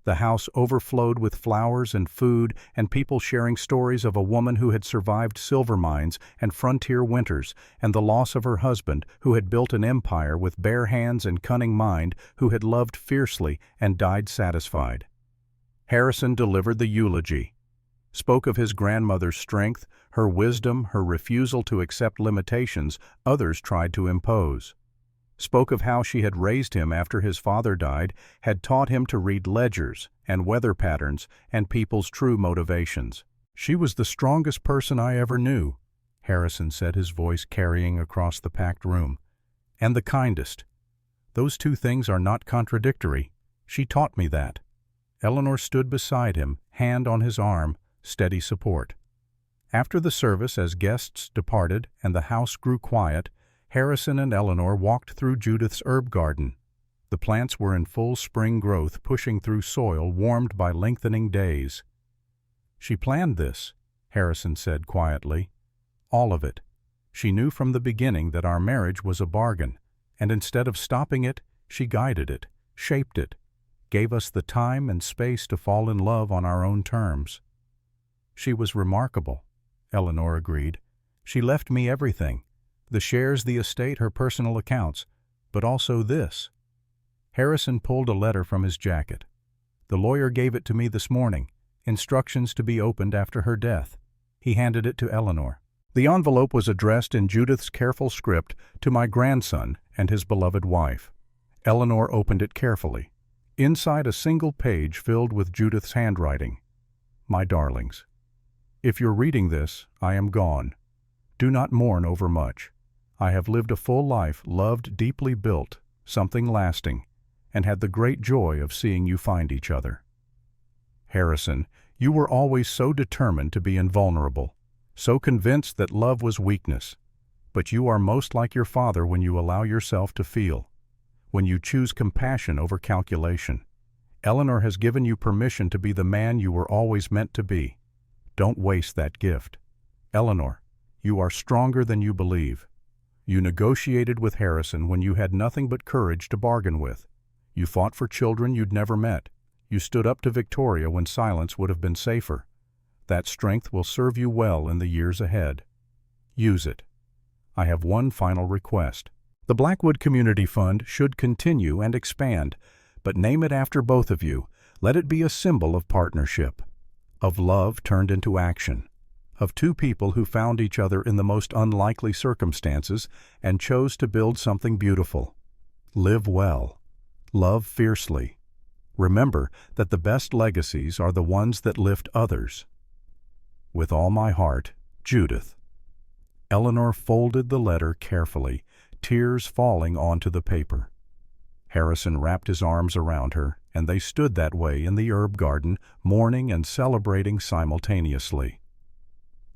The house overflowed with flowers and food and people sharing stories of a woman who had survived silver mines and frontier winters, and the loss of her husband, who had built an empire with bare hands and cunning mind, who had loved fiercely and died satisfied. Harrison delivered the eulogy, spoke of his grandmother's strength, her wisdom, her refusal to accept limitations others tried to impose. Spoke of how she had raised him after his father died, had taught him to read ledgers and weather patterns and people's true motivations. She was the strongest person I ever knew, Harrison said, his voice carrying across the packed room. And the kindest. Those two things are not contradictory. She taught me that. Eleanor stood beside him, hand on his arm, steady support. After the service, as guests departed and the house grew quiet, Harrison and Eleanor walked through Judith's herb garden. The plants were in full spring growth, pushing through soil warmed by lengthening days. She planned this, Harrison said quietly. All of it. She knew from the beginning that our marriage was a bargain, and instead of stopping it, she guided it, shaped it, gave us the time and space to fall in love on our own terms. She was remarkable, Eleanor agreed. She left me everything. The shares, the estate, her personal accounts, but also this. Harrison pulled a letter from his jacket. The lawyer gave it to me this morning, instructions to be opened after her death. He handed it to Eleanor. The envelope was addressed in Judith's careful script to my grandson and his beloved wife. Eleanor opened it carefully. Inside, a single page filled with Judith's handwriting. My darlings, if you're reading this, I am gone. Do not mourn over much. I have lived a full life, loved, deeply built, something lasting, and had the great joy of seeing you find each other. Harrison, you were always so determined to be invulnerable, so convinced that love was weakness. But you are most like your father when you allow yourself to feel, when you choose compassion over calculation. Eleanor has given you permission to be the man you were always meant to be. Don't waste that gift. Eleanor, you are stronger than you believe. You negotiated with Harrison when you had nothing but courage to bargain with. You fought for children you'd never met. You stood up to Victoria when silence would have been safer. That strength will serve you well in the years ahead. Use it. I have one final request. The Blackwood Community Fund should continue and expand, but name it after both of you. Let it be a symbol of partnership, of love turned into action, of two people who found each other in the most unlikely circumstances and chose to build something beautiful. Live well. Love fiercely. Remember that the best legacies are the ones that lift others. With all my heart, Judith. Eleanor folded the letter carefully, tears falling onto the paper. Harrison wrapped his arms around her, and they stood that way in the herb garden, mourning and celebrating simultaneously.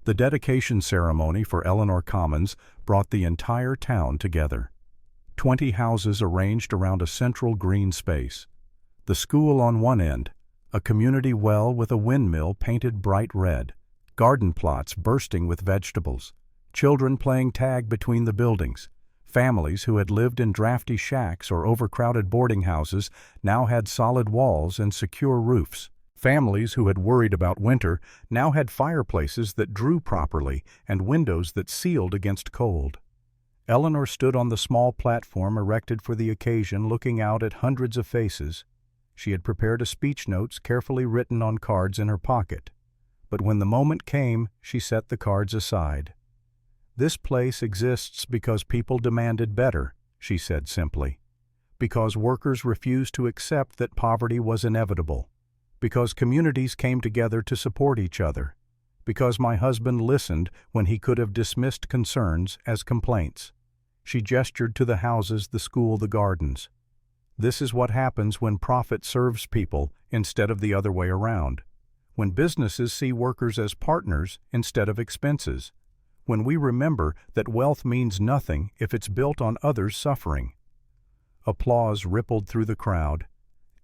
The dedication ceremony for Eleanor Commons brought the entire town together. 20 houses arranged around a central green space. The school on one end, a community well with a windmill painted bright red, garden plots bursting with vegetables, children playing tag between the buildings. Families who had lived in drafty shacks or overcrowded boarding houses now had solid walls and secure roofs. Families who had worried about winter now had fireplaces that drew properly and windows that sealed against cold. Eleanor stood on the small platform erected for the occasion, looking out at hundreds of faces. She had prepared a speech notes carefully written on cards in her pocket. But when the moment came, she set the cards aside. "This place exists because people demanded better," she said simply. "Because workers refused to accept that poverty was inevitable. Because communities came together to support each other. Because my husband listened when he could have dismissed concerns as complaints." She gestured to the houses, the school, the gardens. "This is what happens when profit serves people instead of the other way around. When businesses see workers as partners instead of expenses. When we remember that wealth means nothing if it's built on others' suffering." Applause rippled through the crowd.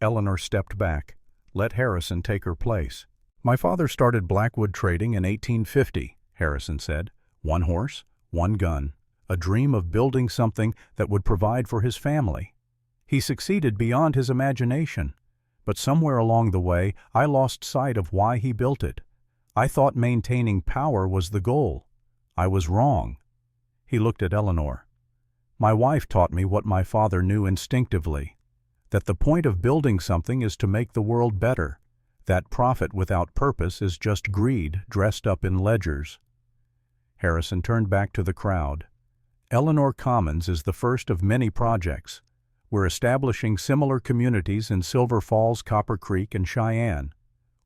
Eleanor stepped back. Let Harrison take her place. "My father started Blackwood trading in 1850, Harrison said. 1 horse, 1 gun, a dream of building something that would provide for his family. He succeeded beyond his imagination, but somewhere along the way I lost sight of why he built it. I thought maintaining power was the goal. I was wrong." He looked at Eleanor. "My wife taught me what my father knew instinctively, that the point of building something is to make the world better, that profit without purpose is just greed dressed up in ledgers." Harrison turned back to the crowd. "Eleanor Commons is the first of many projects. We're establishing similar communities in Silver Falls, Copper Creek, and Cheyenne.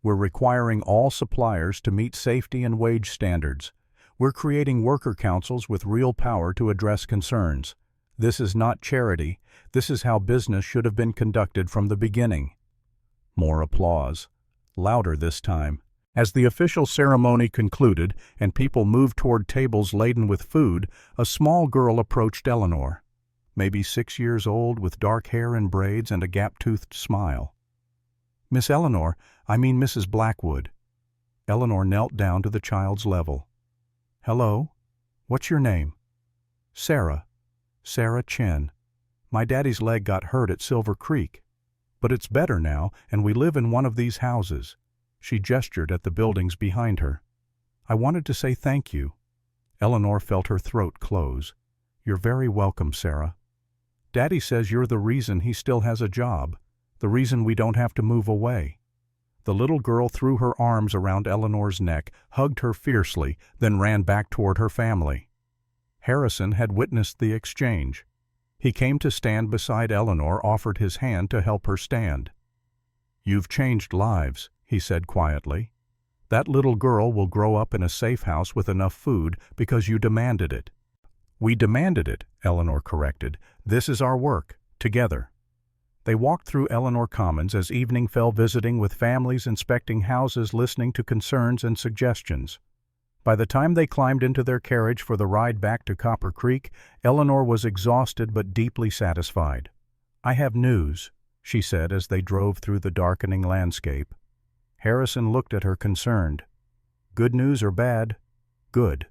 We're requiring all suppliers to meet safety and wage standards. We're creating worker councils with real power to address concerns. This is not charity. This is how business should have been conducted from the beginning." More applause. Louder this time. As the official ceremony concluded and people moved toward tables laden with food, a small girl approached Eleanor. Maybe 6 years old, with dark hair in braids and a gap-toothed smile. "Miss Eleanor, I mean Mrs. Blackwood." Eleanor knelt down to the child's level. "Hello? What's your name?" "Sarah. Sarah Chen. My daddy's leg got hurt at Silver Creek. But it's better now, and we live in one of these houses." She gestured at the buildings behind her. "I wanted to say thank you." Eleanor felt her throat close. "You're very welcome, Sarah. Daddy says you're the reason he still has a job, the reason we don't have to move away." The little girl threw her arms around Eleanor's neck, hugged her fiercely, then ran back toward her family. Harrison had witnessed the exchange. He came to stand beside Eleanor, offered his hand to help her stand. "You've changed lives," he said quietly. "That little girl will grow up in a safe house with enough food because you demanded it." "We demanded it," Eleanor corrected. "This is our work, together." They walked through Eleanor Commons as evening fell, visiting with families, inspecting houses, listening to concerns and suggestions. By the time they climbed into their carriage for the ride back to Copper Creek, Eleanor was exhausted but deeply satisfied. "I have news," she said as they drove through the darkening landscape. Harrison looked at her concerned. "Good news or bad?" "Good.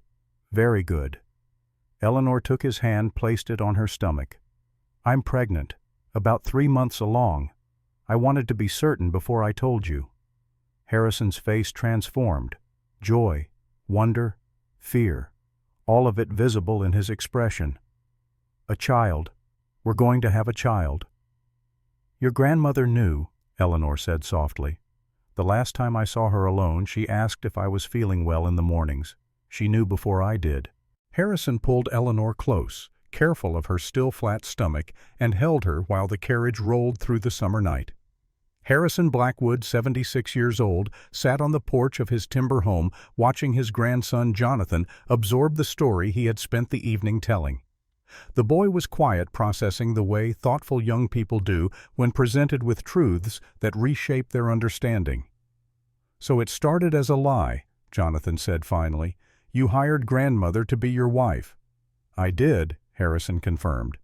Very good." Eleanor took his hand, placed it on her stomach. "I'm pregnant. About 3 months along. I wanted to be certain before I told you." Harrison's face transformed. Joy, wonder, fear, all of it visible in his expression. "A child. We're going to have a child." "Your grandmother knew," Eleanor said softly. "The last time I saw her alone, she asked if I was feeling well in the mornings. She knew before I did." Harrison pulled Eleanor close, careful of her still flat stomach, and held her while the carriage rolled through the summer night. Harrison Blackwood, 76 years old, sat on the porch of his timber home watching his grandson Jonathan absorb the story he had spent the evening telling. The boy was quiet, processing the way thoughtful young people do when presented with truths that reshape their understanding. "So it started as a lie," Jonathan said finally. You hired grandmother to be your wife." "I did," Harrison confirmed.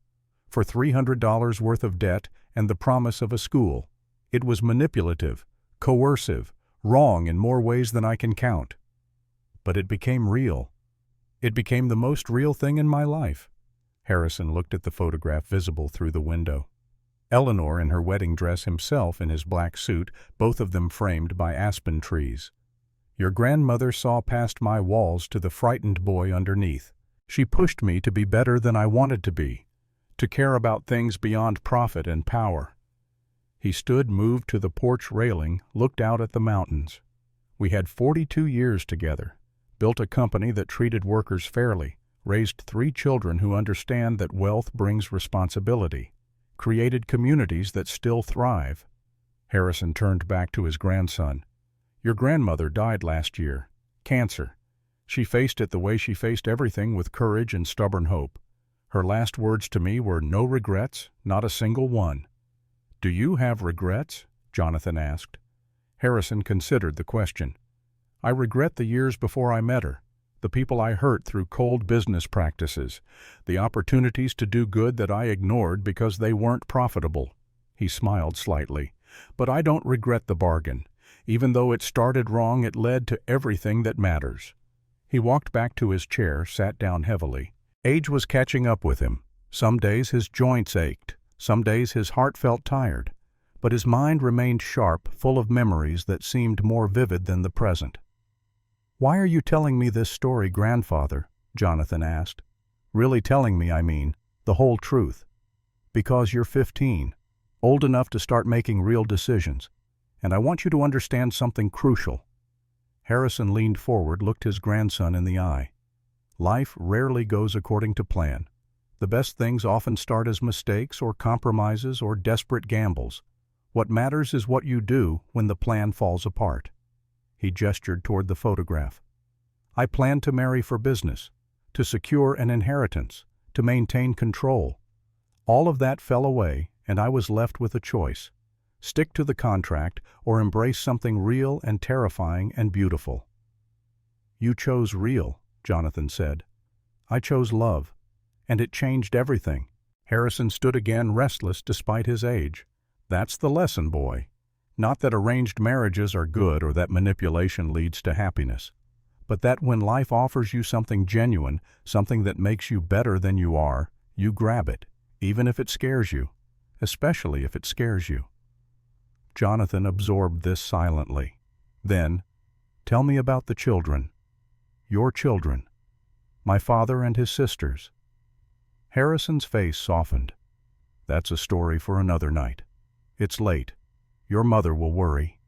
"For $300 worth of debt and the promise of a school. It was manipulative, coercive, wrong in more ways than I can count. But it became real. It became the most real thing in my life." Harrison looked at the photograph visible through the window. Eleanor in her wedding dress, himself in his black suit, both of them framed by aspen trees. "Your grandmother saw past my walls to the frightened boy underneath. She pushed me to be better than I wanted to be, to care about things beyond profit and power." He stood moved to the porch railing, looked out at the mountains. "We had 42 years together, built a company that treated workers fairly, raised 3 children who understand that wealth brings responsibility, created communities that still thrive." Harrison turned back to his grandson. "Your grandmother died last year. Cancer. She faced it the way she faced everything, with courage and stubborn hope. Her last words to me were, 'No regrets, not a single one.'" "Do you have regrets?" Jonathan asked. Harrison considered the question. "I regret the years before I met her, the people I hurt through cold business practices, the opportunities to do good that I ignored because they weren't profitable." He smiled slightly. "But I don't regret the bargain. Even though it started wrong, it led to everything that matters." He walked back to his chair, sat down heavily. Age was catching up with him. Some days his joints ached. Some days his heart felt tired. But his mind remained sharp, full of memories that seemed more vivid than the present. "Why are you telling me this story, grandfather?" Jonathan asked. "Really telling me, I mean, the whole truth." "Because you're 15, old enough to start making real decisions. And I want you to understand something crucial." Harrison leaned forward, looked his grandson in the eye. "Life rarely goes according to plan. The best things often start as mistakes or compromises or desperate gambles. What matters is what you do when the plan falls apart." He gestured toward the photograph. "I planned to marry for business, to secure an inheritance, to maintain control. All of that fell away, and I was left with a choice: stick to the contract or embrace something real and terrifying and beautiful." "You chose real," Jonathan said. "I chose love, and it changed everything." Harrison stood again, restless despite his age. "That's the lesson, boy. Not that arranged marriages are good or that manipulation leads to happiness, but that when life offers you something genuine, something that makes you better than you are, you grab it, even if it scares you, especially if it scares you." Jonathan absorbed this silently. Then, "Tell me about the children. Your children. My father and his sisters." Harrison's face softened. "That's a story for another night. It's late. Your mother will worry."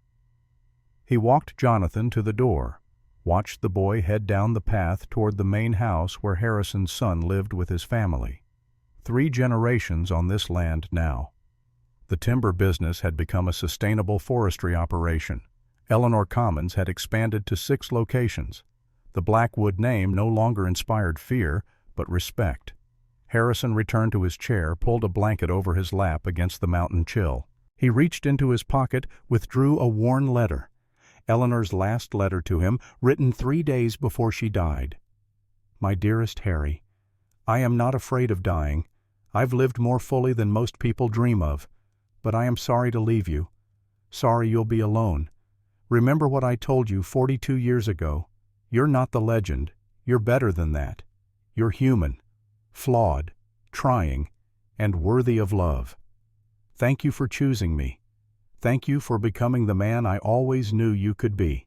He walked Jonathan to the door, watched the boy head down the path toward the main house where Harrison's son lived with his family. 3 generations on this land now. The timber business had become a sustainable forestry operation. Eleanor Commons had expanded to 6 locations. The Blackwood name no longer inspired fear, but respect. Harrison returned to his chair, pulled a blanket over his lap against the mountain chill. He reached into his pocket, withdrew a worn letter. Eleanor's last letter to him, written 3 days before she died. "My dearest Harry, I am not afraid of dying. I've lived more fully than most people dream of. But I am sorry to leave you. Sorry you'll be alone. Remember what I told you 42 years ago. You're not the legend. You're better than that. You're human, flawed, trying, and worthy of love. Thank you for choosing me. Thank you for becoming the man I always knew you could be.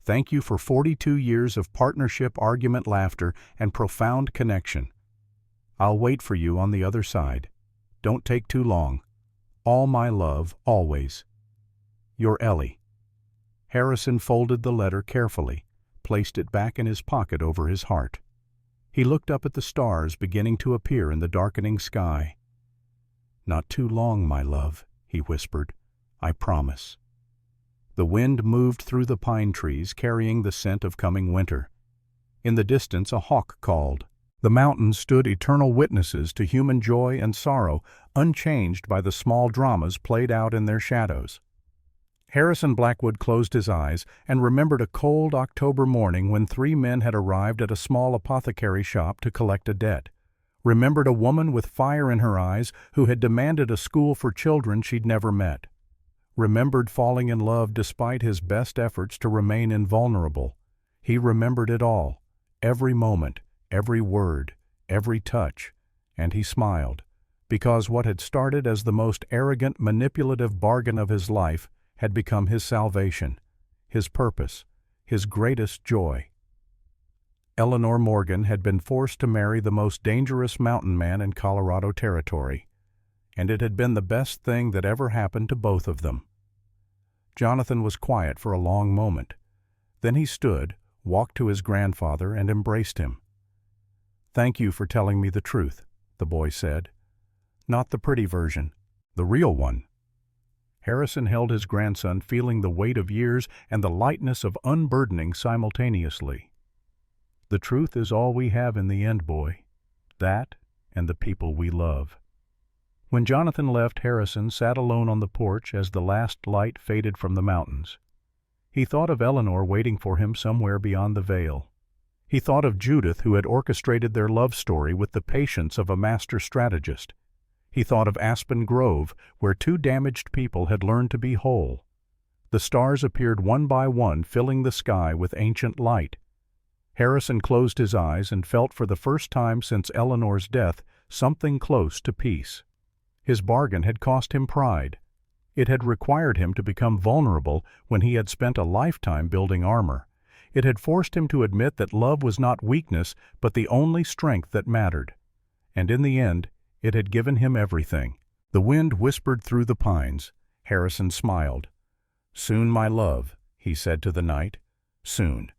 Thank you for 42 years of partnership, argument, laughter, and profound connection. I'll wait for you on the other side. Don't take too long. All my love, always. Your Ellie." Harrison folded the letter carefully, placed it back in his pocket over his heart. He looked up at the stars beginning to appear in the darkening sky. "Not too long, my love," he whispered. "I promise." The wind moved through the pine trees, carrying the scent of coming winter. In the distance a hawk called. The mountains stood eternal witnesses to human joy and sorrow, unchanged by the small dramas played out in their shadows. Harrison Blackwood closed his eyes and remembered a cold October morning when 3 men had arrived at a small apothecary shop to collect a debt. Remembered a woman with fire in her eyes who had demanded a school for children she'd never met. Remembered falling in love despite his best efforts to remain invulnerable. He remembered it all, every moment, every word, every touch, and he smiled, because what had started as the most arrogant, manipulative bargain of his life had become his salvation, his purpose, his greatest joy. Eleanor Morgan had been forced to marry the most dangerous mountain man in Colorado Territory, and it had been the best thing that ever happened to both of them. Jonathan was quiet for a long moment. Then he stood, walked to his grandfather, and embraced him. "Thank you for telling me the truth," the boy said. "Not the pretty version, the real one." Harrison held his grandson, feeling the weight of years and the lightness of unburdening simultaneously. "The truth is all we have in the end, boy. That and the people we love." When Jonathan left, Harrison sat alone on the porch as the last light faded from the mountains. He thought of Eleanor waiting for him somewhere beyond the veil. He thought of Judith, who had orchestrated their love story with the patience of a master strategist. He thought of Aspen Grove, where 2 damaged people had learned to be whole. The stars appeared one by one, filling the sky with ancient light. Harrison closed his eyes and felt for the first time since Eleanor's death something close to peace. His bargain had cost him pride. It had required him to become vulnerable when he had spent a lifetime building armor. It had forced him to admit that love was not weakness, but the only strength that mattered. And in the end, it had given him everything. The wind whispered through the pines. Harrison smiled. "Soon, my love," he said to the night. "Soon."